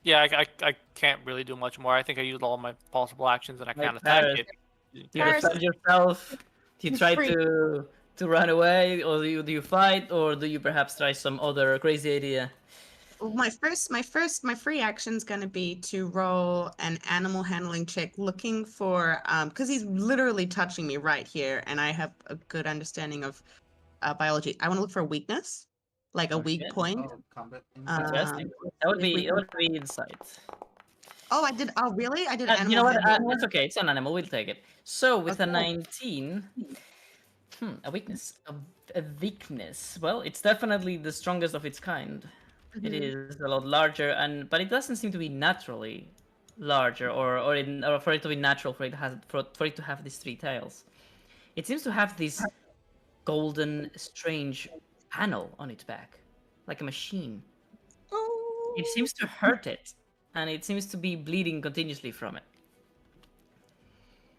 yeah, I can't really do much more. I think I used all my possible actions and I can't Like attack Paris. it. Do you Paris- defend yourself? Do you try Free. to run away, or do you fight, or do you perhaps try some other crazy idea? Well, my free action's gonna be to roll an animal handling check, looking for because he's literally touching me right here, and I have a good understanding of biology. I want to look for a weakness, like a weak Okay. point. Oh, combat. Interesting. Um, That would if we be insight. Oh, I did. Oh, really? I did. You know what? handling. That's okay. It's an animal. We'll take it. So with a Okay. 19, a weakness, a weakness. Well, it's definitely the strongest of its kind. It Mhm. is a lot larger, but it doesn't seem to be naturally larger, or for it to be natural for it to have these three tails. It seems to have this golden, strange panel on its back, like a machine. Oh. It seems to hurt it, and it seems to be bleeding continuously from it.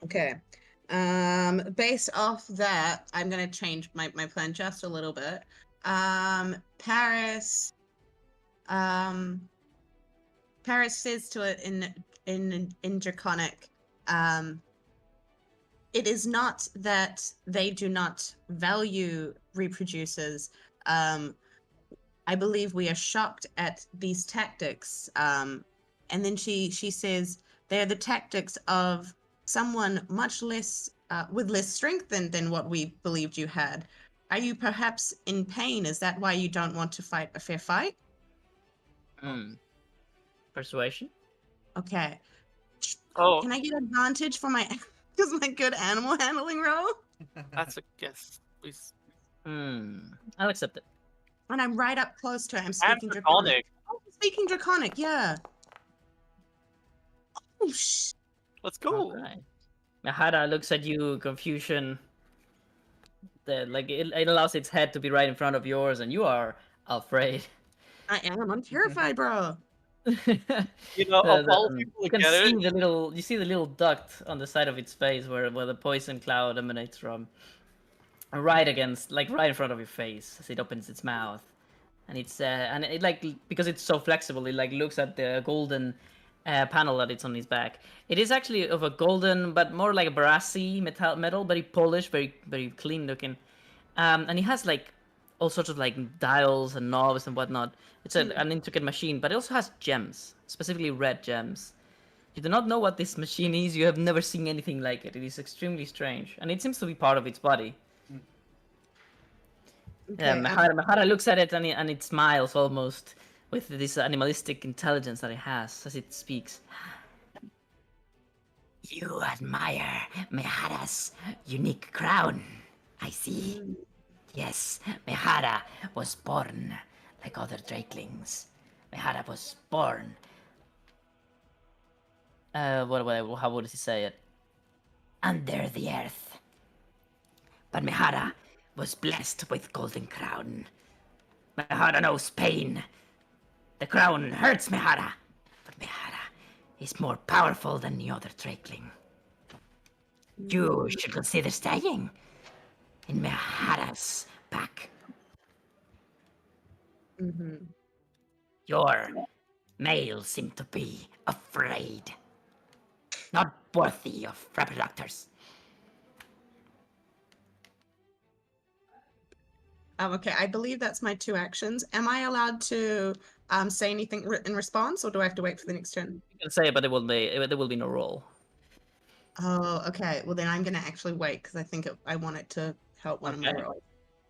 Okay. Based off that, I'm gonna change my plan just a little bit. Paris. Paris says to it in Draconic, it is not that they do not value reproducers. I believe we are shocked at these tactics. And then she says they're the tactics of someone much less with less strength than what we believed you had. Are you perhaps in pain? Is that why you don't want to fight a fair fight? Persuasion. Okay. Oh, Can I get advantage for my because my good animal handling roll? that's a guess. Please. I'll accept it. And I'm right up close to it. I'm And speaking Draconic. Oh, I'm speaking Draconic, yeah. Oh, Let's go. Alright. Mahara looks at you, confusion. It allows its head to be right in front of yours, and you are afraid. I am. I'm terrified, bro. You know, of all people you to can get see it, the little duct on the side of its face where the poison cloud emanates from. Right against, like right in front of your face as it opens its mouth. And it like, because it's so flexible, it like looks at the golden panel that it's on his back. It is actually of a golden, but more like a brassy metal, very polished, very very clean looking. And it has like all sorts of like dials and knobs and whatnot. It's an intricate machine, but it also has gems, specifically red gems. You do not know what this machine is. You have never seen anything like it. It is extremely strange, and it seems to be part of its body. Yeah, Okay, Mahara looks at it and it smiles almost with this animalistic intelligence that it has as it speaks. You admire Mehara's unique crown. I see. Yes, Mehara was born like other drakelings. Mehara was born. How would he say it? Under the earth. But Mehara was blessed with golden crown. Mehara knows pain. The crown hurts Mehara, but Mehara is more powerful than the other drakeling. You should consider staying in Mihara's pack. Mm-hmm. Your males seem to be afraid. Not worthy of reproductors. Okay, I believe that's my 2 actions. Am I allowed to say anything in response, or do I have to wait for the next turn? You can say, but there will be no roll. Oh, okay. Well, then I'm gonna actually wait because I think I want it to help one of my Okay. rolls.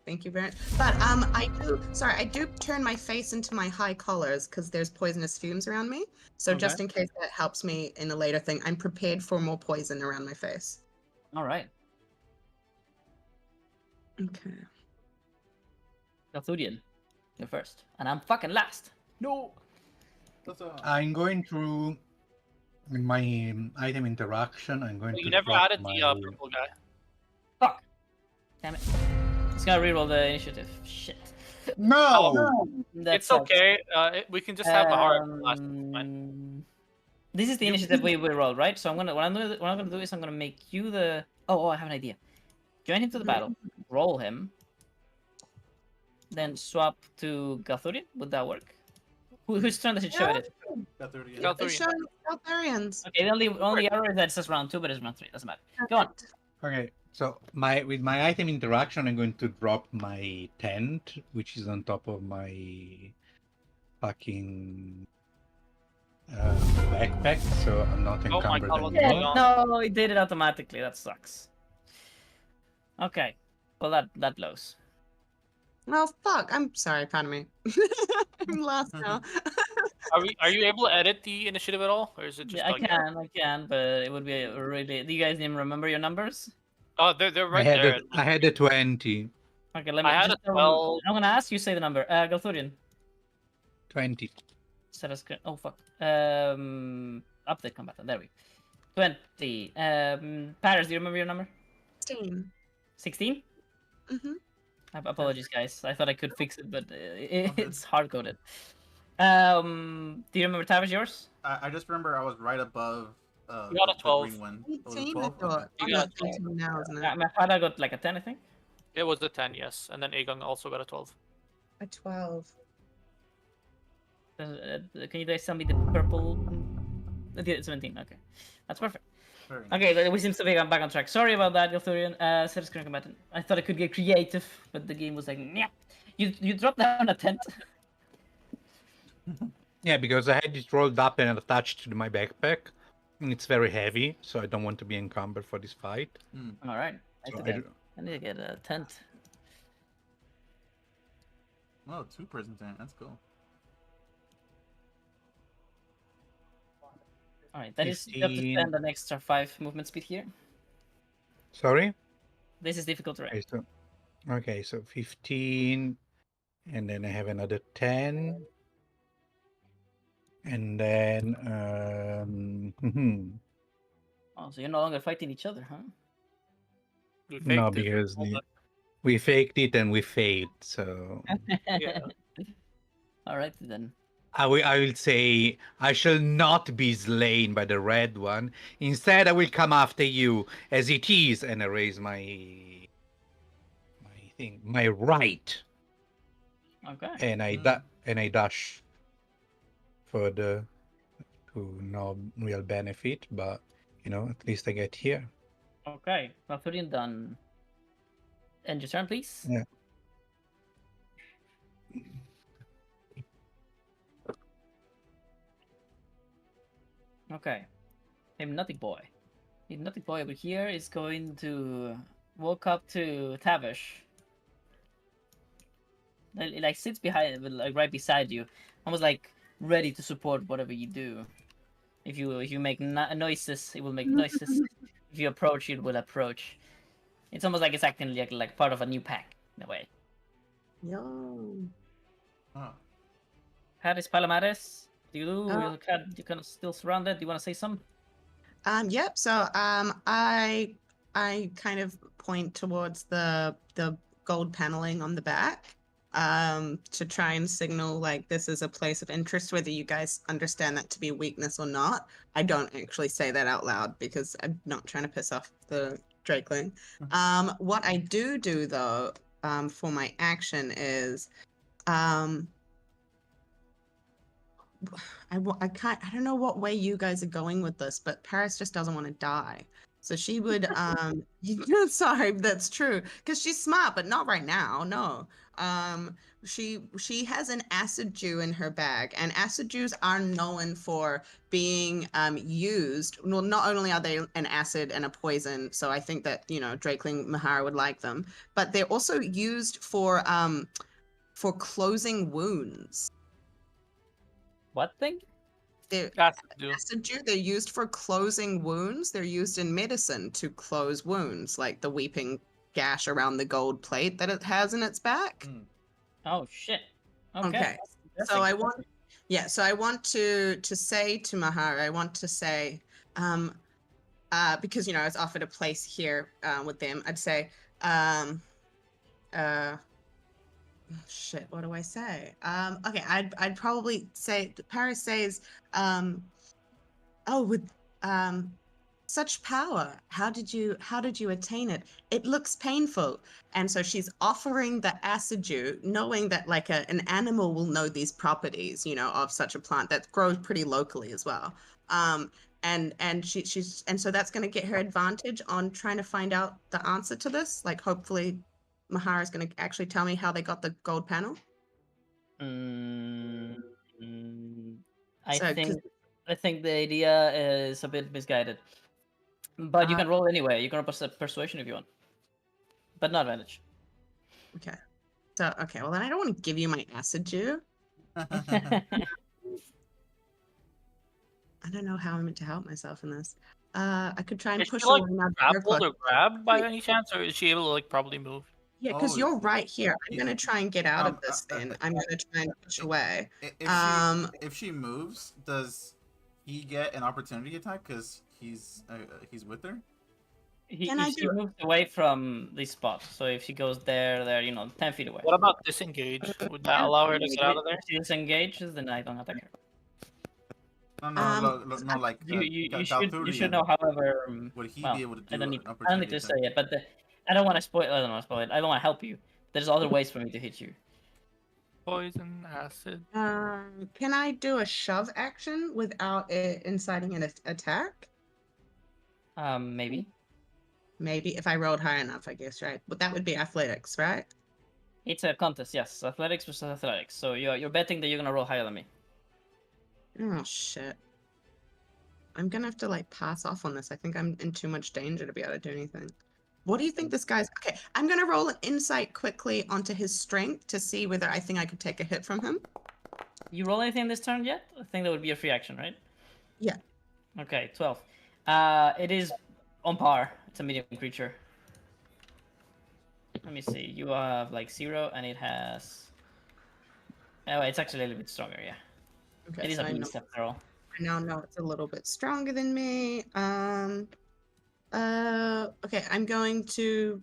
Thank you very much. But I do turn my face into my high collars because there's poisonous fumes around me. So Okay. just in case that helps me in a later thing, I'm prepared for more poison around my face. All right. Okay. Galthurian, you're first, and I'm fucking last. No. I'm going to in my item interaction. I'm going You to never drop added my. the purple guy. Fuck. Damn it. It's gonna reroll the initiative. Shit. No. That It's sucks. okay. We can just have Mahara last. It's fine. This is the initiative we rolled, right? So what I'm gonna do is I'm gonna make you the. Oh, I have an idea. Join him to the battle. Roll him. Then swap to Galthurian. Would that work? Whose turn does it show it? Got 30. Got They 3. show Eltharians. Okay, the only error is that it says round 2, but it's round 3. Doesn't matter. Go on. Okay, so with my item interaction, I'm going to drop my tent, which is on top of my fucking backpack, so I'm not Oh my encumbered God, what's anymore. going on? No, it did it automatically. That sucks. Okay. Well, that blows. Oh fuck! I'm sorry. Pardon me. I'm lost now. Are you able to edit the initiative at all, or is it just? Yeah, I can, but it would be really. Do you guys even remember your numbers? Oh, they're right there. I had a 20. Okay, let me. I had just, a 12. I'm gonna ask you say the number. Galthurian. 20. Set us. Oh fuck. Update combatant. There we go. 20. Paris, do you remember your number? 16. 16. Mm-hmm. Apologies, guys. I thought I could fix it, but it's hard coded. Do you remember Tavish yours? I just remember I was right above You got a the 12. green one. Was it 18, I 12? thought. Okay. You I'm got at 18 now, isn't it? My father got like a 10, I think. It was the 10, yes, and then Aegon also got a 12. A 12. Can you guys tell me the purple? 17. Okay, that's perfect. Very nice. Okay, we seem to be back on track. Sorry about that, Galthurian. Set screen combatant. I thought I could get creative, but the game was like, yeah. You dropped down a tent. Yeah, because I had it rolled up and attached to my backpack, and it's very heavy, so I don't want to be encumbered for this fight. All right. So I need to get a tent. Oh, 2 prison tent. That's cool. All right, that is you have to 15. spend an extra 5 movement speed here. Sorry? This is difficult terrain. Okay, so 15, and then I have another 10. And then, Oh, so you're no longer fighting each other, huh? We no, faked it. because we faked it and we failed, so... Yeah. All right then. I will say, I shall not be slain by the red one. Instead, I will come after you as it is, and I raise my thing, my right, Okay. and I dash further to no real benefit, but at least I get here. Okay. Galthurian done. End your turn, please. Yeah. Okay. Hypnotic boy. Hypnotic boy over here is going to walk up to Tavish. Like sits behind, like right beside you, almost like ready to support whatever you do. If you make noises, it will make noises. If you approach, it will approach. It's almost like it's acting like part of a new pack in a way. Yo. Oh. Paris Palomares, you kind of still surrounded. Do you want to say something? Yep. So I kind of point towards the gold paneling on the back, to try and signal like this is a place of interest, whether you guys understand that to be weakness or not. I don't actually say that out loud because I'm not trying to piss off the Drakeling. What I do though, for my action is, I don't know what way you guys are going with this, but Paris just doesn't want to die. So she would, sorry, that's true. Because she's smart, but not right now, no. She has an acid dew in her bag, and acid dews are known for being used. Well, not only are they an acid and a poison, so I think that, Drakeling Mahara would like them, but they're also used for closing wounds. What thing? They're Acid acid dew. They're used for closing wounds. They're used in medicine to close wounds, like the weeping gash around the gold plate that it has in its back. Oh shit. Okay. So I want, so I want to say to Mahara, I want to say, because I was offered a place here with them. I'd say, shit, what do I say? Okay, I'd probably say Paris says, with such power, how did you attain it? It looks painful. And so she's offering the acid dew, knowing that like an animal will know these properties, of such a plant that grows pretty locally as well. And so that's going to get her advantage on trying to find out the answer to this. Like hopefully Mahara's going to actually tell me how they got the gold panel. I think the idea is a bit misguided. But you can roll anyway. You can roll persuasion if you want. But not advantage. Okay. So, well then I don't want to give you my acid dew. I don't know how I'm meant to help myself in this. I could try and push she, another grappled or grab by any chance, or is she able to probably move? Yeah, because you're right here. I'm gonna try and get out of this. Then I'm gonna try and push away. If she moves, does he get an opportunity attack because he's with her? She moves away from the spot. So if she goes there, 10 feet away. What about disengage? Would that allow her to get out of there? If she disengages, then I don't attack her. No, like you should know. However, would he be able to do I don't need opportunity to say it, but I don't want to spoil. I don't want to spoil it. I don't want to help you. There's other ways for me to hit you. Poison, acid. Can I do a shove action without it inciting an attack? Maybe. Maybe if I rolled high enough, I guess, right? But that would be athletics, right? It's a contest, yes. Athletics versus athletics. So you're betting that you're gonna roll higher than me. Oh shit. I'm gonna have to like pass off on this. I think I'm in too much danger to be able to do anything. What do you think this guy's... Okay, I'm gonna roll an insight quickly onto his strength to see whether I think I could take a hit from him. You roll anything this turn yet? I think that would be a free action, right? Yeah. Okay, 12. It is on par. It's a medium creature. Let me see. You have like 0 and it has... Oh, it's actually a little bit stronger, yeah. Okay, it is a beast after all. I now know it's a little bit stronger than me. Okay, I'm going to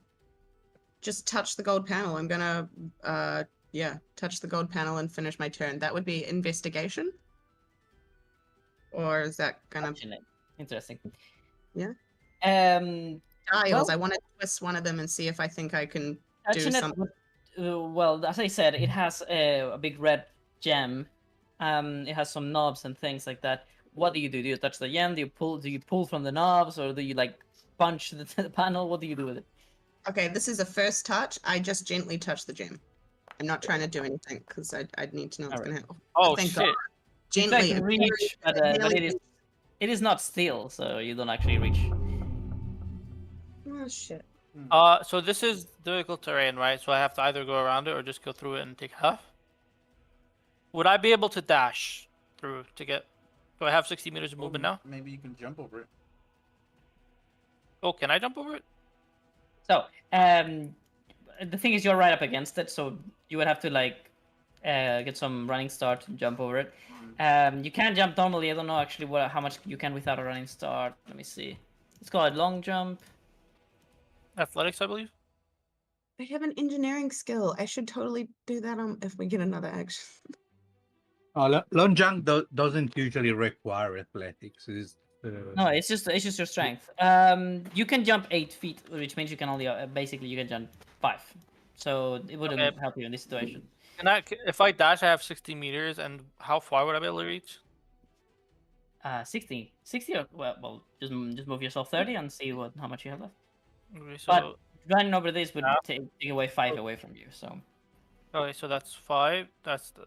just touch the gold panel. I'm gonna, touch the gold panel and finish my turn. That would be investigation? Or is that gonna... Interesting. Yeah? Tiles. I want to twist one of them and see if I think I can do something. Well, as I said, it has a big red gem. It has some knobs and things like that. What do you do? Do you touch the gem? Do you pull from the knobs, or do you like punch the panel? What do you do with it? Okay, this is a first touch. I just gently touch the gem. I'm not trying to do anything because I'd need to know what's going to happen. Oh, thank shit. God. Gently. Like reach, but it is not steel, so you don't actually reach. Oh, shit. So this is difficult terrain, right? So I have to either go around it or just go through it and take half? Would I be able to dash through to get... Do I have 60 meters of movement now? Maybe you can jump over it. Oh, can I jump over it? So, the thing is, you're right up against it, so you would have to like get some running start and jump over it. You can jump normally. I don't know actually how much you can without a running start. Let me see. It's called long jump. Athletics, I believe. I have an engineering skill. I should totally do that if we get another action. Long jump doesn't usually require athletics. No, it's just your strength. You can jump 8 feet, which means you can only basically you can jump 5. So it wouldn't Okay. help you in this situation. If I dash, I have 60 meters, and how far would I be able to reach? 60, or well, just move yourself 30 and see how much you have left. Okay, so But running over this would Yeah. take away 5 away from you. So okay, so that's 5. That's the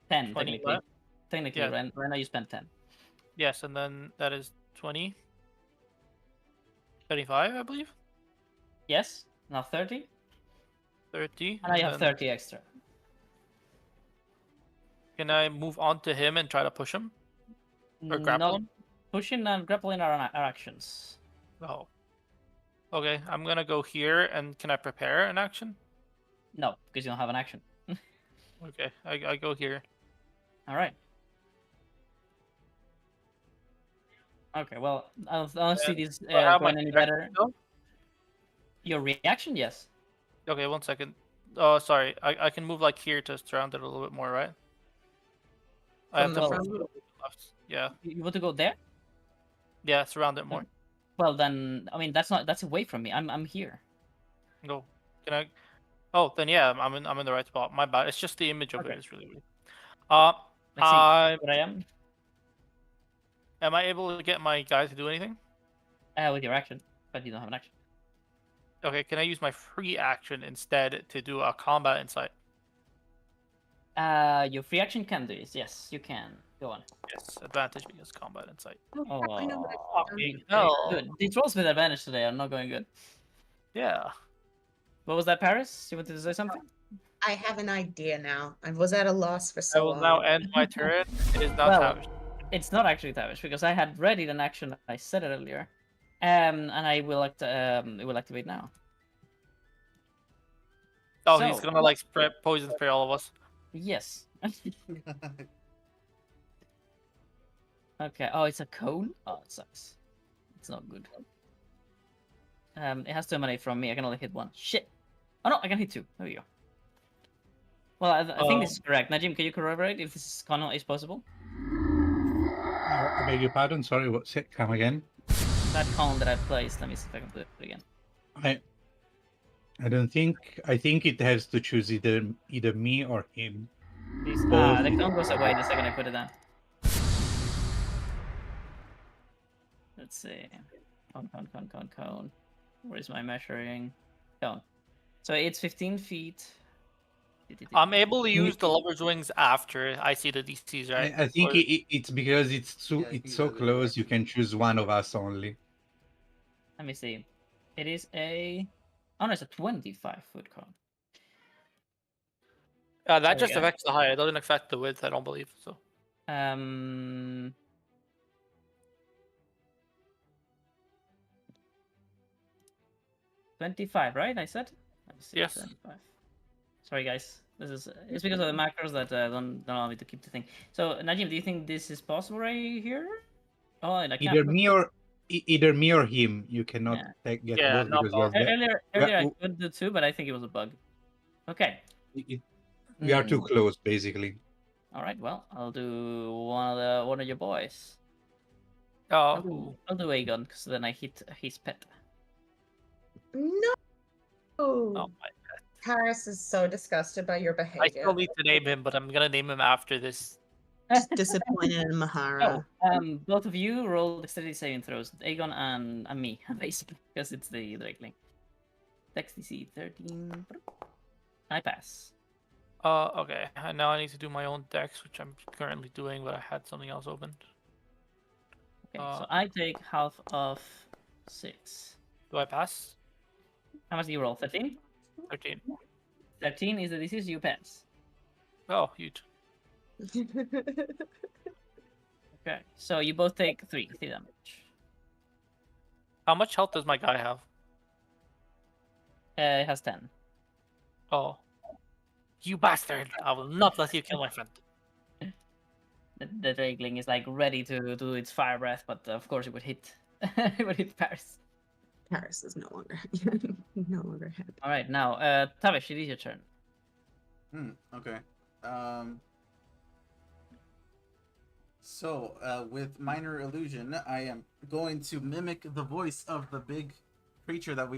10 20 technically. left. Technically, Yeah. right now you spent 10. Yes, and then that is 20. 35, I believe. Yes. Now 30, 30. and now you have then 30 extra. Can I move on to him and try to push him? Or grapple No, him? pushing and grappling are actions. Oh. Okay, I'm gonna go here, and can I prepare an action? No, because you don't have an action. Okay, I go here. All right. Okay, well, I don't see this Do I have my going any reaction better. still? Your reaction, yes. Okay, 1 second. Oh, sorry. I can move like here to surround it a little bit more, right? I have From to the move front? a little bit left. Yeah, You want to go there? yeah, surround it more. Well, then, I mean, that's away from me. I'm here. Go. Can I? Oh, then yeah, I'm in the right spot. My bad. It's just the image of Okay. it is really weird. Let's see I what I am am I able to get my guy to do anything? with your action, but you don't have an action. Okay, can I use my free action instead to do a combat insight? Your free action can do this. Yes, you can. Go on. Yes, advantage because combat insight. Oh, I know what Fucking hell. good. These rolls with advantage today are not going good. Yeah. What was that, Paris? You wanted to say something? I have an idea now. I was at a loss for I so will long. now end my turn. It is not Well, Tavish. It's not actually Tavish because I had readied an action. I said it earlier, and I will it will activate now. Oh, he's so- gonna like poison spray all of us. Yes. Okay. Oh, it's a cone. Oh, it sucks. It's not good. It has to emanate from me. I can only hit one. Shit. Oh no, I can hit 2. There we go. Well, I think this is correct. Najim, can you corroborate if this is possible? I beg your pardon. Sorry. What's it? Come again? That cone that I placed. Let me see if I can do it again. I don't think. I think it has to choose either me or him. The cone goes away the second I put it down. Let's see. Cone. Where is my measuring? Cone. So it's 15 feet. I'm able to use the lover's wings after I see the DCs, right? I think Or- it's because it's so close. You can choose one of us only. Let me see. It is a. Oh no, it's a 25-foot cone. that There we just go. affects the height. It doesn't affect the width. I don't believe so. 25, right? I said. Let me see, Yes. 25. Sorry, guys. This is it's because of the macros that don't allow me to keep the thing. So, Najim, do you think this is possible right here? Oh, and I can't. Either me or him. You cannot get Yeah, both not because we're both. Earlier I could do 2, but I think it was a bug. Okay. we are too close, basically. All right. Well, I'll do one of your boys. Oh, I'll do Aegon because then I hit his pet. No. oh my! Paris is so disgusted by your I behavior. still need to name him, but I'm gonna name him after this. Just disappointed in Oh, Mahara. both of you roll dexterity saving throws. Aegon and me, basically, because it's the Drakeling. Dex DC 13. I pass. Okay. And now I need to do my own dex, which I'm currently doing, but I had something else opened. Okay, so I take half of 6. Do I pass? How much do you roll? 13? 13. 13 is the DC, so you pass. Oh, huge. Okay, so you both take 3 damage. How much health does my guy have? It has 10. Oh. You bastard! I will not let you kill my friend. The Drakeling is like ready to do its fire breath, but of course it would hit. It would hit Paris. Paris is no longer no longer head. All right, now, Tavish, it is your turn. Okay. So, with minor illusion, I am going to mimic the voice of the big creature that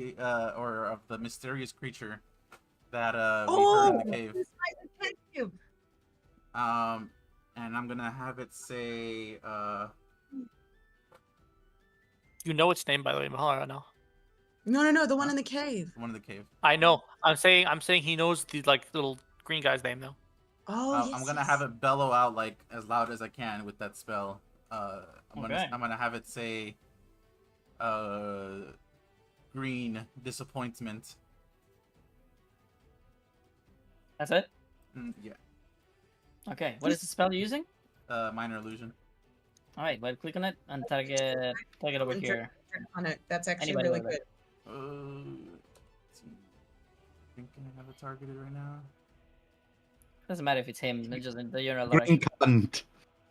or of the mysterious creature that we heard in the cave. Thank you. And I'm gonna have it say, You know its name, by the way, Mahara. No, No, the one in the cave. one in the cave. I know. I'm saying he knows the little green guy's name now. Oh, yes. I'm gonna have it bellow out like as loud as I can with that spell. I'm Okay. gonna have it say, green disappointment. That's it? Yeah. Okay, what is the spell you're using? Minor illusion. All right, well, click on it and target over And here. on it. That's actually Anybody really over good. Let's see. I think I have it targeted right now. Doesn't matter if it's him, it's just in the general direction. Green cunt.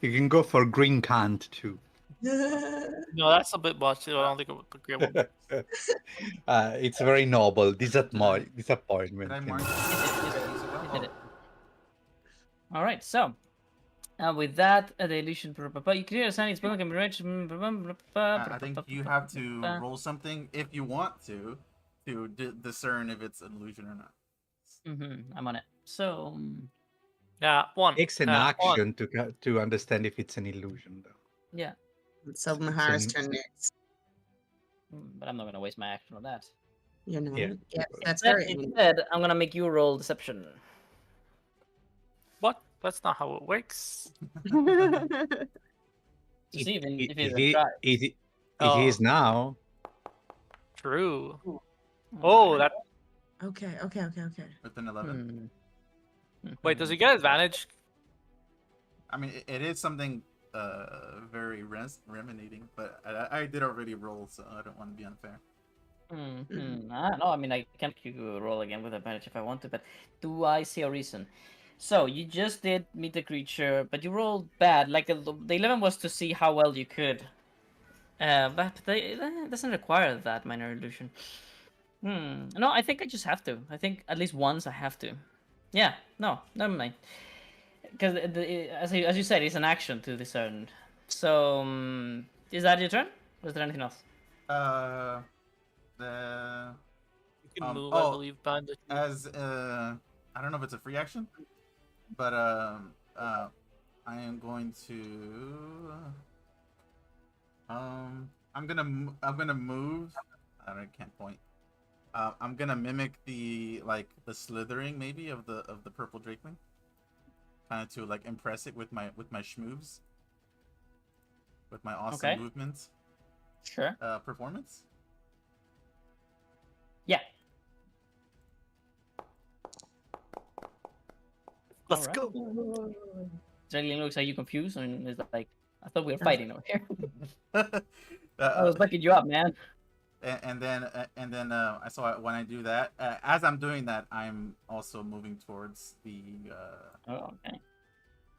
You can go for green cunt too. No, that's a bit much. I don't think it would agree with It's very noble. Disappointment. Did I mark it? Hit it. All right, so with that, the illusion. You clear a sign. It's can be reached. I think you have to roll something if you want to discern if it's an illusion or not. I'm on it. So Yeah, one. Takes an one. action to understand if it's an illusion, though. yeah, So Mahara's Sen- turn next. but I'm not gonna waste my action on that. You know. Yeah. Yes, that's Instead, very. instead, I'm gonna make you roll deception. What? That's not how it works. To see if It it tries. is now. True. Oh, that. Okay. With an 11. Wait, does he get advantage? Hmm. I mean, it is something very ruminating, but I did already roll, so I don't want to be unfair. No, I mean, I can make you roll again with advantage if I want to, but do I see a reason? So, you just did meet the creature, but you rolled bad. Like, the 11 was to see how well you could. But it doesn't require that minor illusion. No, I think I just have to. I think at least once I have to. Yeah, no, never mind. Because as you said, it's an action to discern. So, is that your turn? Or is there anything else? The You can move, oh, I believe, behind the tree. as I don't know if it's a free action, but I am going to I'm gonna move. I can't point. I'm gonna mimic the slithering maybe of the purple drakeling, kind of to like impress it with my schmoves, with my awesome Okay. movements. Sure. Performance. Yeah. Let's Alright. go. Dragon looks like you confused and is like, I thought we were fighting over here. I I was backing you up, man. and then I saw when I do that, as I'm doing that, I'm also moving towards the Oh, okay.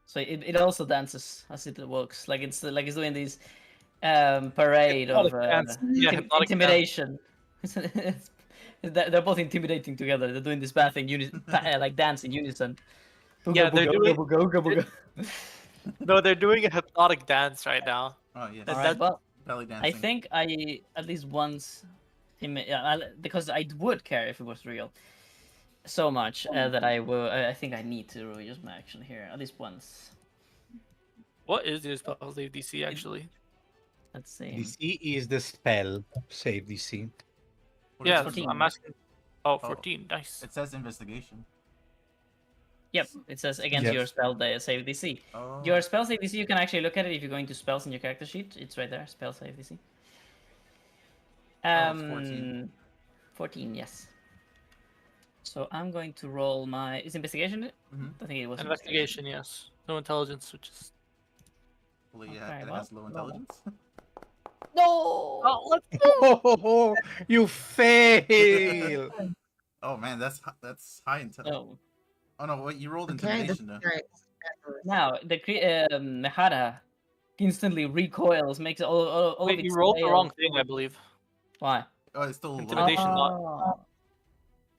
So it also dances as it walks, like it's doing this parade of Hypnotic dance. Yeah, hypnotic dance. intimidation. They're both intimidating together. They're doing this bad thing, like dance in unison. Yeah, they're doing- Booga. No, they're doing a hypnotic dance right now. oh yes, That- Alright, well, belly dancing. I think I at least once, because I would care if it was real, so much that I will. I think I need to use my action here at least once. What is your spell save DC actually? Let's see. DC is the spell save DC. What is Yeah, it? 14. I'm asking. Oh, 14. Nice. It says investigation. Yep, it says against Yes. your spell save DC. Oh. Your spell save DC, you can actually look at it if you're going to spells in your character sheet. It's right there, spell save DC. it's 14. 14, yes. So I'm going to roll my. Is investigation? Mhm. I think it was Investigation, yes. No intelligence, which is. Well, Okay, yeah, it well, has low intelligence. No. Oh, let's Oh, you fail! Oh man, that's high intelligence. No. Oh no, wait, you rolled Okay, this intimidation is though. great. Now the Mehara instantly recoils, makes all Wait, of you its rolled the tail- wrong thing, I believe. Why? Oh, it's still low. Intimidation not. Oh.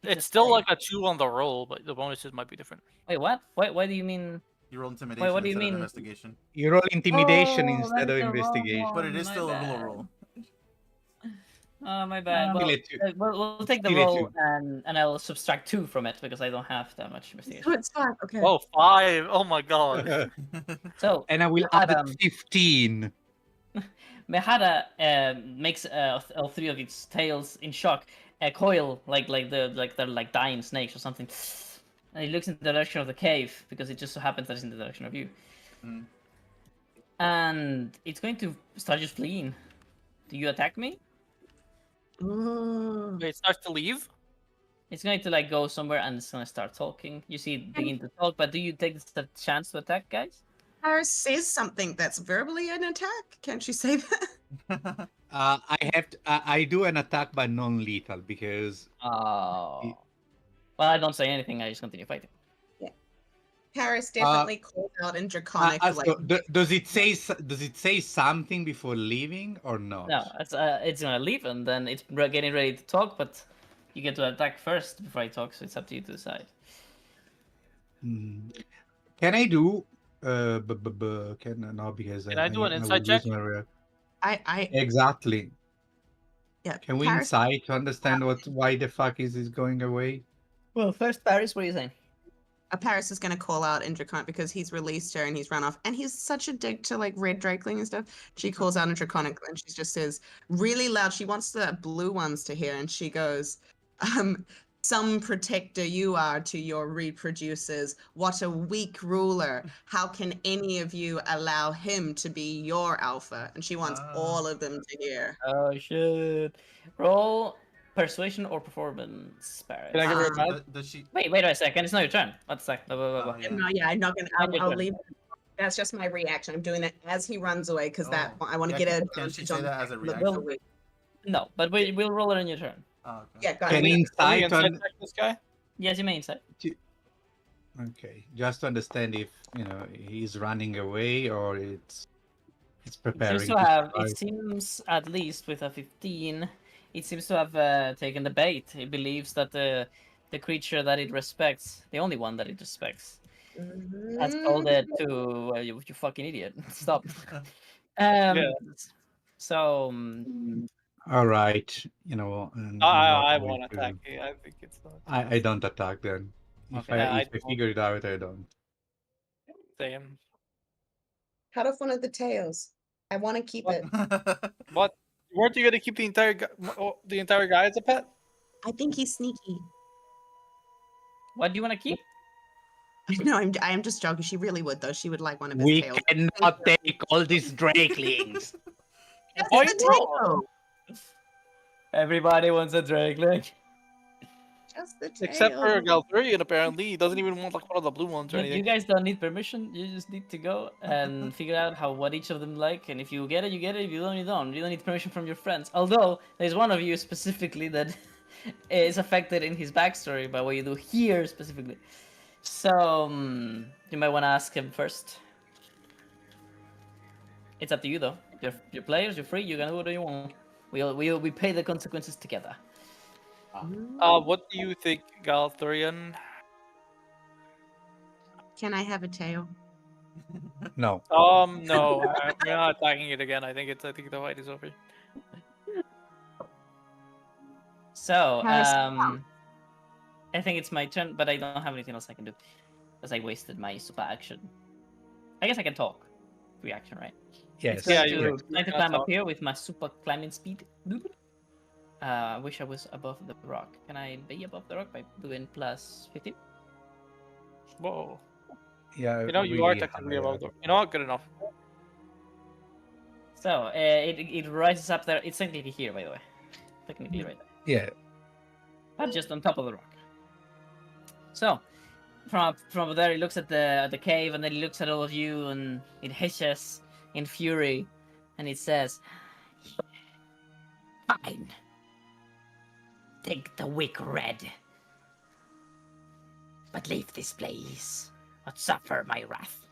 It's still like a 2 on the roll, but the bonuses might be different. Wait, what? Why do you mean? You roll intimidation what do you instead of mean? investigation, You roll intimidation Oh, that instead is of the wrong investigation. but it one, is my still a real bad. roll. Oh, my bad. Still Well, a two. we'll take the Still a roll two. and I'll subtract 2 from it because I don't have that much So investigation. it's 5. Okay. Oh, 5! Oh my god. So And I will add Adam, 15. Mehada makes all 3 of its tails in shock coil like they're like dying snakes or something, and it looks in the direction of the cave because it just so happens that it's in the direction of you, Mm. and it's going to start just fleeing. Do you attack me? Ooh. Wait, it starts to leave? It's going to like go somewhere and it's going to start talking. You see it begin to talk, but do you take the chance to attack, guys? Paris says something that's verbally an attack. Can't you say that? I do an attack by non-lethal because Oh. Well, I don't say anything. I just continue fighting. Paris definitely called out in draconic. so like, does it say something before leaving or not? No, it's gonna leave and then it's getting ready to talk, but you get to attack first before I talk, so it's up to you to decide. Can I do can no because Can I do an will insight lose check? my reaction. I Exactly. yeah. Can we Paris, insight to understand why the fuck is this going away? Well, first, Paris, what are you saying? Paris is going to call out in draconic because he's released her and he's run off, and he's such a dick to like red drakeling and stuff. She calls out in draconic and she just says really loud. She wants the blue ones to hear, and she goes, "Some protector you are to your reproducers. What a weak ruler! How can any of you allow him to be your alpha?" And she wants all of them to hear. Oh shit! Roll persuasion or performance, Paris. Can I give her a Um, bad? Does she? Wait a second. It's not your turn. What's that? Oh, yeah. No, yeah, I'm not gonna. Not your I'll turn. leave. That's just my reaction. I'm doing that as he runs away because that Oh. I want to Yeah, get a can she advantage say on that as a the reaction? wait. No, but we'll roll it on your turn. Oh, okay. Yeah, got Can it. Can we insight insight on check this guy? Yes, you may insight. okay, just to understand if he's running away or it's It preparing seems to to have. strike. It seems at least with a 15, it seems to have taken the bait. It believes that the creature that it respects, the only one that it respects, has told it to you fucking idiot. Stop. Yeah. So All right, and I'm not I going won't to. attack you. I think it's not. I don't attack then. If Okay. I I if I don't. figure it out, I don't. Same. Cut off one of the tails. I want to keep it. What? Weren't you gonna keep the entire guy as a pet? I think he's sneaky. what do you want to keep? No, I am just joking. She really would though. She would like one of his We tails. cannot take all these drakelings. Just Why the not? tail. Everybody wants a Drake. Just the tail. Except for Galthurian, apparently. He doesn't even want like one of the blue ones or You anything. guys don't need permission. You just need to go and figure out what each of them like, and if you get it, you get it. If you don't, you don't. You don't need permission from your friends. Although there's one of you specifically that is affected in his backstory by what you do here specifically. So you might want to ask him first. It's up to you though. You're players. You're free. You can do whatever you want. We pay the consequences together. What do you think, Galthurian? Can I have a tail? No. No, we're not attacking it again. I think the fight is over. So Paris, I think it's my turn, but I don't have anything else I can do because I wasted my super action. I guess I can talk. Free action, right? Yes. Yeah, Going you to climb up here with my super climbing speed. I wish I was above the rock. Can I be above the rock by doing plus 15? Whoa. Yeah. You are technically above the. Good enough. So it rises up there. It's technically here, by the way. Technically right there. Yeah. But just on top of the rock. So from there, it looks at the cave, and then it looks at all of you, and it hisses in fury, and it says, Fine. Take the wick red. But leave this place, or suffer my wrath.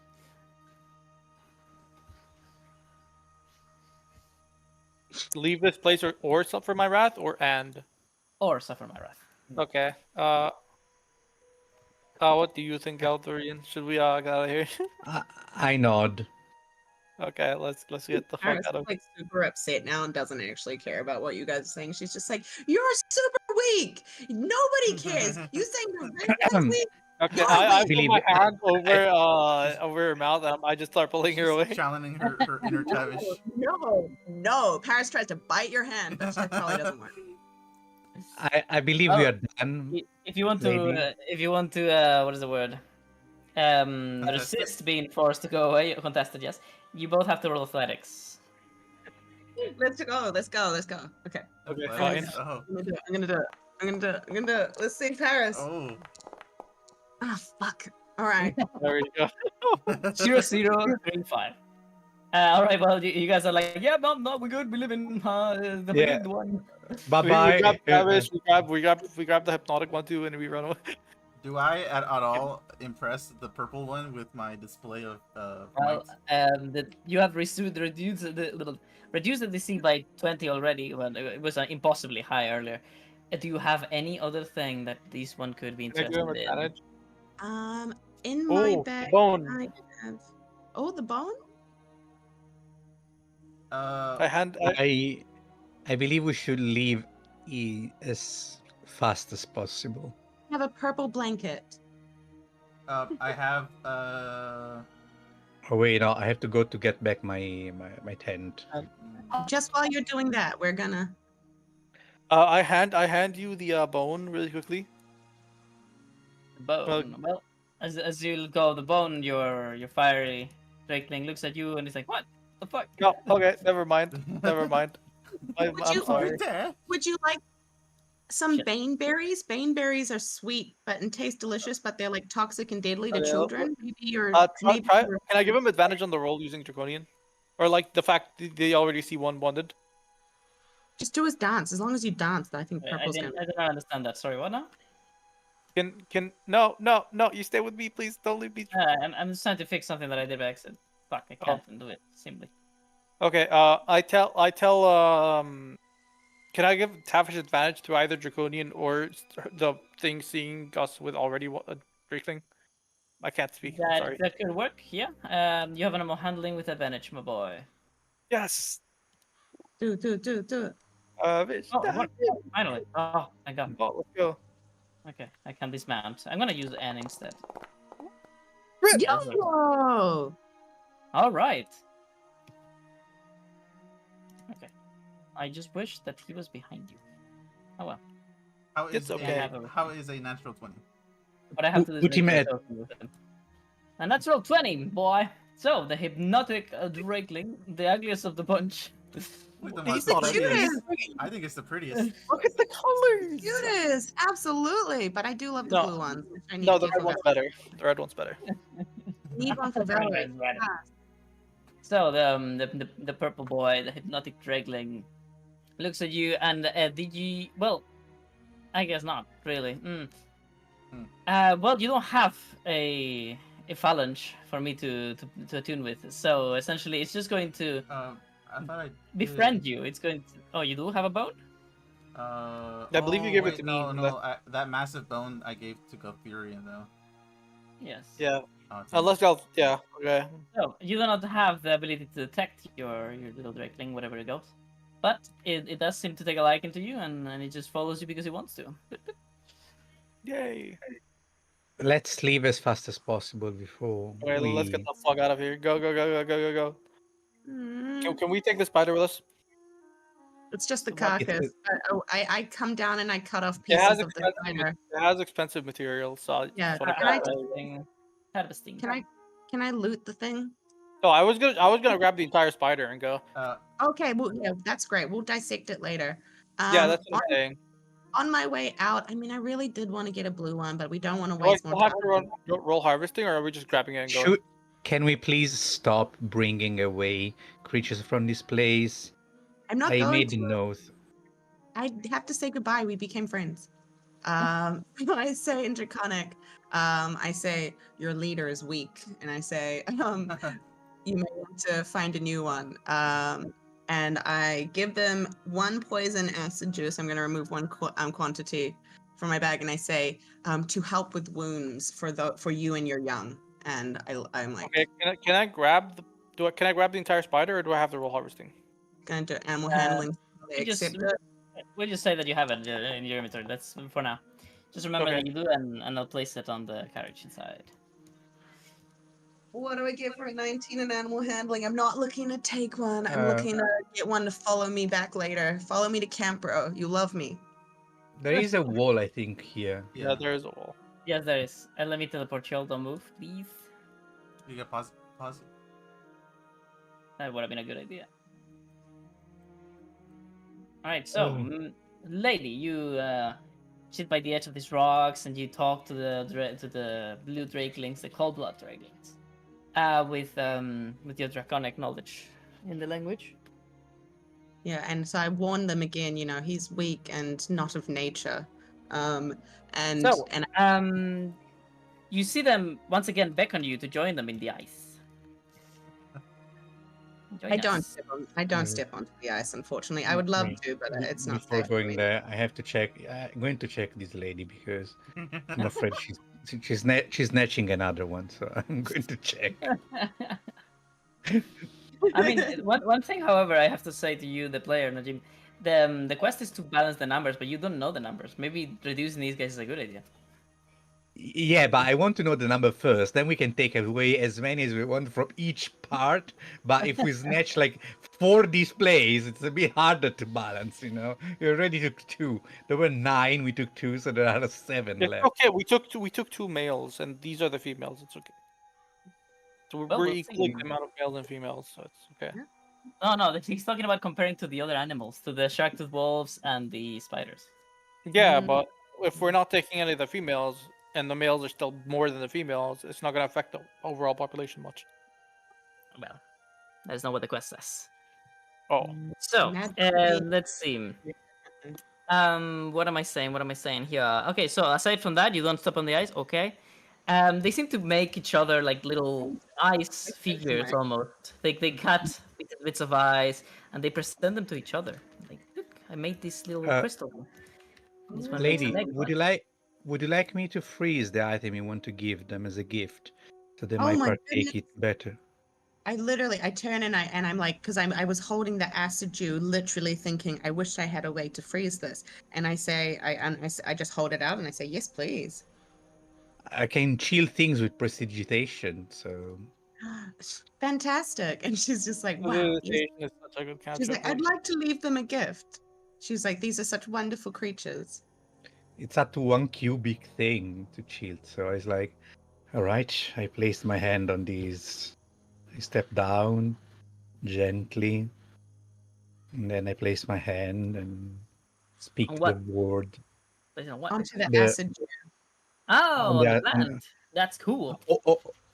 leave this place or suffer my wrath or and? Or suffer my wrath. Okay. What do you think, Galthorian? Should we get out of here? I nod. Okay, let's get the fuck Paris out is of. like super upset now and doesn't actually care about what you guys are saying. She's just like, "You're super weak. Nobody cares. You saying your race is weak? Okay, You're I weak." put my hand over her mouth and I just start pulling her She's away. channeling her inner Tavish. No. Paris tries to bite your hand, but that probably doesn't work. I believe we are done. If you want lady. to, what is the word? Contested? Resist being forced to go away, contested, yes. You both have to roll athletics. Let's go. Okay. Okay, Athletics? fine. Oh. I'm gonna do it. Let's see Paris. Oh. Ah, fuck. All right. There we go. 0035. All right. Well, you guys are like, yeah, no, we're good. We live in the Yeah. good one. Bye We bye. grab Travis, we grab the hypnotic one too, and we run away. Do I at all impress the purple one with my display of Well, might? you have reduced the DC by 20 already. Well, it was impossibly high earlier. Do you have any other thing that this one could be Can I give him interested in? advantage? In my Oh, bag, bone. I have. Oh, the bone. I believe we should leave as fast as possible. I have a purple blanket. I have Oh wait, no, I have to go to get back my tent. Just while you're doing that, we're gonna. I hand you the bone really quickly. Bone. Well, as you go, the bone, your fiery drakeling looks at you and he's like, "What the fuck?" No, okay, never mind. I'm you- sorry. Would you like some Shit. bane berries? Bane berries are sweet, but and taste delicious, but they're like toxic and deadly to Okay, children. Maybe you're. Try. Can I give him advantage on the roll using Draconian? Or like the fact they already see one bonded? Just do his dance. As long as you dance, I think I purple's didn't gonna. understand that. Sorry, what now? No, you stay with me, please. Don't leave me. I'm just trying to fix something that I did by accident. Fuck, I can't do it simply. Okay, I tell can I give Tavish advantage to either Draconian or the thing seeing us with already a Drake thing? I can't speak. Sorry. That could work. Yeah. You have animal handling with advantage, my boy. Yes. Do it. Bitch. Finally. Oh, thank God. Oh, let's go. Okay, I can dismount. I'm gonna use N instead. Yo! All right. Okay. I just wish that he was behind you. Oh well. How is It's okay. How is a natural 20? But I have to Put him make at- a token with him. A natural 20, boy. So the hypnotic drakeling, the ugliest of the bunch. Wait, the He's most the prettiest. cutest. I think it's the prettiest. Look at the colors. Cutest, absolutely. But I do love the No. blue ones. Which I need No, to the get red for one's Val- better. The red one's better. Need one for Valerie. So the purple boy, the hypnotic drakeling, looks at you and did you? Well, I guess not really. Well, you don't have a phalange for me to attune with, so essentially it's just going to I thought I befriend you. It's going to. Oh, you do have a bone? I believe you gave it to me, No, and that massive bone I gave to Galtherian though. Yes. Yeah. Oh, it's Unless y'all, yeah. Okay. So you do not have the ability to detect your little drakeling, whatever it goes, but it does seem to take a liking to you, and it just follows you because it wants to. Yay. Let's leave as fast as possible before Okay, we. let's get the fuck out of here. Go. Can we take the spider with us? It's just the So what- carcass. I come down and I cut off It has pieces of the expensive, spider. it has expensive material, so I Yeah, just wanna can I- grab it. Harvesting. Can I loot the thing? No, I was gonna grab the entire spider and go. Okay, well, yeah, that's great. We'll dissect it later. Yeah, that's what I'm saying. On my way out, I mean, I really did want to get a blue one, but we don't want to Do I waste more still have time. to roll harvesting, or are we just grabbing it and going? Can we please stop bringing away creatures from this place? I'm not I going made to. a note. I have to say goodbye. We became friends. I say in Draconic, I say your leader is weak, and I say you may want to find a new one. and I give them 1 poison acid juice. I'm going to remove 1 quantity from my bag, and I say, to help with wounds for you and your young. And I'm like, Okay, can I grab can I grab the entire spider, or do I have to roll harvesting? going to do animal handling. We just Accept it. we'll just say that you have it in your inventory. That's for now. Just remember Okay. that you do, and I'll place it on the carriage inside. What do I get for a 19 in animal handling? I'm not looking to take one. I'm Uh, looking to get one to follow me back later. Follow me to camp, bro. You love me. there is a wall, I think, here. Yeah, there is a wall. Yes, there is. And let me teleport you all. Don't move, please. You get pause. Pause. That would have been a good idea. All right, so Oh. lady, you sit by the edge of these rocks, and you talk to the blue drakelings, the cold blood drakelings, with your draconic knowledge in the language. Yeah, and so I warn them again, he's weak and not of nature. And So, and you see them once again beckon you to join them in the ice. Join I don't us. step onto the ice, unfortunately. I would love to, but it's not Before safe for going me. there, I have to check. I'm going to check this lady because I'm afraid she's snatching another one. So I'm going to check. I mean, one thing, however, I have to say to you, the player, Najim, the quest is to balance the numbers, but you don't know the numbers. Maybe reducing these guys is a good idea. Yeah, but I want to know the number first. Then we can take away as many as we want from each part. But if we snatch like 4 displays, it's a bit harder to balance. We already took 2. There were 9. We took 2, so there are 7 It's left. okay. We took 2 males, and these are the females. It's okay. So Well, we're we'll equaling see. the amount of males and females, so it's okay. No, he's talking about comparing to the other animals, to the shark-toothed wolves and the spiders. Yeah, but if we're not taking any of the females, and the males are still more than the females, it's not going to affect the overall population much. Well, that's not what the quest says. Oh, So, That's let's see. What am I saying here? Okay, so aside from that, you don't step on the ice. Okay. They seem to make each other like little ice figures almost. They cut bits of ice and they present them to each other. Like, look, I made this little Uh, crystal. This one makes Lady, an egg. would you like me to freeze the item you want to give them as a gift, so they Oh might my partake it better? I turn and I'm like, because I was holding the acid dew, literally thinking, I wish I had a way to freeze this. And I just hold it out and I say, yes, please. I can chill things with prestidigitation, so Fantastic. And she's just like, wow. Civilization is such a good She's catch-up like, I'd word. like to leave them a gift. She's like, these are such wonderful creatures. it's up to 1 cubic thing to chill. So I was like, all right, I placed my hand on these. I stepped down gently, and then I place my hand and speak On the what? word. What? Onto the The acid dew. Oh, on the the plant. That's cool.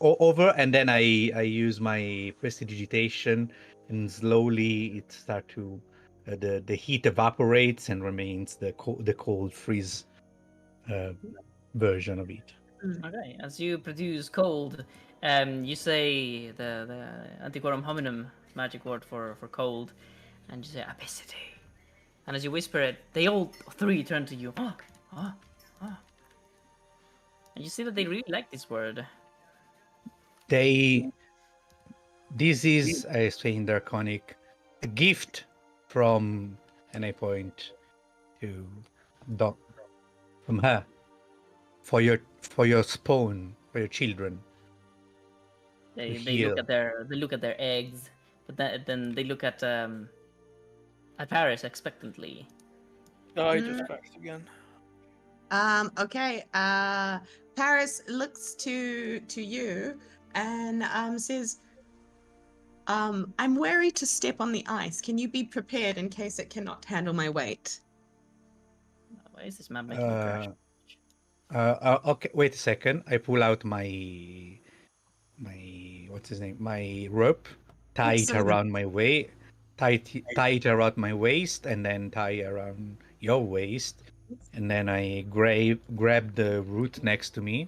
over, and then I use my prestidigitation, and slowly it start to the heat evaporates and remains the cold freeze version of it. Okay, as you produce cold, you say the antiquorum hominum magic word for cold, and you say apicity. And as you whisper it, they all 3 turn to you. And you see that they really like this word. This is, I say in Draconic, a gift from, and I point to Doc, from her, for your spawn, for your children. They heal. look at their eggs, but then they look at Paris expectantly. Oh, I just crashed again. Okay. Paris looks to you and says, I'm wary to step on the ice. Can you be prepared in case it cannot handle my weight? Why is this map making me crash? Okay, wait a second. I pull out my what's his name? My rope, tie it Excellent. around my waist, tie it around my waist, and then tie around your waist, and then I grab the root next to me,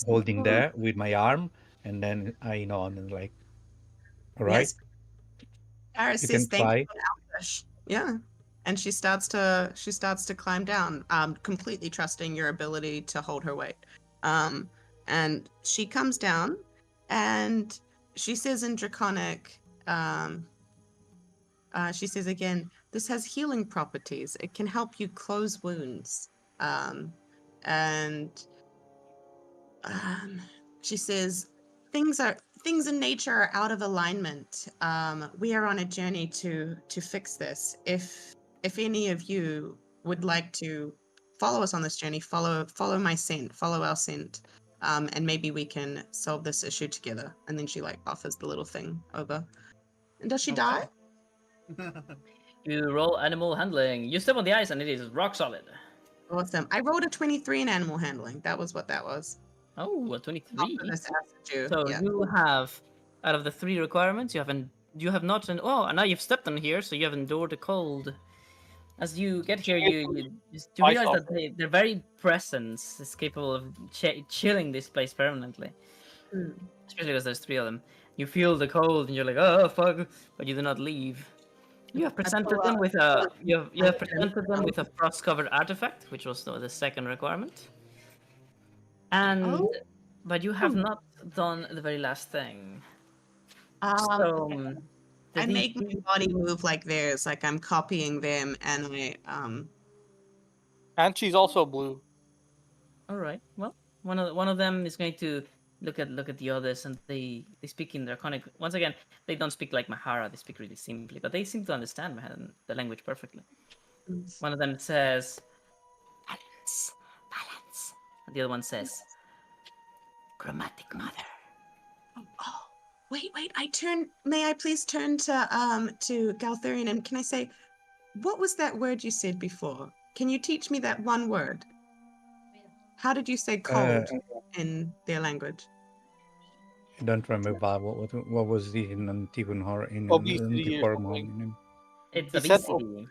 holding there with my arm, and then I nod and like, all right. Yes. Paris You says can thank you try. for ambush. Yeah. And she starts to climb down, completely trusting your ability to hold her weight. And she comes down and she says in Draconic, she says again, this has healing properties. It can help you close wounds. And she says, things in nature are out of alignment. We are on a journey to fix this. If any of you would like to follow us on this journey, follow my scent, follow our scent, and maybe we can solve this issue together. And then she like offers the little thing over. And does she die? You roll animal handling. You step on the ice and it is rock solid. Awesome. I rolled a 23 in animal handling. That was what that was. Oh, a Not 23. for this acid Jew. So Yeah. you have, out of the 3 requirements, you have not. Oh, and now you've stepped on here, so you have endured the cold. As you get here, you realize that their very presence is capable of chilling this place permanently. Mm. Especially because there's 3 of them. You feel the cold, and you're like, oh fuck, but you do not leave. You have presented them with a you have presented them with a frost-covered artifact, which was the second requirement. And but you have not done the very last thing. So I make my body move like theirs, like I'm copying them, and And she's also blue. All right. Well, one of them is going to look at the others, and they speak in Draconic. Once again, they don't speak like Mahara. They speak really simply, but they seem to understand the language perfectly. One of them says, "Balance, balance," and the other one says, "Chromatic mother." Oh, wait! May I please turn to Galthurian, and can I say, what was that word you said before? Can you teach me that one word? How did you say cold in their language? I don't remember what was the in Antihunhor in Obesity or Antiformon. It's He said obesity.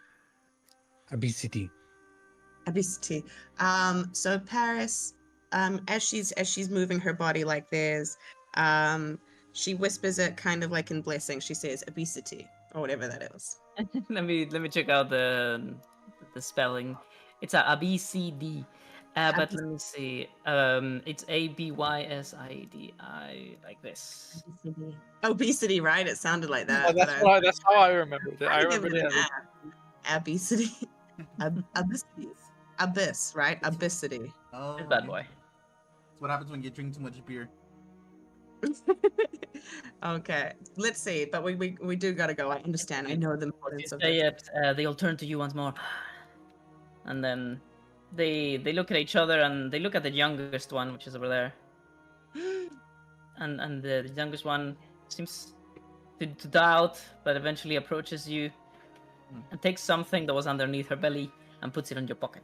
Obesity. Obesity. So Paris, as she's moving her body like theirs, she whispers it kind of like in blessing. She says obesity or whatever that is. let me check out the spelling. It's a ABCD. But let me see. It's ABYSIDI like this. Obesity, right? It sounded like that. That's how I remembered it. I remember it. Obesity. Obesity. Abyss, right? Abyssity. Oh, It's bad boy. That's what happens when you drink too much beer. Okay, let's see. But we do gotta go. I understand. I know the importance of Say this. it, they'll turn to you once more, and then they look at each other and they look at the youngest one, which is over there, and the youngest one seems to doubt, but eventually approaches you and takes something that was underneath her belly and puts it in your pocket.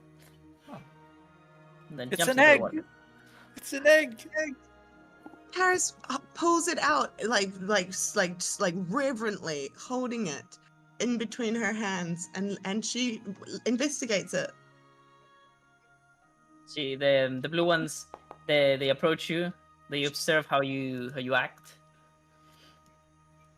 And then It's jumps an into the egg. water. It's an egg. Paris pulls it out like reverently, holding it in between her hands, and she investigates it. The blue ones, they approach you. They observe how you act.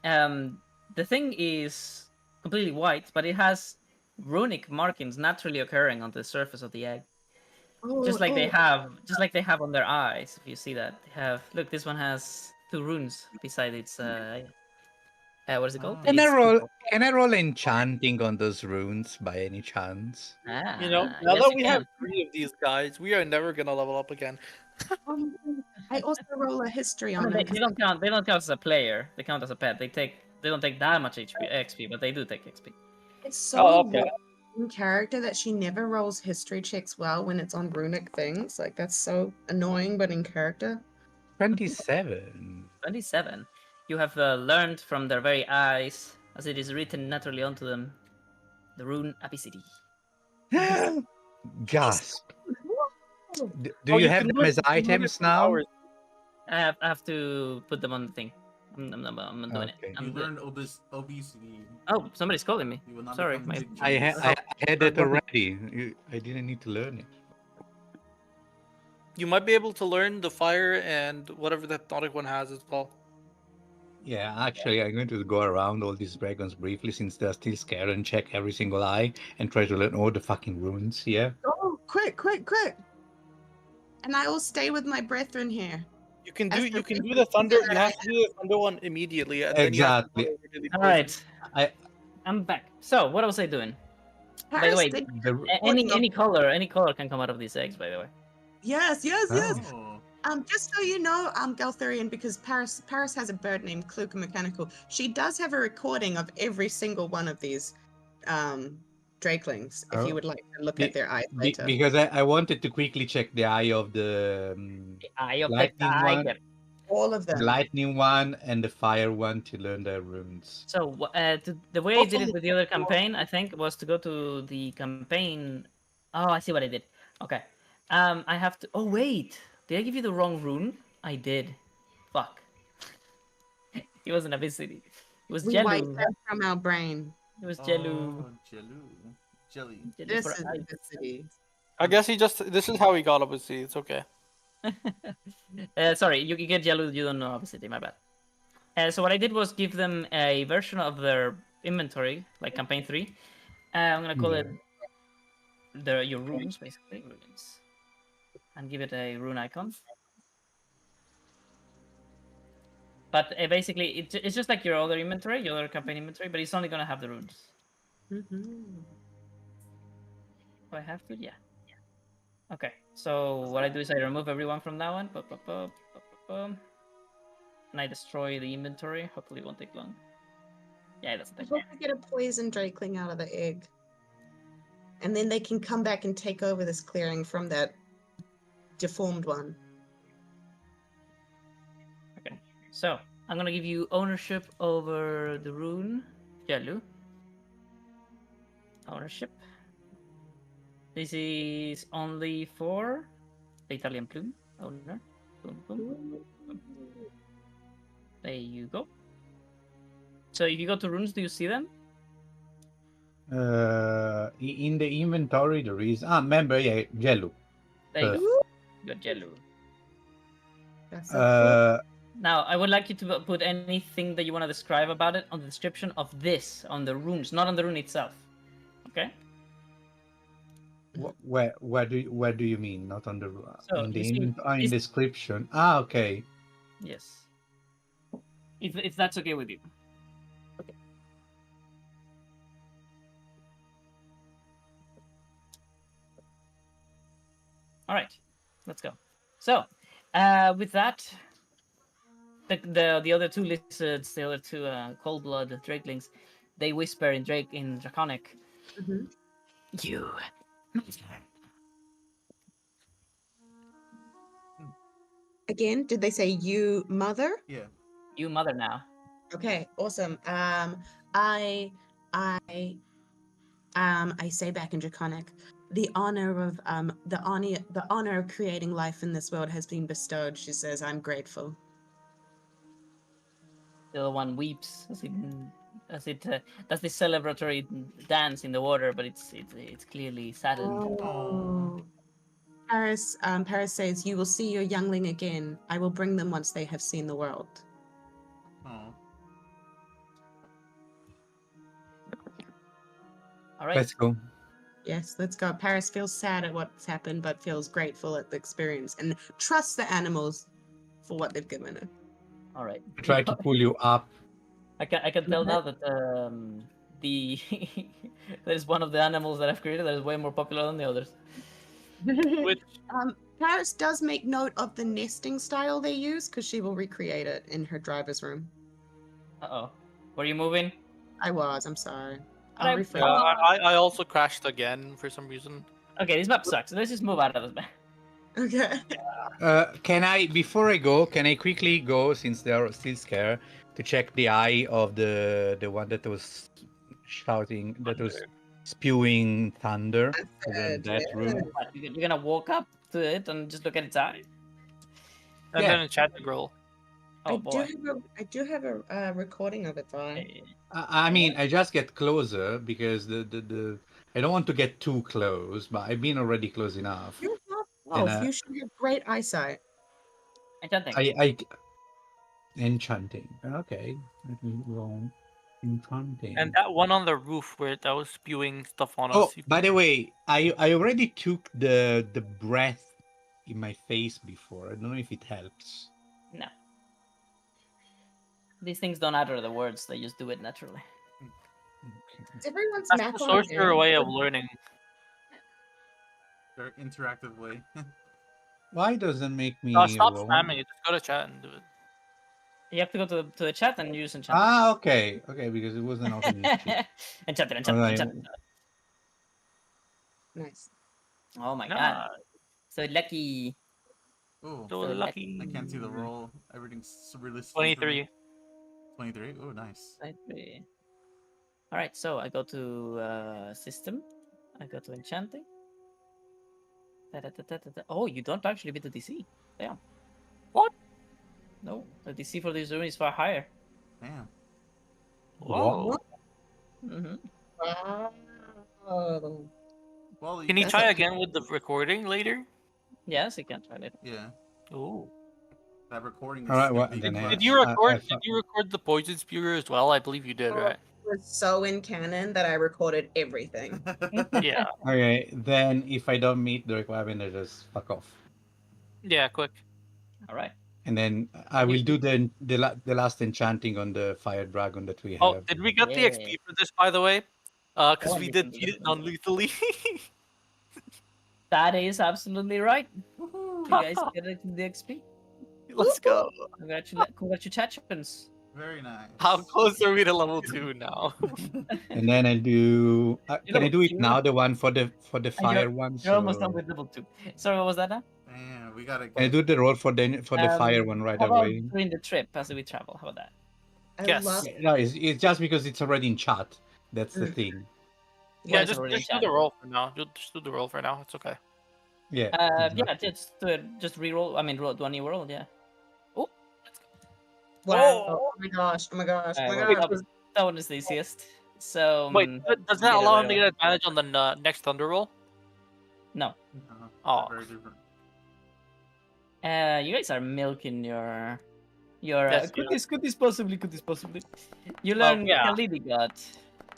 The thing is completely white, but it has runic markings naturally occurring on the surface of the egg. Just like they have on their eyes. If you see that, they have. Look, this one has 2 runes beside its. What is it called? Can Its pupil. I roll enchanting on those runes by any chance? You know, now Yes, that you we can. have 3 of these guys, we are never gonna level up again. I also roll a history I on mean, them. they don't count. They don't count as a player. They count as a pet. They don't take that much XP, but they do take XP. It's so Oh, okay. in character that she never rolls history checks well when it's on runic things. Like that's so annoying, but in character. 27. 27. You have learned from their very eyes, as it is written naturally onto them, the rune Abysidi. Gasp. Do Oh, you have can them look- as you can look items at the now? powers. I have to put them on the thing. I'm doing it. Okay. You learned obesity. Oh, somebody's calling me. You will not Sorry, become my- big I cheese. had it already. I didn't need to learn it. You might be able to learn the fire and whatever the hypnotic one has as well. Yeah, actually, I'm going to go around all these dragons briefly since they're still scared and check every single eye and try to learn all the fucking runes. Yeah. Oh, quick, quick, quick! And I will stay with my brethren here. You can As do the the thunder. that You I have to do the thunder one immediately, and then you have to Exactly. go over to the All poison. right, I I'm back. So, what was I doing? By the Paris way, did the any color can come out of these eggs. By the way. yes, yes, yes. Oh. Just so you know, Galtharian, because Paris has a bird named Cluka Mechanical. She does have a recording of every single one of these drakelings. If you Oh. would like to look at their eyes later. because I wanted to quickly check the eye of the The eye of the lightning one, tiger. All of the them. lightning one, and the fire one to learn their runes. So the way I did it with the other campaign, I think, was to go to the campaign. Oh, I see what I did. Okay. I have to. Oh wait, did I give you the wrong rune? I did. Fuck. It wasn't obesity. It was We wipe Jelu. them from our brain. It was Jelu. Oh, jelly. Jelu This for is ice. obesity. I guess he just. This is how he got obesity. It's okay. Sorry, you get Jelu. You don't know obesity. My bad. So what I did was give them a version of their inventory, like campaign 3. I'm gonna call it your runes, basically runes, and give it a rune icon. But basically, it's just like your other inventory, your other campaign inventory, but it's only gonna have the runes. Mhm. Do I have to? Yeah. Okay. So what I do is I remove everyone from that one. And I destroy the inventory. Hopefully, it won't take long. Yeah, it doesn't I take long. hope we get a poison drakeling out of the egg. And then they can come back and take over this clearing from that deformed one. Okay. So I'm gonna give you ownership over the rune, Jelu. Ownership. This is only for the Italian plume owner. Boom, boom, boom. There you go. So if you go to runes, do you see them? In the inventory there is member, yeah, Jelu. There you Perfect. go. You got Jelu. That's so cool. Now, I would like you to put anything that you want to describe about it on the description of this, on the runes, not on the rune itself. Okay? Where do you mean? Not on the So, in the you see, in this- description. Ah, okay. Yes. If that's okay with you. Okay. All right, let's go. So, with that, the other two lizards, the other two cold blood drakelings, they whisper in Draconic. Mhm. You. Again, did they say you mother? Yeah. You mother now. Okay, awesome. I say back in Draconic, the honor of the honor of creating life in this world has been bestowed. She says, I'm grateful. The other one weeps as it does this celebratory dance in the water, but it's clearly saddened. Oh. Paris says, you will see your youngling again. I will bring them once they have seen the world. Oh. All right. Let's go. Yes, let's go. Paris feels sad at what's happened, but feels grateful at the experience and trusts the animals for what they've given her. All right. Try to pull you up. I can tell now that the that is one of the animals that I've created that is way more popular than the others. Which Paris does make note of the nesting style they use because she will recreate it in her driver's room. Uh-oh. Were you moving? I'm sorry. But I- I'll refresh. Yeah, I also crashed again for some reason. Okay, this map sucks. Let's just move out of this map. Okay. Can I, before I go, can I quickly go, since they are still scared, to check the eye of the one that was shouting, that was spewing thunder? Good, That yeah. room. What, you're gonna walk up to it and just look at its eye? And Yeah. then enchant the girl. Oh boy. I do have a recording of it though. Eh, I mean, I just get closer because the I don't want to get too close, but I've been already close enough. You have And, you should have great eyesight. Enchanting. I Enchanting. Okay. Let me roll enchanting. And that one on the roof where that was spewing stuff on Oh, us. by the way, I already took the breath in my face before. I don't know if it helps. No. These things don't utter the words; they just do it naturally. Okay. Is everyone's That's map the on sorcerer hand? way of learning. Very interactive way. Why doesn't make me Stop roll? spamming it. Just go to chat and do it. You have to go to the chat and use enchanting. Ah, okay, okay, because it wasn't open. enchanted. Alright. Nice. Oh my god! Nah, So lucky. Ooh, so So lucky. I can't see the roll. Everything's really slow for 23. me. 23. Oh, nice. All right, so I go to system. I go to enchanting. Oh, you don't actually beat the DC. Damn. What? No, the DC for this rune is far higher. Damn. Whoa. Mm-hmm. Wow. Well, Can you That's try a- again with the recording later? Yes, you can try it. yeah. Ooh. That recording is All right, gonna what be then? Did clutch. you record? I Did you record the poison spewer as well? I believe you did, right? It was so in canon that I recorded everything. Yeah. Okay, then if I don't meet the requirement, I just fuck off. Yeah. Quick. All right. And then I will do the last enchanting on the fire dragon that we Oh, have. did we get the Yeah. XP for this, by the way? Because Oh, we you did can beat do it that. non-lethally. That is absolutely right. Woohoo. You guys get it the XP. Let's go. Congratulations. Very nice. How close are we to level 2 now? And then I do. Can I do it two. now? The one for the You're- fire one. You're almost done So with level 2. Sorry, what was that now? Damn, we gotta can I get. do the roll for the fire one right How about away? during the trip as we travel? How about that? I Yes. love No, it's just because it's already in chat. That's the Mm. thing. Yeah, it's just already do chatted. the roll for now. Just do the roll for now. It's okay. Yeah. Yeah, just do it. Just re-roll. I mean, do a new roll. Yeah. Wow. Oh! Oh my gosh. Oh my gosh. Oh my Well, gosh. that one is the easiest. So Wait, does that get it allow right him to away. get advantage on the next thunder roll? No. Oh. Very different. You guys are milking your. Yes, could yeah. this possibly? You learn yeah. Kalidi God,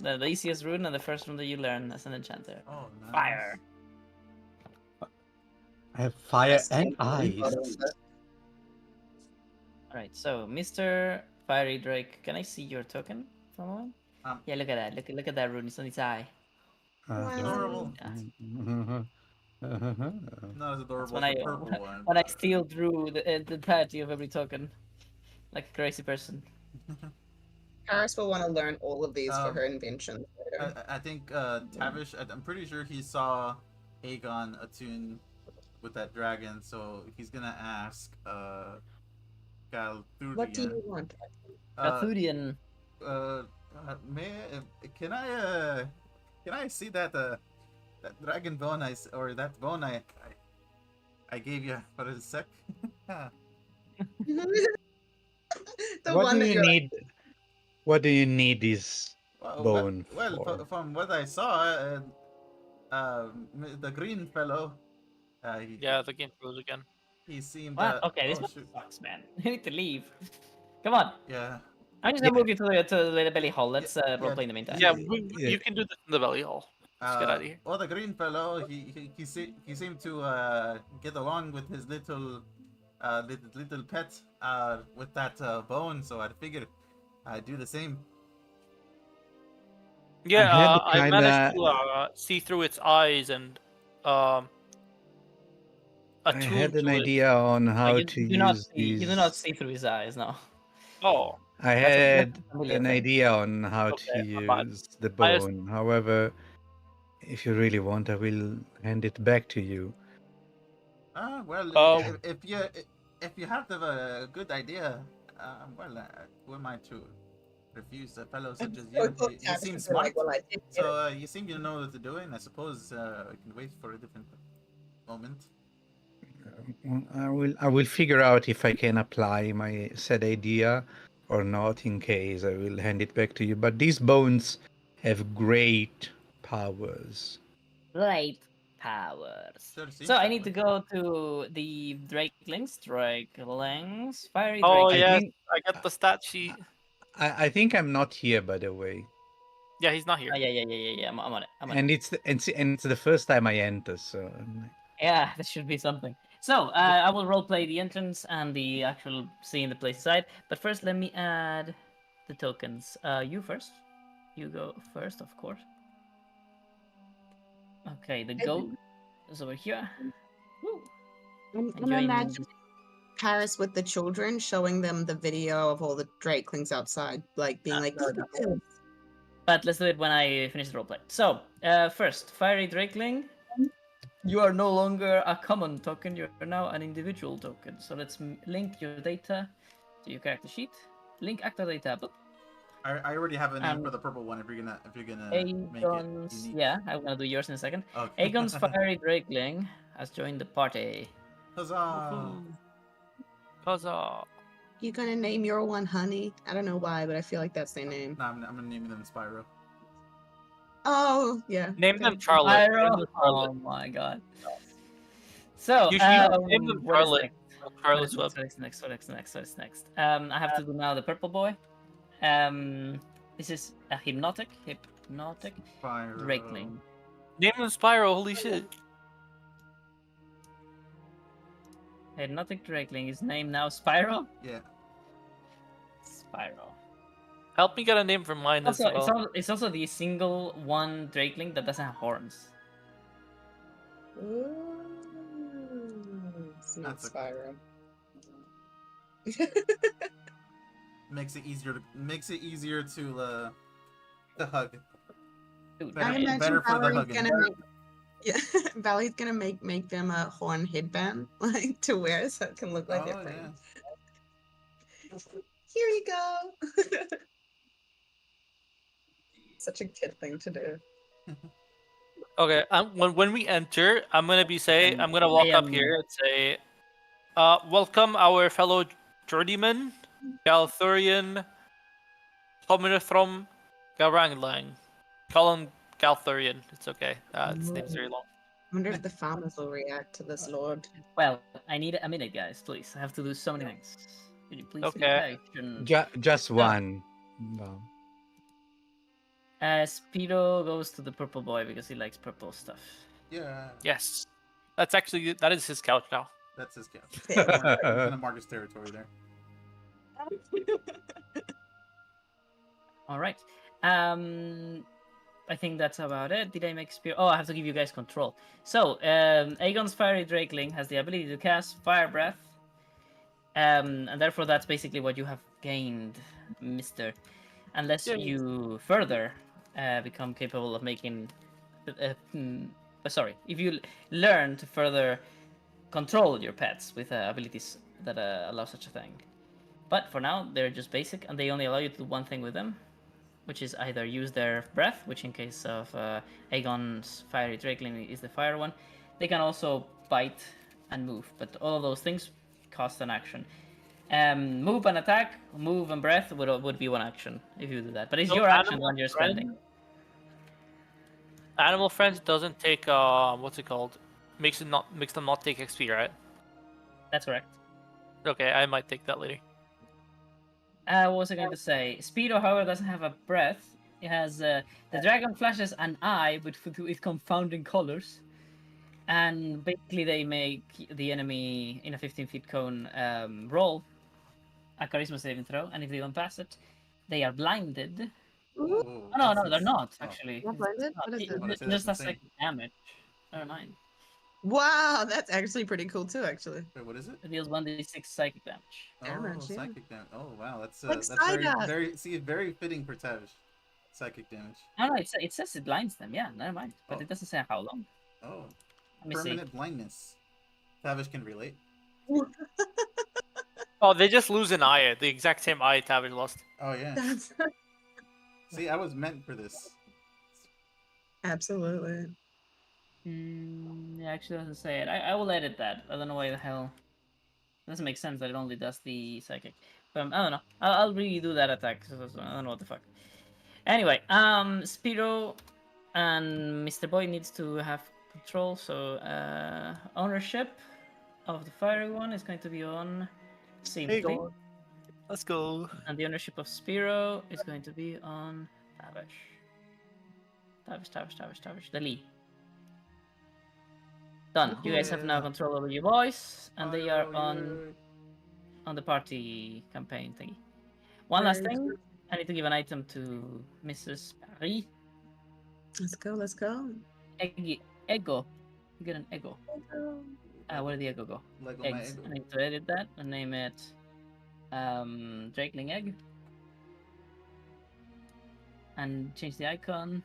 the easiest rune and the first rune that you learn as an enchanter. Oh, nice. Fire. I have fire Yes, and I'm ice. photo of that. All right, so Mr. Fiery Drake, can I see your token for a moment? Yeah, look at that. Look at that rune. It's on its eye. Uh-huh. Adorable. Uh-huh. Not as That's adorable when as I the purple one. when I but- steal through the entirety of every token, like a crazy person. Paris will want to learn all of these for Um, her inventions later. I think Tavish. I'm pretty sure he saw Aegon attune with that dragon, so he's gonna ask Galthurian. What do you want? Arthurian. Can I see that that dragon bone or that bone I gave you for a sec? The What one do that you you're need? What do you need this bone for? From what I saw, the green fellow, Yeah, the game froze again. he seemed. What? Okay, this oh, one shoot. sucks, man. You need to leave. Come on. Yeah. I'm just gonna move you to the belly hall. Let's Yeah, roleplay in the meantime. Yeah, Yeah. you can do this in the belly hall. Let's get out of here. Well, the green fellow, he seemed to get along with his little pet with that bone, so I figured I'd do the same. Yeah, had I managed kinda- to see through its eyes and I attune had an to it. idea on how you, to do not use see, these. you do not see through his eyes, no. Oh, I That's had a familiar an thing. idea on how Okay, to my bad. use the I just- bone. However, if you really want, I will hand it back to you. Well, if you have a good idea, who am I to refuse a fellow such as you? You seem smart, so you seem to know what to do, and I suppose I can wait for a different moment. I will figure out if I can apply my said idea or not. In case, I will hand it back to you. But these bones have great powers. Great powers. Should've seen So I that need to one. go to the Drakelings. Fiery Oh I Drakelings. yes, think I got the stat sheet. I think I'm not here, by the way. Yeah, he's not here. Oh, yeah. I'm on it. I'm on it. And it's the first time I enter, so Yeah, this should be something. So, I will roleplay the entrance and the actual seeing the place inside. But first, let me add the tokens. You first. You go first, of course. Okay, the goat is over here. Woo. I'm Enjoying imagining Paris with the children, showing them the video of all the Drakelings outside, like being like, no, "Look no. at this." But let's do it when I finish the roleplay. So, first, Fiery Drakeling. You are no longer a common token, you're now an individual token. So let's link your data to your character sheet. Link actor data. Boop. I already have a name Um, for the purple one. If you're gonna make it Aegon's, unique. yeah, I'm gonna do yours in a second. Okay. Aegon's Fiery Drakeling has joined the party. Huzzah! Woohoo. Huzzah. You're gonna name your one Honey? I don't know why, but I feel like that's their name. No, I'm gonna name them Spyro. Oh, yeah. Name okay. them Charlotte. Pyro. Name them Charlotte. Oh my god. So, You should name them what is Charlotte. next? Charlotte's Web. What is next? I have to do now the purple boy. This is a hypnotic Spyro. Drakeling. Name them Spyro. Holy shit. Hypnotic Drakeling is named now Spyro. Yeah. Spyro. Help me get a name for mine as Also, well. it's also the single one Drakeling that doesn't have horns. Ooh, it's not That's Spyro. Makes it easier to hug. Dude, Better- I imagine better for the Valerie's hugging. gonna make, yeah, Valerie's gonna make them a horn headband like to wear so it can look like their Oh, friends. Here you go. Such a kid thing to do. Okay, when we enter, I'm gonna walk up here and say, welcome our fellow journeyman, Galthurian Hominithrom Garanglang. Call him Galthurian. It's okay. His name's very long. I wonder if the farmers will react to this, Lord. Well, I need a minute, guys, please. I have to do so many things. Could you please be Okay. patient? just one. No. Speedo goes to the purple boy because he likes purple stuff. Yeah. Yes, that is his couch now. That's his couch. Fair enough. I'm gonna mark his territory there. All right. I think that's about it. Did I make Spear? Oh, I have to give you guys control. So, Aegon's Fiery Drakeling has the ability to cast Fire Breath. And therefore, that's basically what you have gained, Mister. Unless Yay. you further become capable of making. Sorry, if you learn to further control your pets with abilities that allow such a thing. But for now, they're just basic, and they only allow you to do one thing with them, which is either use their breath, which in case of Aegon's Fiery Drakeling is the fire one. They can also bite and move, but all of those things cost an action. Move and attack, move and breath would be one action if you do that. But it's So your action animal when you're friend- spending. Animal Friends doesn't take what's it called? Makes them not take XP, right? That's correct. Okay, I might take that later. What was I going to say? Speedo, however, doesn't have a breath. It has the dragon flashes an eye with confounding colors, and basically they make the enemy in a 15-feet cone roll a charisma saving throw, and if they don't pass it, they are blinded. Ooh, Oh, no, that's they're ins- not oh. actually. Not blinded? What is It- it? What is it? Just a That's insane. psychic damage. Never mind. Wow, that's actually pretty cool too, actually. Wait, what is it? It deals 1d6 psychic damage. Damage, Oh, yeah. psychic damage. Oh, wow, that's Like that's Psyduck. very fitting for Tavish. Psychic damage. No, it says it blinds them. Yeah, never mind. But Oh. it doesn't say how long. Oh, Let me see. permanent blindness. Tavish can relate. Oh, they just lose an eye. The exact same eye Tavish lost. Oh yeah. That's See, I was meant for this. absolutely. Yeah, actually doesn't say it. I will edit that. I don't know why the hell. It doesn't make sense that it only does the psychic. But I don't know. I'll redo that attack. So I don't know what the fuck. Anyway, Speedo and Mr. Boy needs to have control. So ownership of the fiery one is going to be on Safety, Let's go. and the ownership of Spiro is going to be on Tavish. Tavish. The Lee. Done. You guys have now Yeah. control over your boys, and they are on the party campaign thingy. One last Very thing, I need to give an item to Mrs. Paris. Let's go. Ego. You get an ego. Where did the ego go? Lego my Eggs. ego. I need to edit that and name it Drakeling Egg. And change the icon.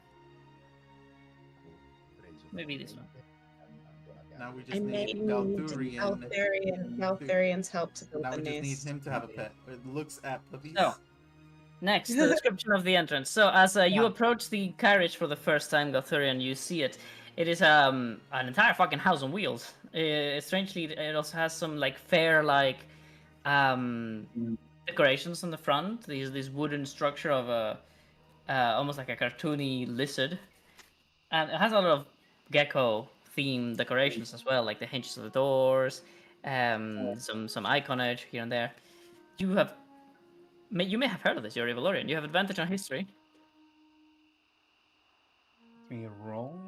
Maybe this one. Now we I just may need need Galthurian. Valtharian's help to build Now the we just need nest. him to have a pet. It looks at puppies. So, next, the description of the entrance. So, as you approach the carriage for the first time, Galthurian, you see it. It is an entire fucking house on wheels. Strangely, it also has some like fair like decorations on the front. This wooden structure of a almost like a cartoony lizard, and it has a lot of gecko themed decorations as well, like the hinges of the doors, some iconage here and there. You may have heard of this. You're a Valorian. You have advantage on history. Can you roll?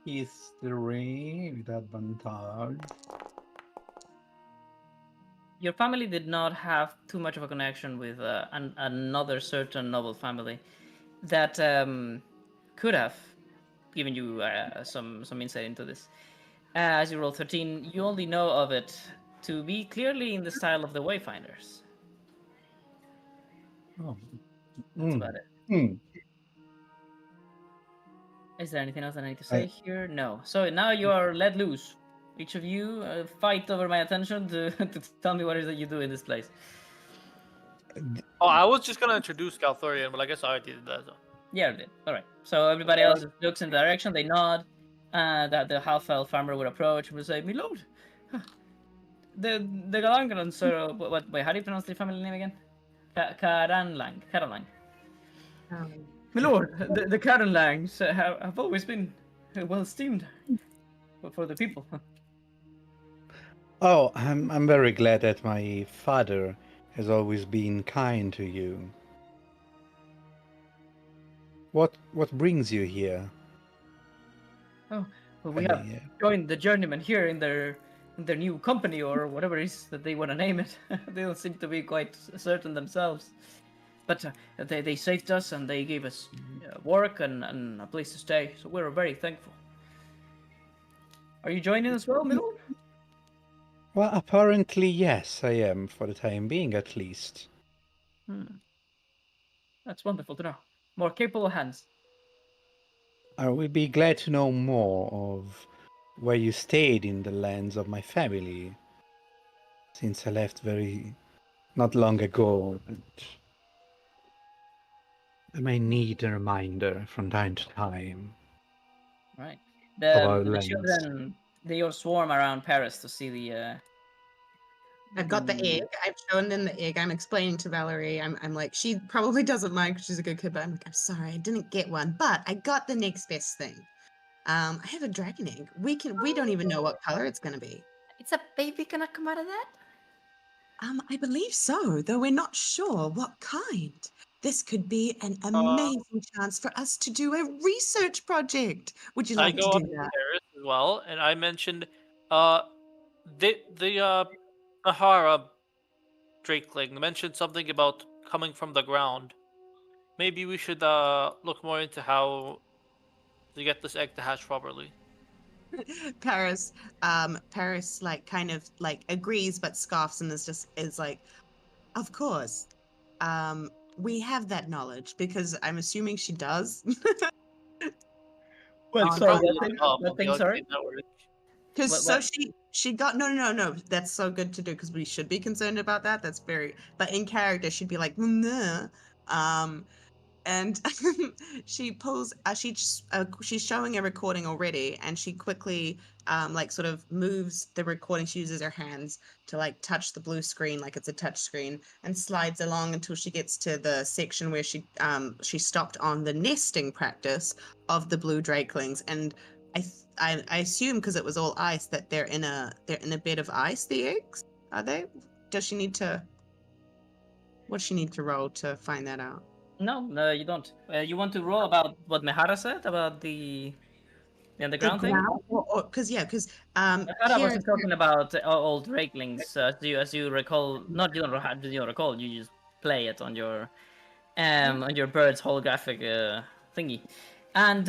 History with advantage. Your family did not have too much of a connection with another certain noble family that could have given you some insight into this. As you roll 13, you only know of it to be clearly in the style of the Wayfinders. Oh. That's about it. Mm. Is there anything else that I need to say here? No. So now you are let loose. Each of you fight over my attention to, to tell me what it is that you do in this place. Oh, I was just gonna introduce Galthorian, but I guess I already did that. So. Yeah, it did. All right. So everybody else looks in the direction. They nod. That the half-elf farmer would approach and would say, "My lord, the Galangalan, sir. Wait, how do you pronounce the family name again? Karanlang. My lord, the Karanlangs have always been well esteemed for the people." Oh, I'm very glad that my father has always been kind to you. What brings you here? Oh, well, we I have mean, joined the journeymen here in their new company or whatever it is that they want to name it. They don't seem to be quite certain themselves. But they saved us and they gave us work and a place to stay, so we're very thankful. Are you joining as well, Middle? well, apparently yes, I am for the time being, at least. That's wonderful to know. More capable hands. I will be glad to know more of where you stayed in the lands of my family, since I left not long ago. And I may need a reminder from time to time Right. of our The lands. children, they all swarm around Paris to see the. I've got the egg. I've shown them the egg. I'm explaining to Valerie. I'm like, she probably doesn't mind because she's a good kid, but I'm like, I'm sorry, I didn't get one, but I got the next best thing. I have a dragon egg. We don't even know what color it's gonna be. It's a baby gonna come out of that? I believe so, though we're not sure what kind. This could be an amazing chance for us to do a research project. Would you I like to go do up to that? Paris as well, and I mentioned the Sahara Drakeling mentioned something about coming from the ground. Maybe we should look more into how to get this egg to hatch properly. Paris, Paris, like kind of like agrees but scoffs and is like, of course. We have that knowledge because I'm assuming she does. Well, On- sorry, on- what thing? Sorry. Because What- so what? she got no. That's so good to do because we should be concerned about that. That's very. But in character, she'd be like, nah. And she pulls. She's showing a recording already, and she quickly like sort of moves the recording. She uses her hands to like touch the blue screen like it's a touch screen, and slides along until she gets to the section where she stopped on the nesting practice of the blue drakelings, and I assume because it was all ice that they're in a bed of ice. The eggs, are they? Does she need to? What does she need to roll to find that out? No, you don't. You want to roll about what Mehara said about the The underground thing? ground, because Mehara here was talking about old Drakelings. As you recall, not you don't recall. You just play it on your bird's holographic thingy. And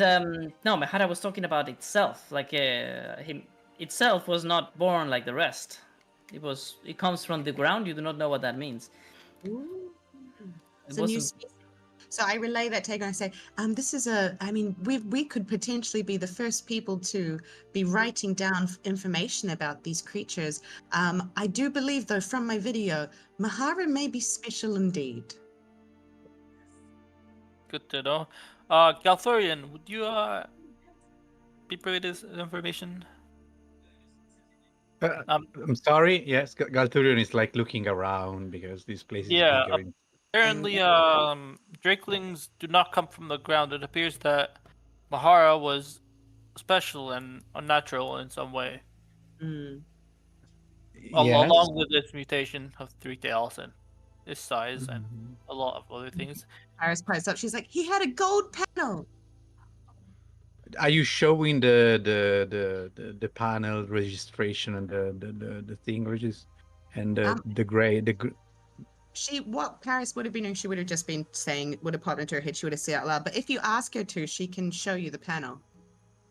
no, Mehara was talking about itself. Like him itself was not born like the rest. It comes from the ground. You do not know what that means. Ooh. It It's a new wasn't. species. So I relay that take and I say, this is I mean, we could potentially be the first people to be writing down information about these creatures. I do believe, though, from my video, Mahara may be special indeed. Good to know. Galthorian, would you be privy to this information? I'm sorry. Yes, Galturian is like looking around because this place is Yeah, bigger. apparently, Drakelings do not come from the ground. It appears that Mahara was special and unnatural in some way, Mm. Yes. along with its mutation of 3 tails and its size and Mhm. a lot of other things. Iris pipes up. She's like, he had a gold panel. Are you showing the panel registration and the thing and the gray What Paris would have been doing, she would have just been saying, would have popped into her head, she would have said it out loud. But if you ask her to, she can show you the panel.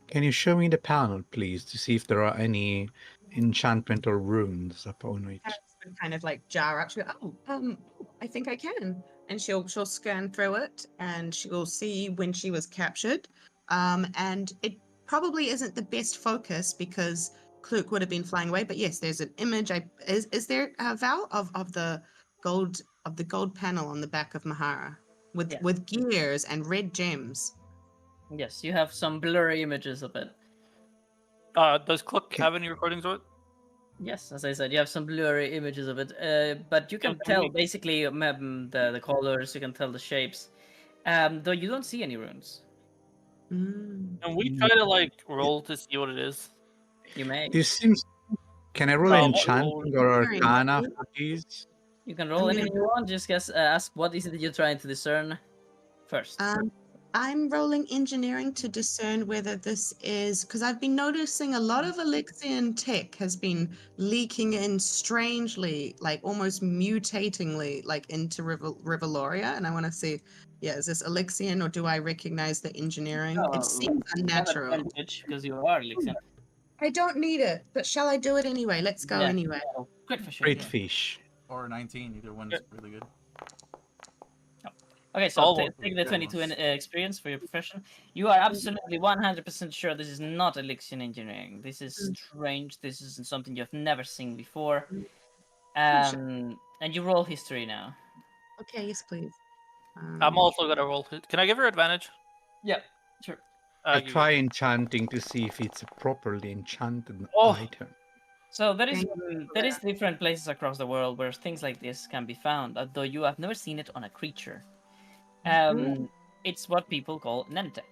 Can you show me the panel, please, to see if there are any enchantment or runes upon which? Paris would kind of like jar up. She'll go, I think I can. And she'll scan through it and she will see when she was captured. And it probably isn't the best focus because Kluk would have been flying away. But yes, there's an image. Is there a Val of the gold panel on the back of Mahara with Yeah. with gears and red gems. Yes, you have some blurry images of it. Does Cluck Okay. have any recordings of it? Yes, as I said, you have some blurry images of it, but you can Okay, tell we- basically the colors. You can tell the shapes, though you don't see any runes. Mm. And we try to like roll to see what it is. You may. This seems. Can I roll What enchanting or Very arcana nice. for these? You can roll I'm gonna- anything you want. Just ask what is it you're trying to discern first. I'm rolling engineering to discern whether this is because I've been noticing a lot of Alexian tech has been leaking in strangely, like almost mutatingly, like into Rivaloria, and I want to see, is this Alexian or do I recognize the engineering? Oh, It seems unnatural. advantage because you are Elixir. I don't need it, but shall I do it anyway? Let's go Yeah. anyway. Great for sure. Great yeah. fish. Or 19, either one's really good. Okay, so All take work the good 22 ones. experience for your profession. You are absolutely 100% sure this is not Elixir engineering. This is strange. This is something you have never seen before. And you roll history now. Okay, yes, please. I'm also gonna roll. Can I give her advantage? Yeah, sure. I'll give try it- enchanting to see if it's a properly enchanted Oh. item. So there is Thank you. different places across the world where things like this can be found, although you have never seen it on a creature. It's what people call Nentec.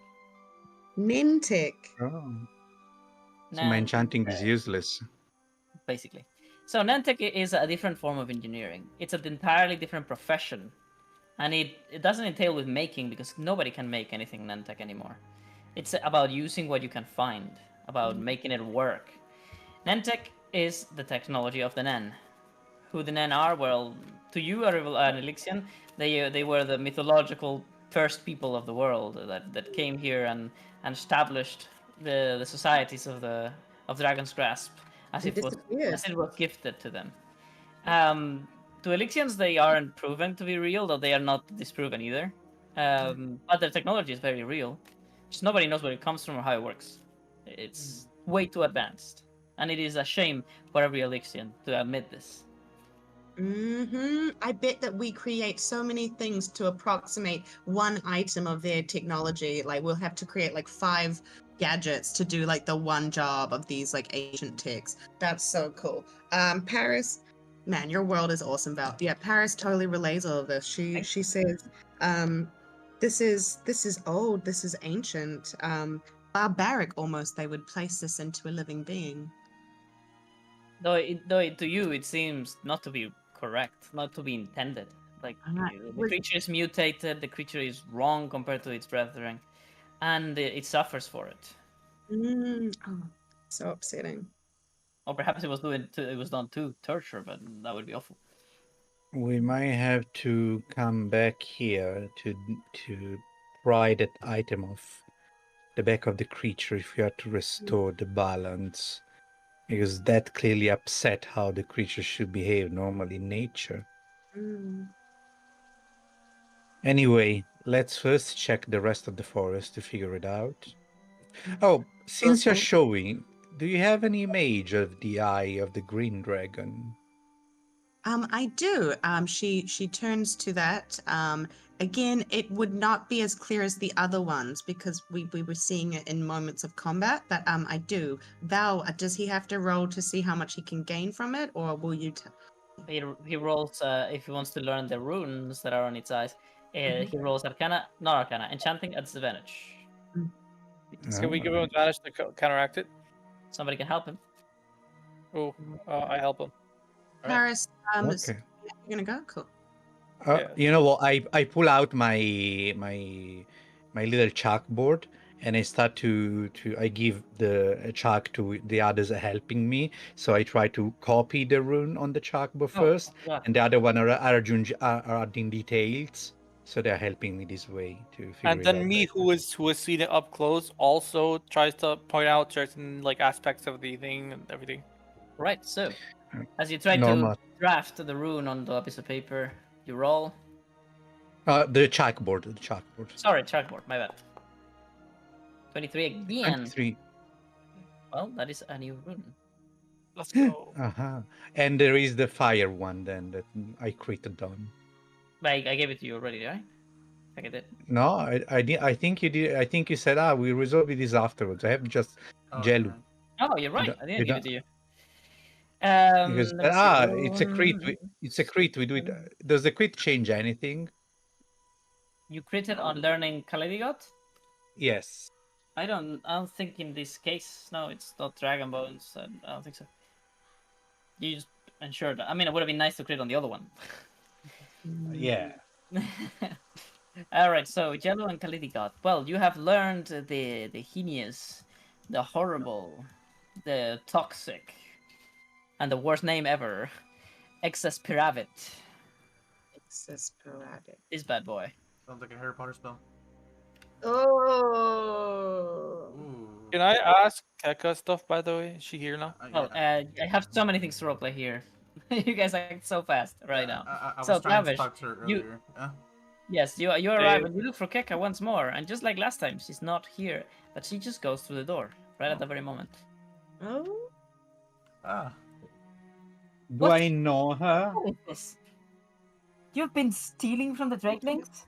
Nintic. Oh. So my enchanting is useless. Basically. So Nentec is a different form of engineering. It's an entirely different profession. And it doesn't entail with making because nobody can make anything Nentec anymore. It's about using what you can find, about making it work. Nentec is the technology of the Nen. Who the Nen are? Well, to you, an Elixian, they were the mythological first people of the world that came here and established the societies of Dragon's Grasp as it was gifted to them. To Elixians, they aren't proven to be real, though they are not disproven either. But their technology is very real. Just nobody knows where it comes from or how it works. It's way too advanced. And it is a shame for every Elixian to admit this. I bet that we create so many things to approximate one item of their technology. Like we'll have to create like 5 gadgets to do like the one job of these like ancient techs. That's so cool. Paris, man, your world is awesome, Val. Yeah, Paris totally relays all of this. She says, this is old, this is ancient. barbaric almost they would place this into a living being. Though to you it seems not to be correct, not to be intended. Like Alright, the would- creature is mutated, the creature is wrong compared to its brethren, and it suffers for it. Oh, so upsetting. Or perhaps it was done to torture, but that would be awful. We might have to come back here to pry that item off the back of the creature if we are to restore the balance. Because that clearly upset how the creature should behave normally in nature. Mm. Anyway, let's first check the rest of the forest to figure it out. Oh, since you're Okay. showing, do you have any image of the eye of the green dragon? I do. She turns to that. Again, it would not be as clear as the other ones because we were seeing it in moments of combat. But I do. Val, does he have to roll to see how much he can gain from it, or will you? He rolls if he wants to learn the runes that are on its eyes. He rolls Arcana, not Arcana, Enchanting at disadvantage. Can we give him advantage to counteract it? Somebody can help him. Oh, I help him. Alright. Paris, Okay. you're gonna go. Cool. Yeah. You know what? I pull out my little chalkboard and I start to I give the chalk to the others helping me. So I try to copy the rune on the chalkboard first, God. and the other one are adding details. So they're helping me this way to figure And it then out. me, better. who has seen it up close, also tries to point out certain like aspects of the thing and everything. Right, so Uh, as you try normal. to draft the rune on the piece of paper, you roll. The chalkboard. Sorry, chalkboard, my bad. 23 again. 23. Well, that is a new rune. Let's go. Uh-huh. And there is the fire one then that I created on. I gave it to you already, right? I think I did. No, I did. I think you did. I think you said, we resolve this afterwards. I have just Oh, Jello. yeah. Oh, you're right. don't- I we didn't give don't- it to you. Because Let me see. it's a crit. It's a crit. We do it. Does the crit change anything? You critted on learning Kalidigot? Yes. I don't think in this case. No, it's not Dragon Bones. I don't think so. You just ensured. I mean, it would have been nice to crit on the other one. Yeah. All right, so Jello and Kalidigot. Well, you have learned the heinous, the horrible, the toxic, and the worst name ever, Exasperavit. Exasperate. This bad boy. Sounds like a Harry Potter spell. Oh. Ooh. Can I ask Keka stuff, by the way? Is she here now? Well, I have so many things to roleplay here. You guys act so fast right now. I So, was trying to Clavish, talk to her you- earlier. Yeah. Yes, you arrive and you look for Keka once more, and just like last time, she's not here, but she just goes through the door right at the very moment. Oh. Ah. Do What? I know her? What is this? You've been stealing from the Drakelings?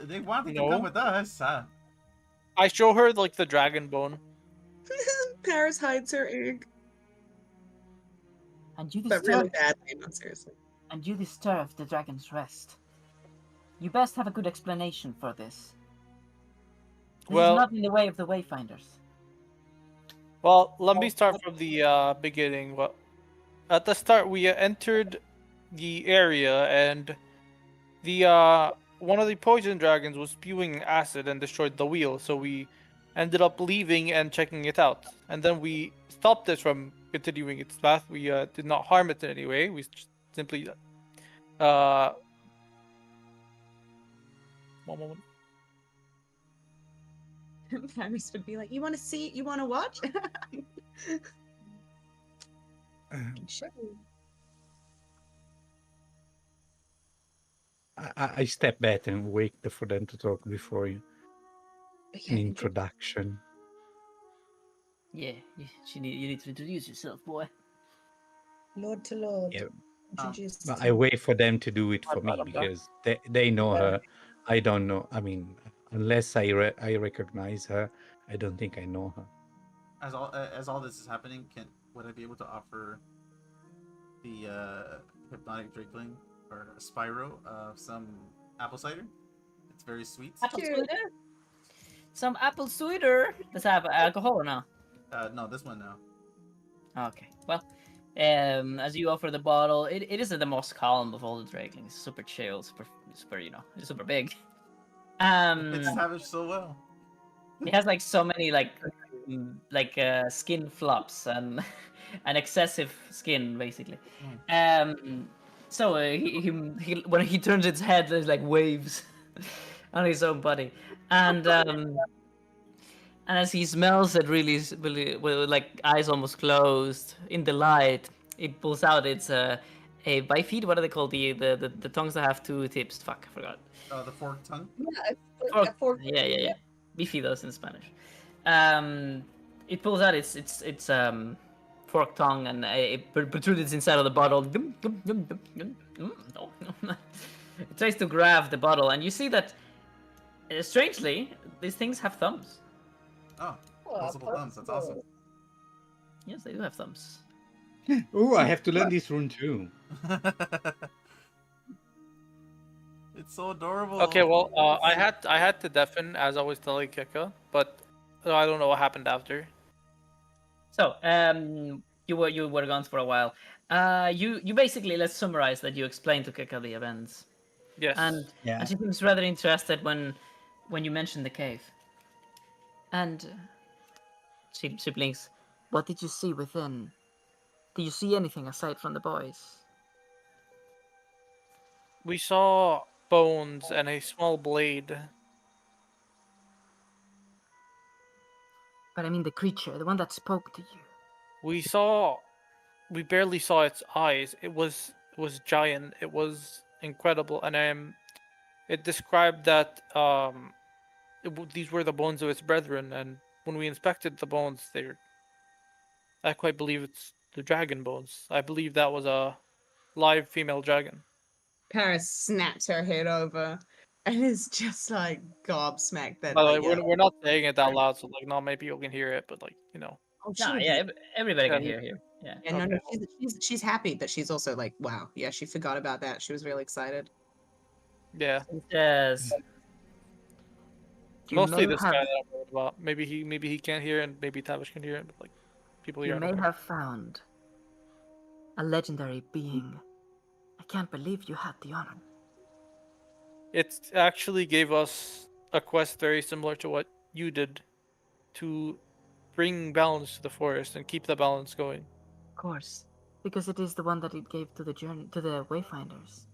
They wanted to No. come with us. I show her like the dragon bone. Paris hides her egg, And you but really badly, not seriously. And you disturbed the dragon's rest. You best have a good explanation for this. This Well- is not in the way of the Wayfinders. Well, let me start from the beginning. Well, at the start, we entered the area, and the one of the poison dragons was spewing acid and destroyed the wheel. So we ended up leaving and checking it out, and then we stopped it from continuing its path. We did not harm it in any way. We simply one moment. Paris would be like, "You want to see? You want to watch?" Sure. I step back and wait for them to talk before an Yeah, introduction. Yeah, you need to introduce yourself, boy. Lord to Lord. Yeah. Introduced But to- I wait for them to do it for I'm me done. because they know her. I don't know. I mean, unless I recognize her, I don't think I know her. As all this is happening, would I be able to offer the hypnotic drakeling or Spyro some apple cider? It's very sweet. Apple cider? some apple cider. Does it have alcohol or no? No, this one no. Okay. Well, as you offer the bottle, it is the most calm of all the draglings. Super chill, super, it's super big. It's savage so well. It has like so many skin flops and an excessive skin basically. So he when he turns its head, there's like waves on his own body, and as he smells it really with like eyes almost closed in the light, it pulls out its a bifid. What are they called? The tongues that have two tips. Fuck, I forgot. The forked tongue. Yeah, Yeah. Bifidos in Spanish. It pulls out its forked tongue and it protrudes inside of the bottle. It tries to grab the bottle, and you see that strangely these things have thumbs. Oh, multiple thumbs. That's awesome. Yes, they do have thumbs. Oh, I have to learn this rune too. It's so adorable. Okay, well, I had to deafen as I was telling Keka, but I don't know what happened after. So, you were gone for a while. You basically, let's summarize that you explained to Keka the events. Yes. And she seems rather interested when you mentioned the cave. And she blinks. What did you see within? Did you see anything aside from the boys? We saw bones and a small blade. But I mean the creature, the one that spoke to you. We barely saw its eyes. It was giant. It was incredible, and it described that these were the bones of its brethren, and when we inspected the bones, I quite believe it's the dragon bones. I believe that was a live female dragon. Paris snaps her head over and is just like gobsmacked that. By the way, like, we're not saying it out loud, so like not many people can hear it, but like Oh, No, she yeah, was- everybody can Yeah. hear here. Yeah. yeah, no, no, Okay. she's happy, but she's also like, wow, yeah, she forgot about that. She was really excited. Yeah. Yes. Mostly this guy that I'm worried about. Maybe he can't hear, and maybe Tavish can hear it, but like people You here. may have found a legendary being. I can't believe you had the honor. It actually gave us a quest very similar to what you did, to bring balance to the forest and keep the balance going. Of course, because it is the one that it gave to the wayfinders.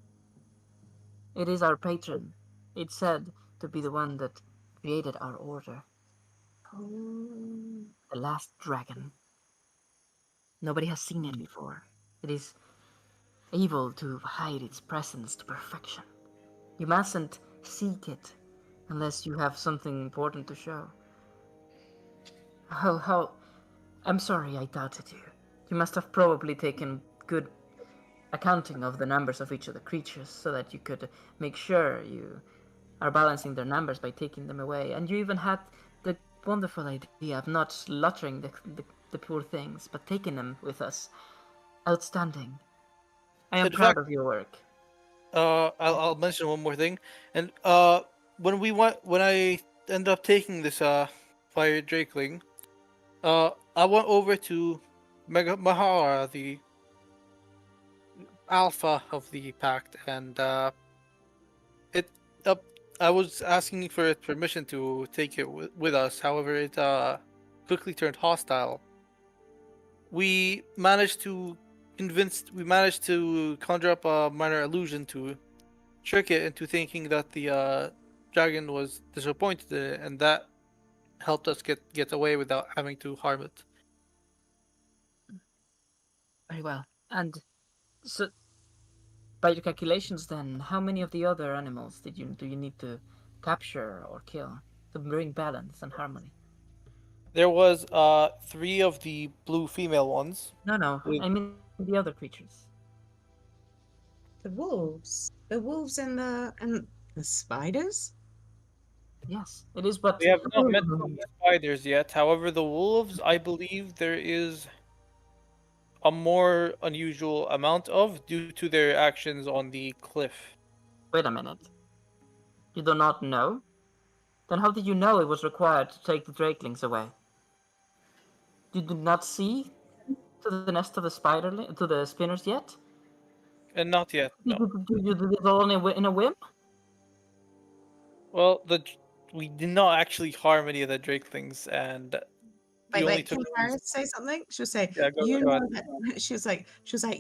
It is our patron. It's said to be the one that created our order. Oh. The last dragon. Nobody has seen it before. It is able to hide its presence to perfection. You mustn't seek it unless you have something important to show. I'm sorry I doubted you. You must have probably taken good accounting of the numbers of each of the creatures so that you could make sure you are balancing their numbers by taking them away. And you even had the wonderful idea of not slaughtering the poor things, but taking them with us. Outstanding. I am In proud fact- of your work. I'll mention one more thing, and when I ended up taking this fire drakeling, I went over to Mahara, the alpha of the pact, and it I was asking for its permission to take it with us. However, it quickly turned hostile. We managed to conjure up a minor illusion to trick it into thinking that the dragon was disappointed in it, and that helped us get away without having to harm it. Very well. And so, by your calculations, then, how many of the other animals do you need to capture or kill to bring balance and harmony? There was 3 of the blue female ones. No, With- I mean the other creatures. The wolves and the spiders. Yes, it is. But We have not met the spiders yet. However, the wolves, I believe there is a more unusual amount of due to their actions on the cliff. wait a minute. You do not know Then how did you know it was required to take the drakelings away? You did not see to the nest of the to the spinners yet? And not yet. No. You did it all in a whim? Well, we did not actually harm any of the drakelings, and we only Wait, took. can Paris say something? She'll say, Yeah, go you ahead. know that she was like,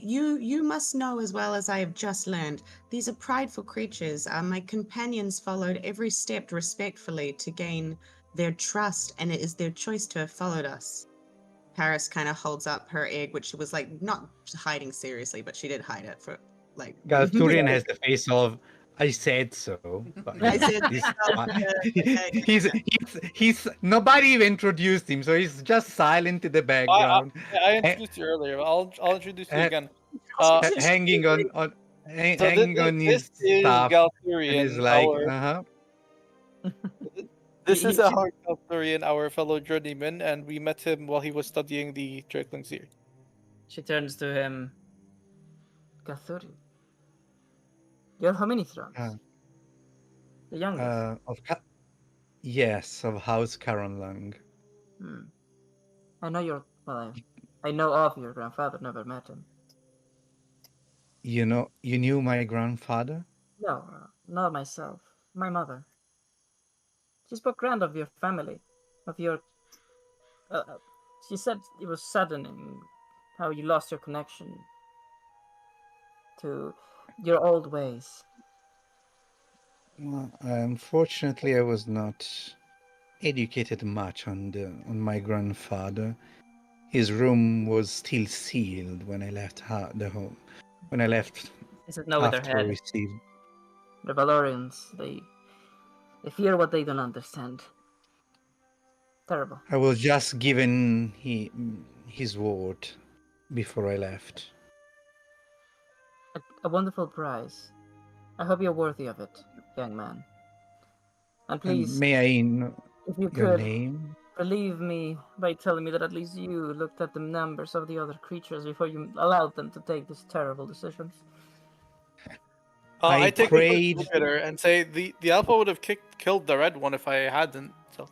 you must know as well as I have just learned. These are prideful creatures. My companions followed every step respectfully to gain their trust, and it is their choice to have followed us. Paris kind of holds up her egg, which she was like not hiding seriously, but she did hide it for like Galturian has the face of I said so. But I said he's, so. Yeah. he's nobody even introduced him, so he's just silent in the background, I introduced you earlier. I'll introduce you ha- again. hanging on So hanging on his this is stuff, and is Galturian, like, our He- he- our Galturian, our fellow journeyman, and we met him while he was studying the Drakelings here. She turns to him. Gathuri. You're how many thrones? The youngest. yes, of House Caronlung. I know I know of your grandfather, never met him. You knew my grandfather? No, not myself. My mother. She spoke grand of your family, of your. She said it was saddening how you lost your connection to your old ways. Well, unfortunately, I was not educated much on my grandfather. His room was still sealed when I left the home. When I left He said no with their after I head. received. The Valorians, they fear what they don't understand. Terrible. I was just given his word before I left. A wonderful prize. I hope you're worthy of it, young man. And please, May I know if you your could, name? relieve me by telling me that at least you looked at the numbers of the other creatures before you allowed them to take these terrible decisions. I take a prayed. look at her and say the alpha would have killed the red one if I hadn't. So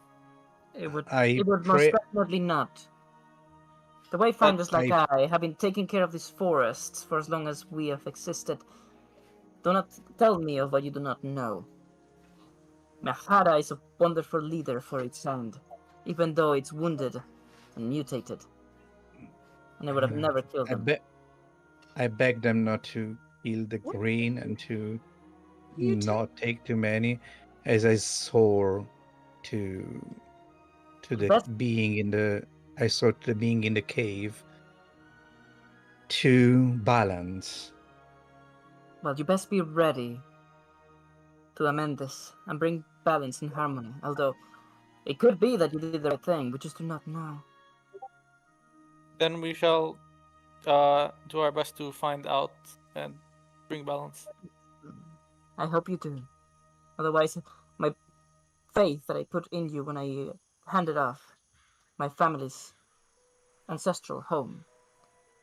It would I most pray. definitely not. The Wayfinders like I have been taking care of these forests for as long as we have existed. Do not tell me of what you do not know. Mahara is a wonderful leader for its kind, even though it's wounded and mutated. And I would have never killed them. I beg them not to kill the green and to not take too many, as I saw to the being in the cave to balance. Well, you best be ready to amend this and bring balance and harmony, although it could be that you did the right thing, we just do not know. then we shall do our best to find out and bring balance. I hope you do. Otherwise, my faith that I put in you when I handed off my family's ancestral home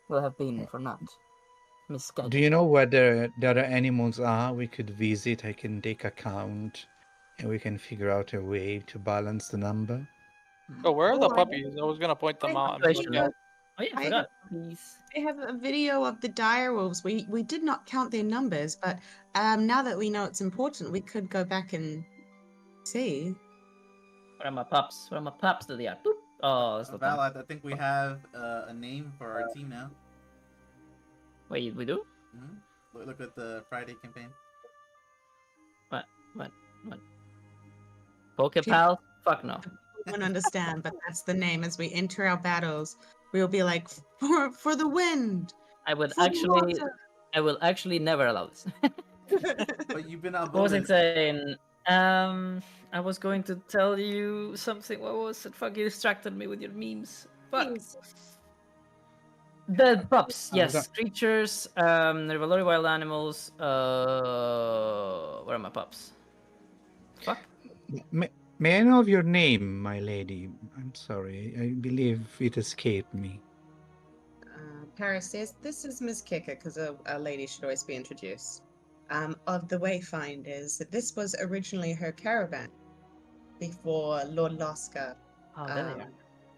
will have been for naught. Misguided. Do you know where the other animals are we could visit? I can take account and we can figure out a way to balance the number. Oh, where are the puppies? I was gonna point them out. Oh yeah, I forgot. I have a video of the direwolves. We did not count their numbers, but now that we know it's important, we could go back and see. Where are my pups? Where are my pups? There they are. Boop. Oh, that's not Val, I think we have a name for our team now. Wait, we do? Look at the Friday campaign. What? Pokepal? Fuck no. I don't understand, but that's the name. As we enter our battles, we will be like, for the wind. I will actually never allow this. But you've been outvoted. What was I saying? I was going to tell you something. What was it? Fuck, you distracted me with your memes. Fuck. The pups, yes. Creatures, Revelori wild animals. Where are my pups? Fuck. May I know of your name, my lady? I'm sorry. I believe it escaped me. Paris says, this is Miss Kicker, because a lady should always be introduced. Of the Wayfinders. This was originally her caravan. before Lord Lasker Oh, there they are.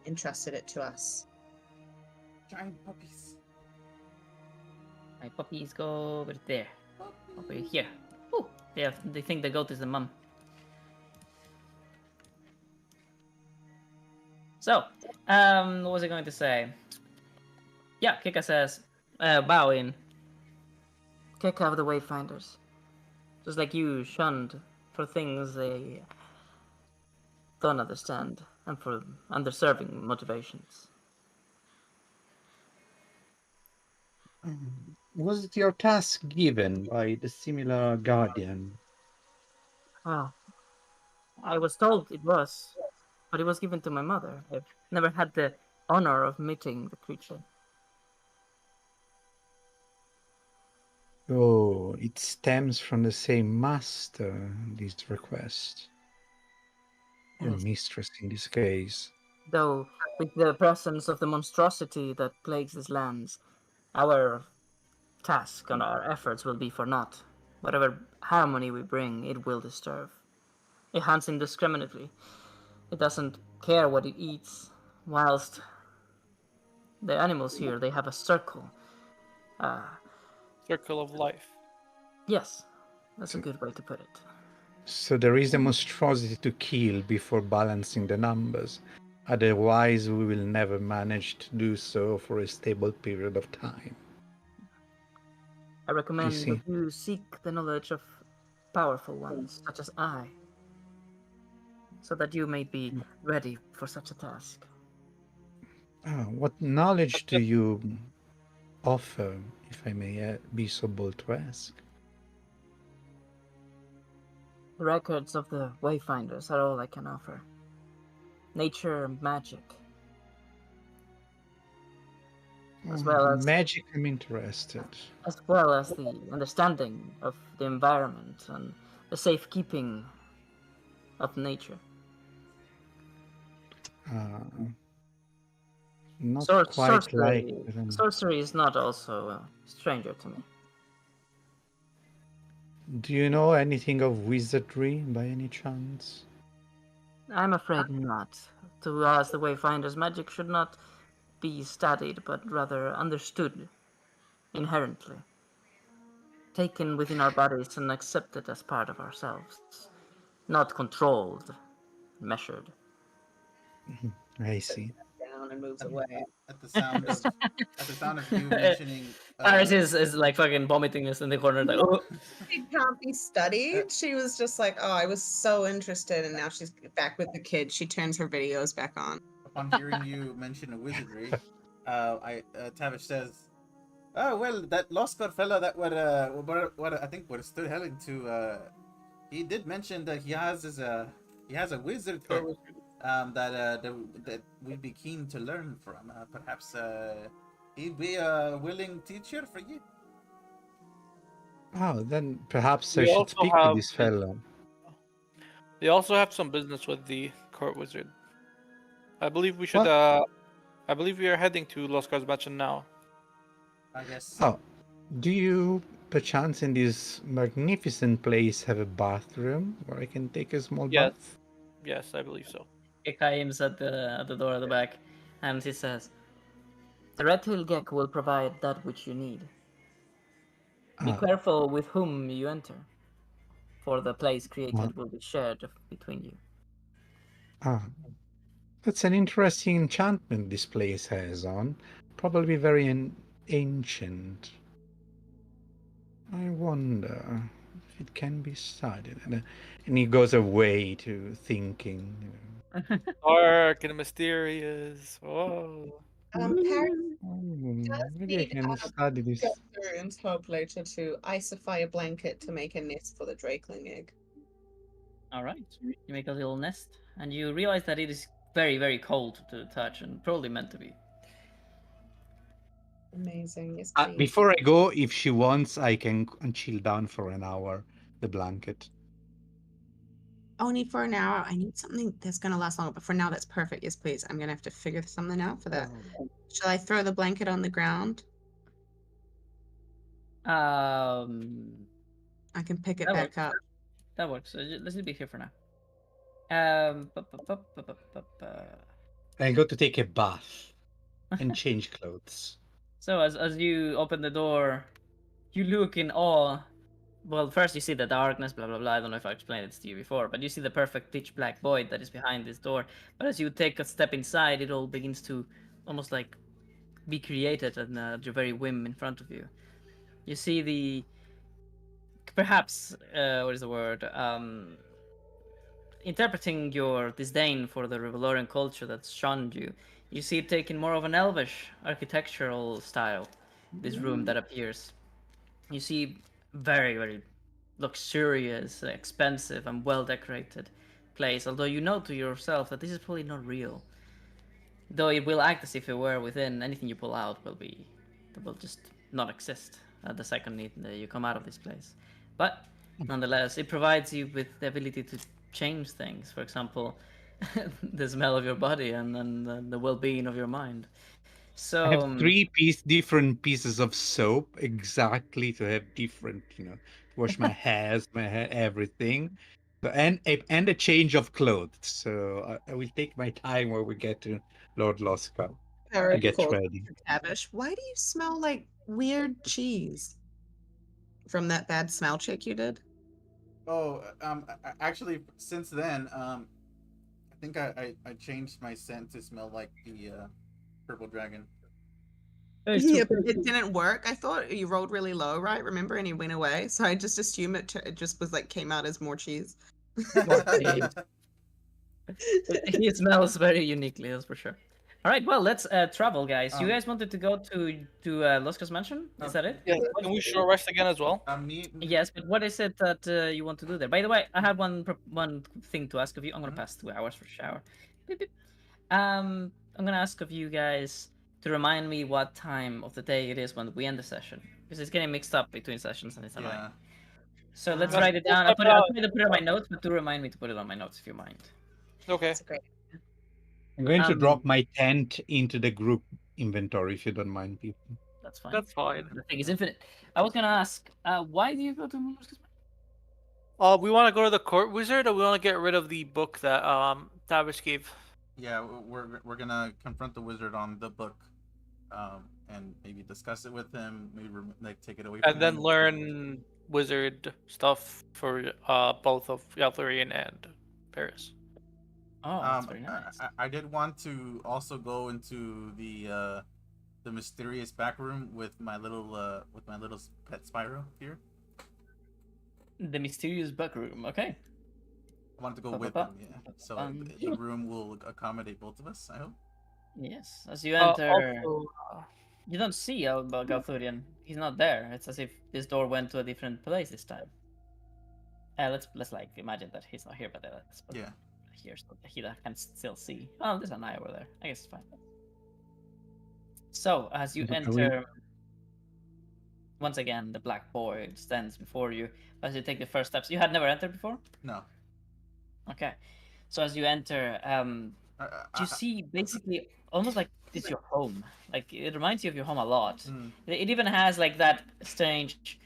entrusted it to us. Giant puppies. My puppies go over there. Over here. Ooh, they think the goat is the mum. So, what was I going to say? Yeah, Kika says, bowing. Kika of the Wayfinders. Just like you shunned for things they don't understand and for underserving motivations. Was it your task given by the similar guardian? Well, I was told it was, but it was given to my mother. I've never had the honor of meeting the creature. Oh, it stems from the same master, this request. Your Yes. mistress in this case. Though, with the presence of the monstrosity that plagues these lands, our task and our efforts will be for naught. Whatever harmony we bring, it will disturb. It hunts indiscriminately. It doesn't care what it eats, whilst the animals here, they have a circle. Circle of life. Yes, that's a good way to put it. So there is a monstrosity to kill before balancing the numbers. Otherwise, we will never manage to do so for a stable period of time. I recommend see. that you seek the knowledge of powerful ones, such as I, so that you may be ready for such a task. What knowledge do you offer, if I may be so bold to ask? The records of the Wayfinders are all I can offer. Nature and magic, as well as Magic, I'm interested. the understanding of the environment and the safekeeping of nature. Not quite Sorcery, like them. sorcery is not also a stranger to me. Do you know anything of wizardry by any chance? I'm afraid not. To us, the Wayfinders, magic should not be studied, but rather understood inherently, taken within our bodies and accepted as part of ourselves, not controlled, measured. I see. Down and moves away. At the sound of you mentioning Paris is like fucking vomiting us in the corner, like, oh. She can't be studied. She was just like, oh, I was so interested, and now she's back with the kids. She turns her videos back on. upon hearing you mention a wizardry, Tavish says, "Oh well, that Lost God fella that what I think what stood Helen to he did mention that he has a wizard here, that we'd be keen to learn from. Perhaps he'd be a willing teacher for you." Oh, then perhaps I We should also speak with have this fellow. They also have some business with the court wizard. I believe we should. What? I believe we are heading to Los Mansion now. I guess. Oh, do you perchance in this magnificent place have a bathroom where I can take a small Yes. bath? Yes, I believe so. Ekaims at the door at the back, and he says, "The Red-tailed Gek will provide that which you need. Be careful with whom you enter, for the place created will be shared between you." That's an interesting enchantment this place has on. Probably very ancient. I wonder if it can be studied. And he goes away to thinking. Dark and mysterious. Oh. Paris Maybe I can study this. and hope later to icify a blanket to make a nest for the drakeling egg. All right, you make a little nest, and you realize that it is very, very cold to the touch, and probably meant to be. Amazing. Yes, please. Before I go, if she wants, I can chill down for an hour. The blanket. Only for an hour. I need something that's gonna last longer, but for now, that's perfect. Yes, please. I'm gonna have to figure something out for that. Shall I throw the blanket on the ground? I can pick it That back works. up. That works. So let's be here for now. I'll go to take a bath and change clothes. So as you open the door, you look in awe. Well, first you see the darkness, blah blah blah. I don't know if I explained it to you before, but you see the perfect pitch black void that is behind this door. But as you take a step inside, it all begins to almost like be created at your very whim in front of you. You see the perhaps what is the word? Interpreting your disdain for the Revelorian culture that's shunned you, you see it taking more of an elvish architectural style. This room that appears, you see very very luxurious, expensive, and well decorated place. Although you know to yourself that this is probably not real. Though it will act as if it were within. Anything you pull out will just not exist at the second you come out of this place. But nonetheless, it provides you with the ability to change things. For example, the smell of your body and the well-being of your mind. I So have different pieces of soap exactly to have different, wash my hairs, my hair, everything. And a change of clothes. So I will take my time when we get to Lord Loscar to Paris get calls ready. for Tavish. Why do you smell like weird cheese from that bad smell check you did? Oh, actually, since then, I think I changed my scent to smell like the purple dragon. Yeah, but it didn't work. I thought you rolled really low, right? Remember, and he went away. So I just assumed it just was like came out as more cheese. he smells very uniquely, that's for sure. All right, well, let's travel, guys. You Um, guys wanted to go to Losca's mansion? Is that it? Yeah, can we short rest again as well? Yes, but what is it that you want to do there? By the way, I had one thing to ask of you. I'm gonna pass 2 hours for shower. Beep, beep. I'm gonna ask of you guys to remind me what time of the day it is when we end the session, because it's getting mixed up between sessions and it's annoying. Yeah. So let's That's- write it down. I'll try to put it on my notes, but do remind me to put it on my notes if you mind. Okay. That's great. I'm going to Um, drop my tent into the group inventory if you don't mind, people. That's fine. That's fine. The thing is infinite. I was gonna ask, why do you go to Losca's We want to go to the court wizard, or we want to get rid of the book that Tavish gave. Yeah, we're gonna confront the wizard on the book, and maybe discuss it with him. Maybe like take it away from And then him. learn wizard stuff for both of Galtharian and Paris. Oh, that's very nice. I did want to also go into the mysterious back room with my little pet Spyro here. The mysterious bug room. Okay. I wanted to go with Ba-ba-ba. him, yeah. So the room will accommodate both of us, I hope. Yes. As you enter, Also, you don't see Galthurian. He's not there. It's as if this door went to a different place this time. Let's like imagine that he's not here, but let's put Yeah. here so that he can still see. Oh, there's an eye over there. I guess it's fine. So as you Are we- enter, once again the black void stands before you. As you take the first steps, you had never entered before. No. Okay. So as you enter, you see basically almost like it's your home. Like it reminds you of your home a lot. Mm. It even has like that strange,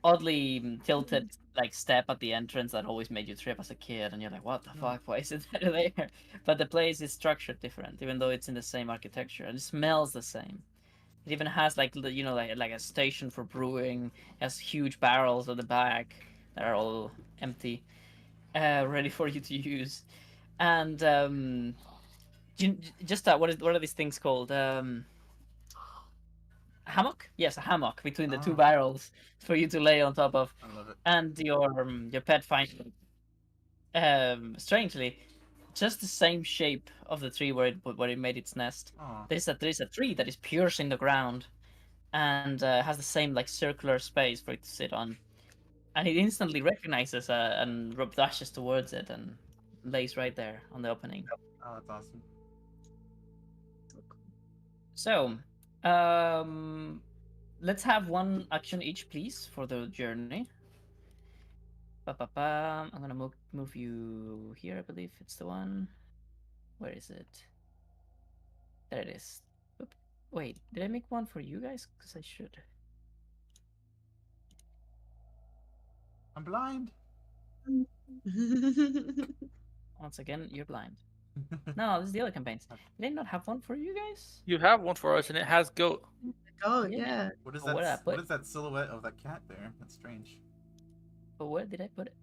oddly tilted like step at the entrance that always made you trip as a kid, and you're like, "What the fuck? Why is it there?" But the place is structured different, even though it's in the same architecture, and it smells the same. It even has like like a station for brewing. It has huge barrels at the back that are all empty, ready for you to use. And just what are these things called? Hammock? Yes, a hammock between the two Ah. barrels for you to lay on top of. I love it. And your pet finds strangely just the same shape of the tree where it made its nest. Aw. There's a tree that is piercing the ground and has the same like circular space for it to sit on. And it instantly recognizes and dashes towards it and lays right there on the opening. Oh, that's awesome. So, let's have one action each, please, for the journey. Ba-ba-ba. I'm gonna move you here. I believe it's the one. Where is it? There it is. Oop. Wait, did I make one for you guys? Because I should. I'm blind. Once again, you're blind. No, this is the other campaigns. Did I not have one for you guys? You have one for us, and it has goat. Oh Yeah. yeah. What is But where did I that? put What it? is that silhouette of that cat there? That's strange. But where did I put it?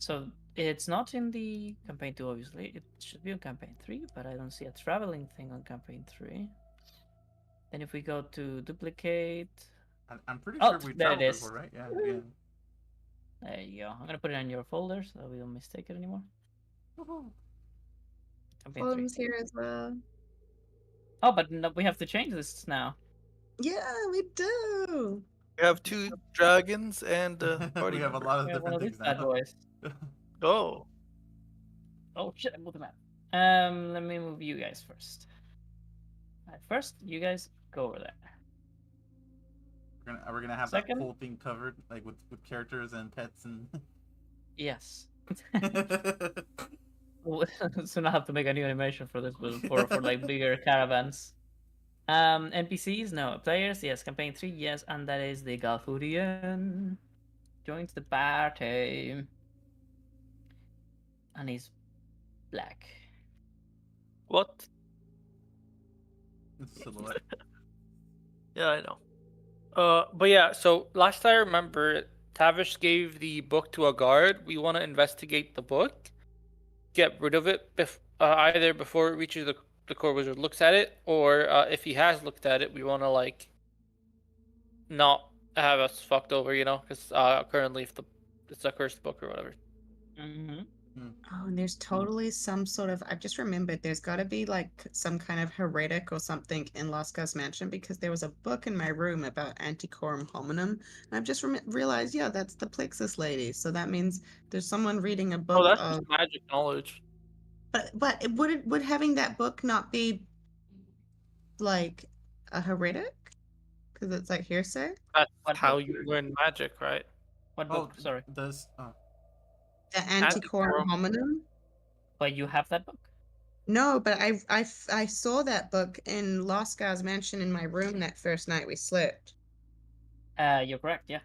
So it's not in the campaign 2, obviously. It should be on campaign 3, but I don't see a traveling thing on campaign 3. Then if we go to duplicate, I'm pretty Oh, sure we there it traveled is. before, right? Yeah. Yeah. there you go. I'm gonna put it in your folder so we don't mistake it anymore. Woohoo. Campaign 3. Poems here as well. Oh, but no, we have to change this now. Yeah, we do. We have 2 dragons and party We have a member. lot of We have one different of these things bad now. boys. Oh, Oh shit! I moved the map. Let me move you guys first. Alright, first, you guys go over there. We're gonna have Second? that whole thing covered, like with characters and pets and. Yes. Soon I have to make a new animation for this, but for like bigger caravans. NPCs, no. Players, yes. Campaign 3, yes. And that is the Galfurian. Joins the party. And he's black. what? It's a silhouette. Yeah, I know. But yeah, so last I remember, Tavish gave the book to a guard. We want to investigate the book, get rid of it either before it reaches the core wizard looks at it, or if he has looked at it, we want to like not have us fucked over, because currently if it's a cursed book or whatever. Mm-hmm. Oh, and there's totally some sort of, I've just remembered there's got to be like some kind of heretic or something in Laskar's mansion because there was a book in my room about Antiquorum Hominum. And I've just realized, yeah, that's the Plexus lady. So that means there's someone reading a book Oh, that's of, just magic knowledge. but would having that book not be like a heretic? Because it's like hearsay? That's What how book? you learn magic, right? What Oh, book? Sorry. does The Antiquorum Antiquorum. Hominum? But you have that book? No, but I saw that book in Laskar's mansion in my room that first night we slept. You're correct, yeah.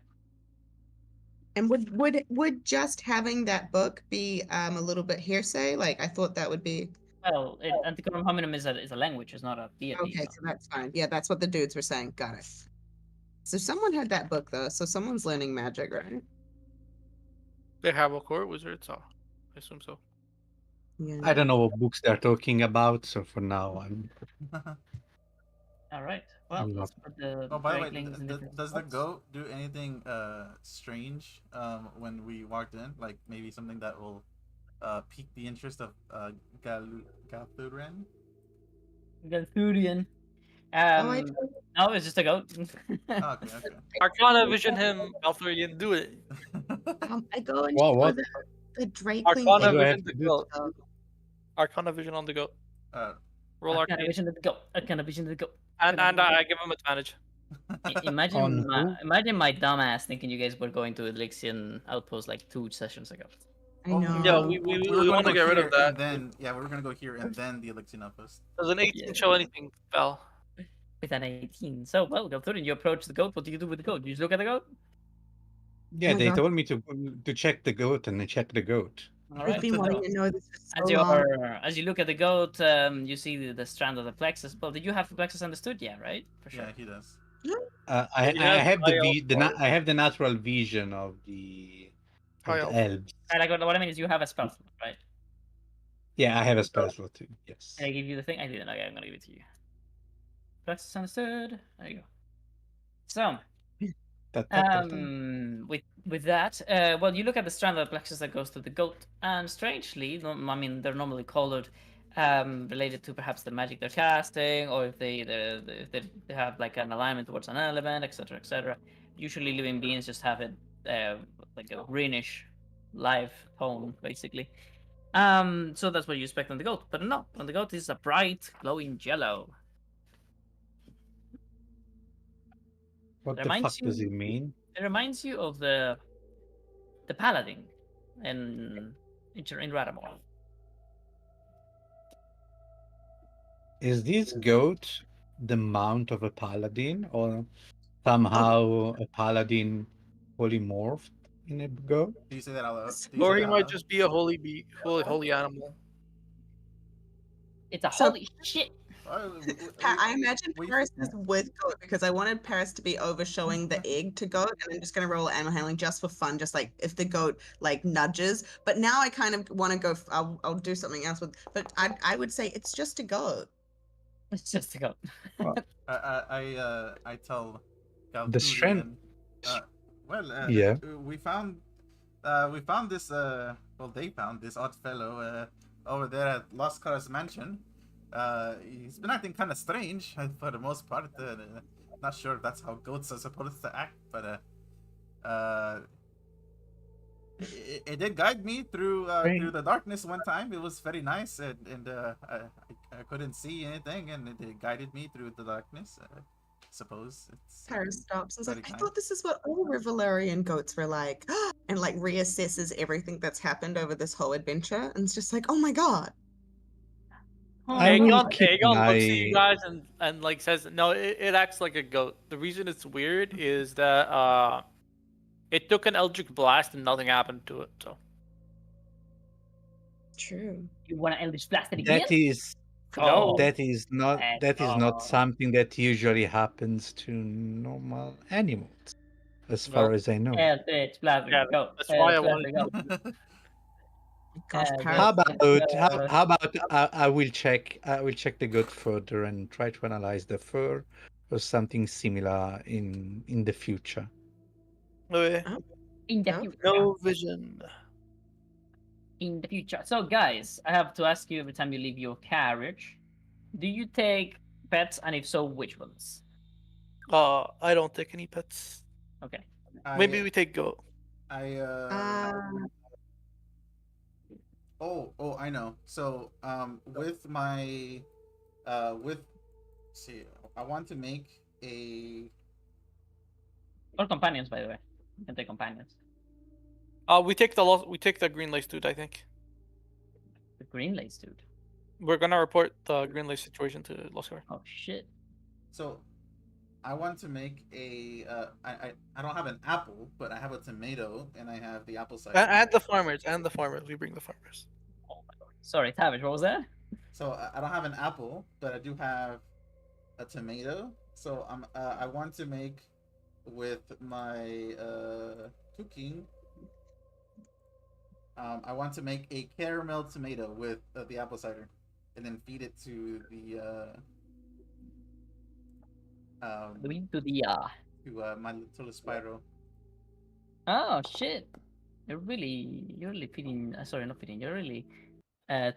And would just having that book be a little bit hearsay? Like I thought that would be Well, Antiquorum Hominum is a language, it's not a deity. okay, so- so that's fine. Yeah, that's what the dudes were saying. Got it. So someone had that book though, so someone's learning magic, right? They have a core wizard, so I assume so. Yeah. I don't know what books they're talking about, so for now I'm Alright. Well, I'm let's put the Oh, by the way, draglings in different does the spots. goat do anything strange when we walked in? Like maybe something that will pique the interest of Galthuren? Galfurian. Oh, I No, it's just a goat. Oh, okay, okay. Arcana vision him, Althurian, do it. I go and Wow, show what? the Drakeling. Arcana What do I have vision to the do? goat. Arcana vision on the goat. Roll Arcana arcane. vision to the goat. Arcana vision to the goat. And I give him advantage. Imagine On who? imagine my dumbass thinking you guys were going to Elixian Outpost like 2 sessions ago. I know. Yeah, we were want to gonna get rid here of that. And then we were gonna go here and then the Elixir Outpost. Does an 18 Yeah. show anything, Val? With an 18. So, well, Galfurian, you approach the goat. What do you do with the goat? You just look at the goat? Yeah, my they God. told me to check the goat, and I checked the goat. All I've right. been so wanting to know this for as so long. as you look at the goat, you see the strand of the plexus. Well, did you have the plexus understood? Yeah, right? For sure. Yeah, he does. I He has have the high elf I have the natural vision of the High elf. elves. And like, what I mean is you have a spell slot, right? Yeah, I have a spell slot too. Yes. Can I give you the thing? I didn't. Okay, I'm gonna give it to you. Plexus understood. There you go. So, with that, well, you look at the strand of the plexus that goes to the goat, and strangely, I mean, they're normally colored, related to perhaps the magic they're casting, or if if they have like an alignment towards an element, etc., etc. Usually, living beings just have it like a greenish, live tone, basically. So that's what you expect on the goat, but no, on the goat is a bright, glowing yellow. What the Reminds fuck does you- it mean? It reminds you of the paladin in Radamor. Is this goat the mount of a paladin, or somehow a paladin polymorphed? in a goat? Do you say that out loud? Do you say Or that he out might loud? just be a holy animal. It's a So- holy shit. I imagine we- Paris is with goat because I wanted Paris to be overshowing the egg to goat, and I'm just gonna roll animal handling just for fun, just like if the goat like nudges. But now I kind of want to go. I'll do something else with. But I would say it's just a goat. It's just a goat. I tell The strength. Galturian, well, Yeah. we found this well, they found this odd fellow over there at Laskar's mansion. He's been acting kind of strange for the most part. Not sure if that's how goats are supposed to act, but it did guide me through the darkness one time. It was very nice, and I couldn't see anything, and it guided me through the darkness. Suppose it's Paris stops and is like, Very I kind. thought this is what all Rivalarian goats were like, and like reassesses everything that's happened over this whole adventure, and it's just like, oh my god. I will Aegon, keep an Aegon looks at you eye. guys and like says, no, it acts like a goat. The reason it's weird is that it took an Eldritch Blast and nothing happened to it. So True. You want to Eldritch Blast it again? That is no, that is not Oh. something that usually happens to normal animals, as Well, far as I know. Eldritch Blast Yeah, it, go. that's why I Eldritch wanted Blast it, go. Gosh, Uh, Paris. How Good. about I will check the goat further and try to analyze the fur or something similar in the future. okay. In the Oh. future. No vision. In the future. So, guys, I have to ask you every time you leave your carriage, do you take pets, and if so, which ones? I don't take any pets. Okay. Maybe we take goat. Oh, I know. So, with my, see, I want to make a. Or companions, by the way. You can take companions. We take the green lace dude. I think The green lace dude. we're gonna report the green lace situation to Loskar. Oh, shit. So, I want to make a. I don't have an apple, but I have a tomato, and I have the apple cider. And the farmers. We bring the farmers. Oh my god. Sorry, Tavish, what was that? So I don't have an apple, but I do have a tomato. So I want to make with my cooking. I want to make a caramel tomato with the apple cider, and then feed it to the To the to my little Spyro. Oh shit. You're really feeding sorry, not feeding, you're really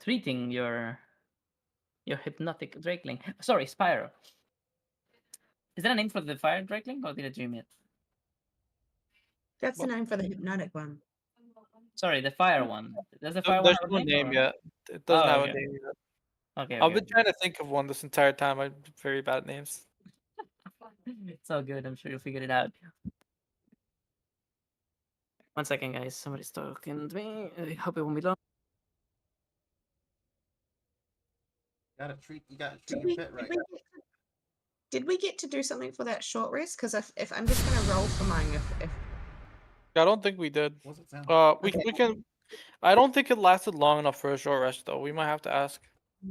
treating your hypnotic drakeling. Sorry, Spyro. Is that a name for the fire drakeling, or did I dream it? That's the name for the hypnotic one. Sorry, the fire one. Does the fire one There's have a no name? name or- yet. It doesn't Oh, have okay. a name yet. Okay, I've okay, been trying to think of one this entire time. I'm very bad at names. It's all good. I'm sure you'll figure it out. One second, guys. Somebody's talking to me. I hope it won't be long. You gotta treat Did your we, pet right. did we get to do something for that short rest? Because if I'm just gonna roll for mine, if I don't think we did. What's it sound? We Okay. we can. I don't think it lasted long enough for a short rest though. We might have to ask.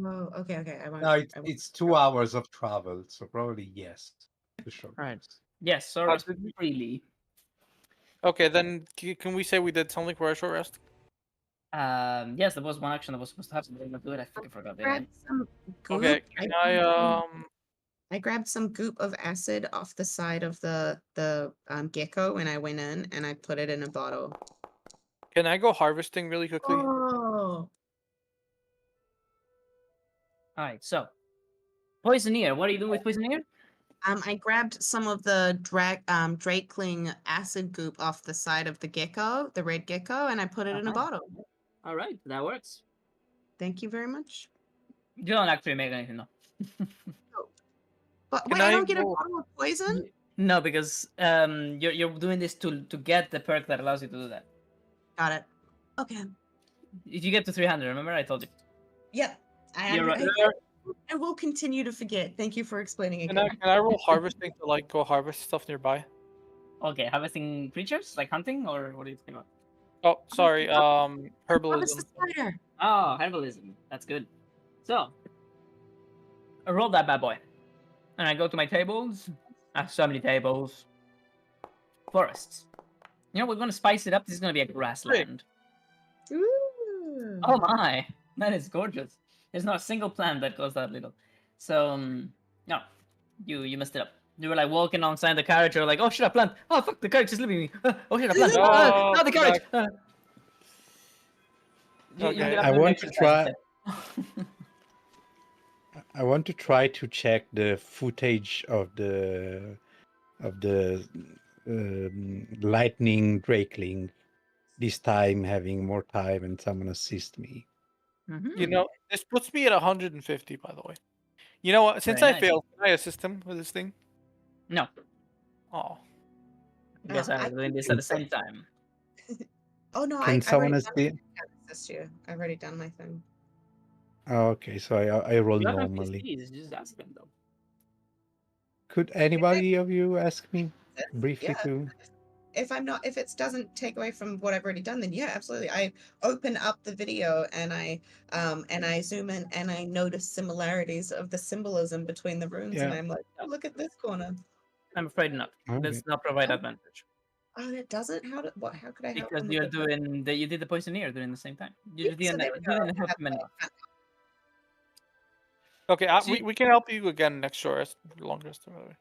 oh, okay, I won't. No, I won't. it's 2 hours of travel, so probably yes. For sure. Right. Yes, so rest freely. Okay, then can we say we did something for a short rest? Yes, there was one action that was supposed to happen. But I didn't do it. I fucking forgot. Didn't I? Grabbed some goop. Okay, can I grabbed some goop of acid off the side of the gecko when I went in, and I put it in a bottle. can I go harvesting really quickly? Oh, All right. So, Poisoneer. What are you doing with Poisoneer? I grabbed some of the drakeling acid goop off the side of the gecko, the red gecko, and I put it in a Uh-huh. bottle. All right, that works. Thank you very much. You don't actually make anything, no. But Can wait, I I don't get a roll- bottle of poison? No, because you're doing this to get the perk that allows you to do that. Got it. Okay. If you get to 300, remember I told you. Yep. You're right. I will continue to forget. Thank you for explaining Can again. I roll harvesting to like go harvest stuff nearby? Okay, harvesting creatures like hunting, or what are you talking about? Oh, sorry. Harvest Herbalism. the spider. Oh, herbalism. That's good. So I roll that bad boy, and I go to my tables. I have so many tables. Forests. You know, we're gonna spice it up. This is gonna be a grassland. Ooh. Oh my, that is gorgeous. There's not a single plant that goes that little. So no, you messed it up. You were like walking alongside the carriage. You're like, oh shit, a plant. Oh fuck, the carriage is leaving me. Oh shit, a plant. No, Not the come carriage. back. You Okay. get up I to the want next to exercise try. instead. I want to try to check the footage of the lightning drakeling. This time, having more time and someone assist me. You Mhm. know, this puts me at 150, by the way. You know what? Since Very I nice. failed, can I assist him with this thing? No, Oh. you guys are doing this at the same time. Oh no, Can I've someone already done assist? assist you. I've already done my thing. Oh, okay, so I roll You have normally. NPCs. You just ask them though. Could anybody of you ask me briefly Yeah. to? If it doesn't take away from what I've already done, then yeah, absolutely. I open up the video and I zoom in and I notice similarities of the symbolism between the runes, and Yeah. I'm like, oh, look at this corner. I'm afraid not. Okay. Does not provide Oh. advantage Oh, it doesn't. How could I help because them you're with the doing the you did the poisoneer during the same time. You Yeah, didn't so there we you go. didn't help him enough. Okay, See- we can help you again next short rest, long rest, by the way.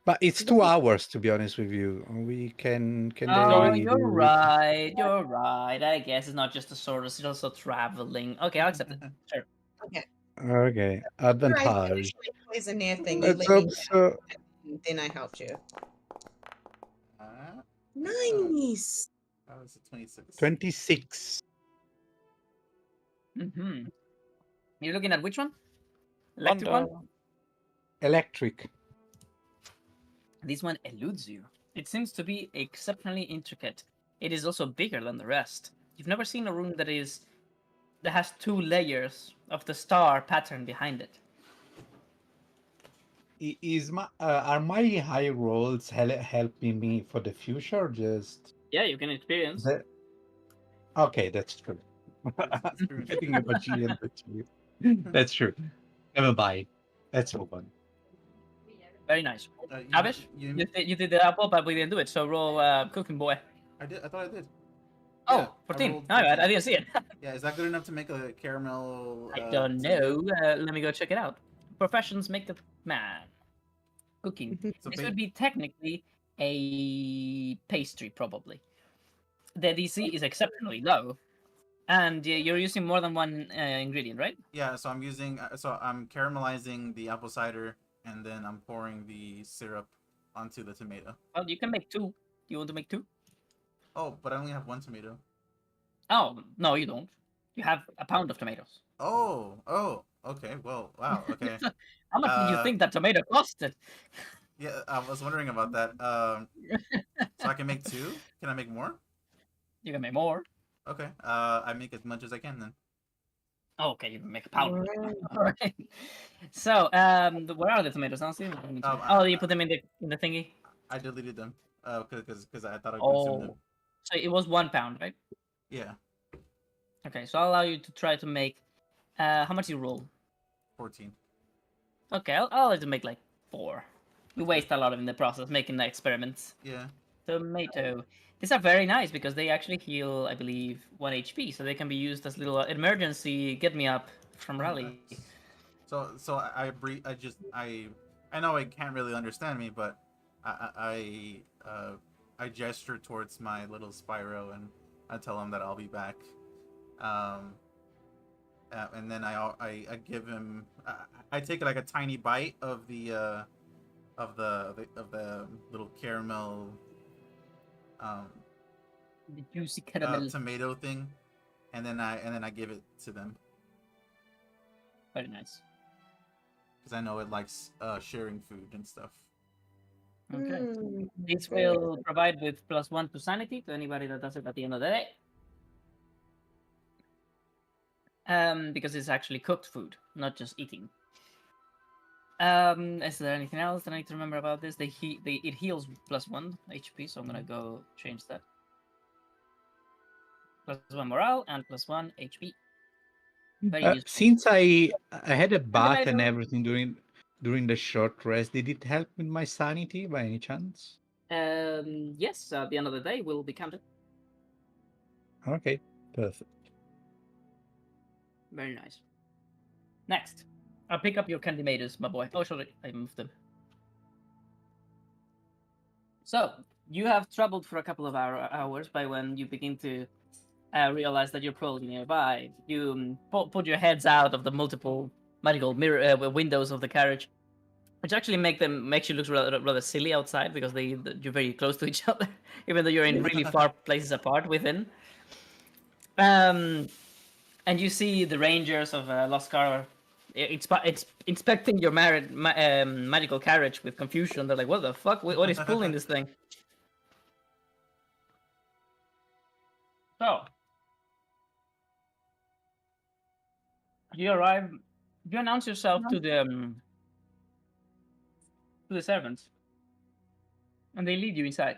But it's 2 hours, to be honest with you. We can Oh, they you're do it? right. You're right. I guess it's not just a sword; it's also traveling. Okay, I'll accept it. Sure. Okay. Okay, After I advantage. finished my poisoneer thing, you Let's let me hope so. and then I helped you. Uh, Nice. that was a 26. 26. Mm-hmm. You're looking at which one? Electric one? Thunder. Electric. This one eludes you. It seems to be exceptionally intricate. It is also bigger than the rest. You've never seen a rune that has 2 layers of the star pattern behind it. Is my are my high rolls helping me for the future? Or just Yeah, you can experience. that? Okay, that's true. That's true. Getting a GM achieve. That's true. Never mind. Let's move on. Very nice. You, Avish, you, you did the apple, but we didn't do it. So roll cooking boy. I did. I thought I did. Oh, Yeah, I 14. rolled All right, 14. I didn't see it. Yeah, is that good enough to make a caramel? I don't tomato? know. Let me go check it out. Professions make the man. Cooking. So This would be technically a pastry, probably. The DC is exceptionally low, and you're using more than one ingredient, right? yeah, so I'm using. So I'm caramelizing the apple cider, and then I'm pouring the syrup onto the tomato. Well, you can make 2. You want to make 2? Oh, but I only have 1 tomato. Oh, no, you don't. You have a pound of tomatoes. Oh, okay. Well, wow. Okay. How much did you think that tomato costed? Yeah, I was wondering about that. So I can make 2. Can I make more? You can make more. Okay. I make as much as I can then. Oh, okay, you can make a pound. Alright. All right. So, where are the tomatoes? I'll see. Oh, you put them in the thingy. I deleted them. Because I thought I'd consume them. Oh, so it was 1 pound, right? Yeah, Okay, so I'll allow you to try to make. How much you roll? 14. Okay, I'll let you make like 4. You waste a lot in the process making the experiments. Yeah. Tomato. These are very nice because they actually heal, I believe, 1 HP, so they can be used as little emergency get me up from rally. Nice. So I know it can't really understand me, but I gesture towards my little Spyro and I tell him that I'll be back. And then I give him I take like a tiny bite of the little caramel The juicy caramel. tomato thing, and then I give it to them Very nice. because I know it likes sharing food and stuff. Okay. Mm, This very will provide with +1 to sanity to anybody that does it at the end of the day. Because it's actually cooked food, not just eating. Is there anything else that I need to remember about this? It heals +1 HP, so I'm gonna go change that. +1 morale and +1 HP. Very useful. Since I had a bath and Antimatter. everything during the short rest, did it help with my sanity by any chance? Yes, at the end of the day will be counted. Okay, perfect. Very nice. Next, I'll pick up your candy maters, my boy. Oh, sorry, I moved them. So, you have traveled for a couple of hours by when you begin to realize that you're probably nearby. You put your heads out of the multiple magical mirror windows of the carriage, which actually makes you look rather silly outside because you're very close to each other, even though you're in really far places apart within. And you see the rangers of Loskar inspecting your magical carriage with confusion. They're like, "What the fuck? What is pulling this thing?" So you arrive. You announce yourself to the servants, and they lead you inside.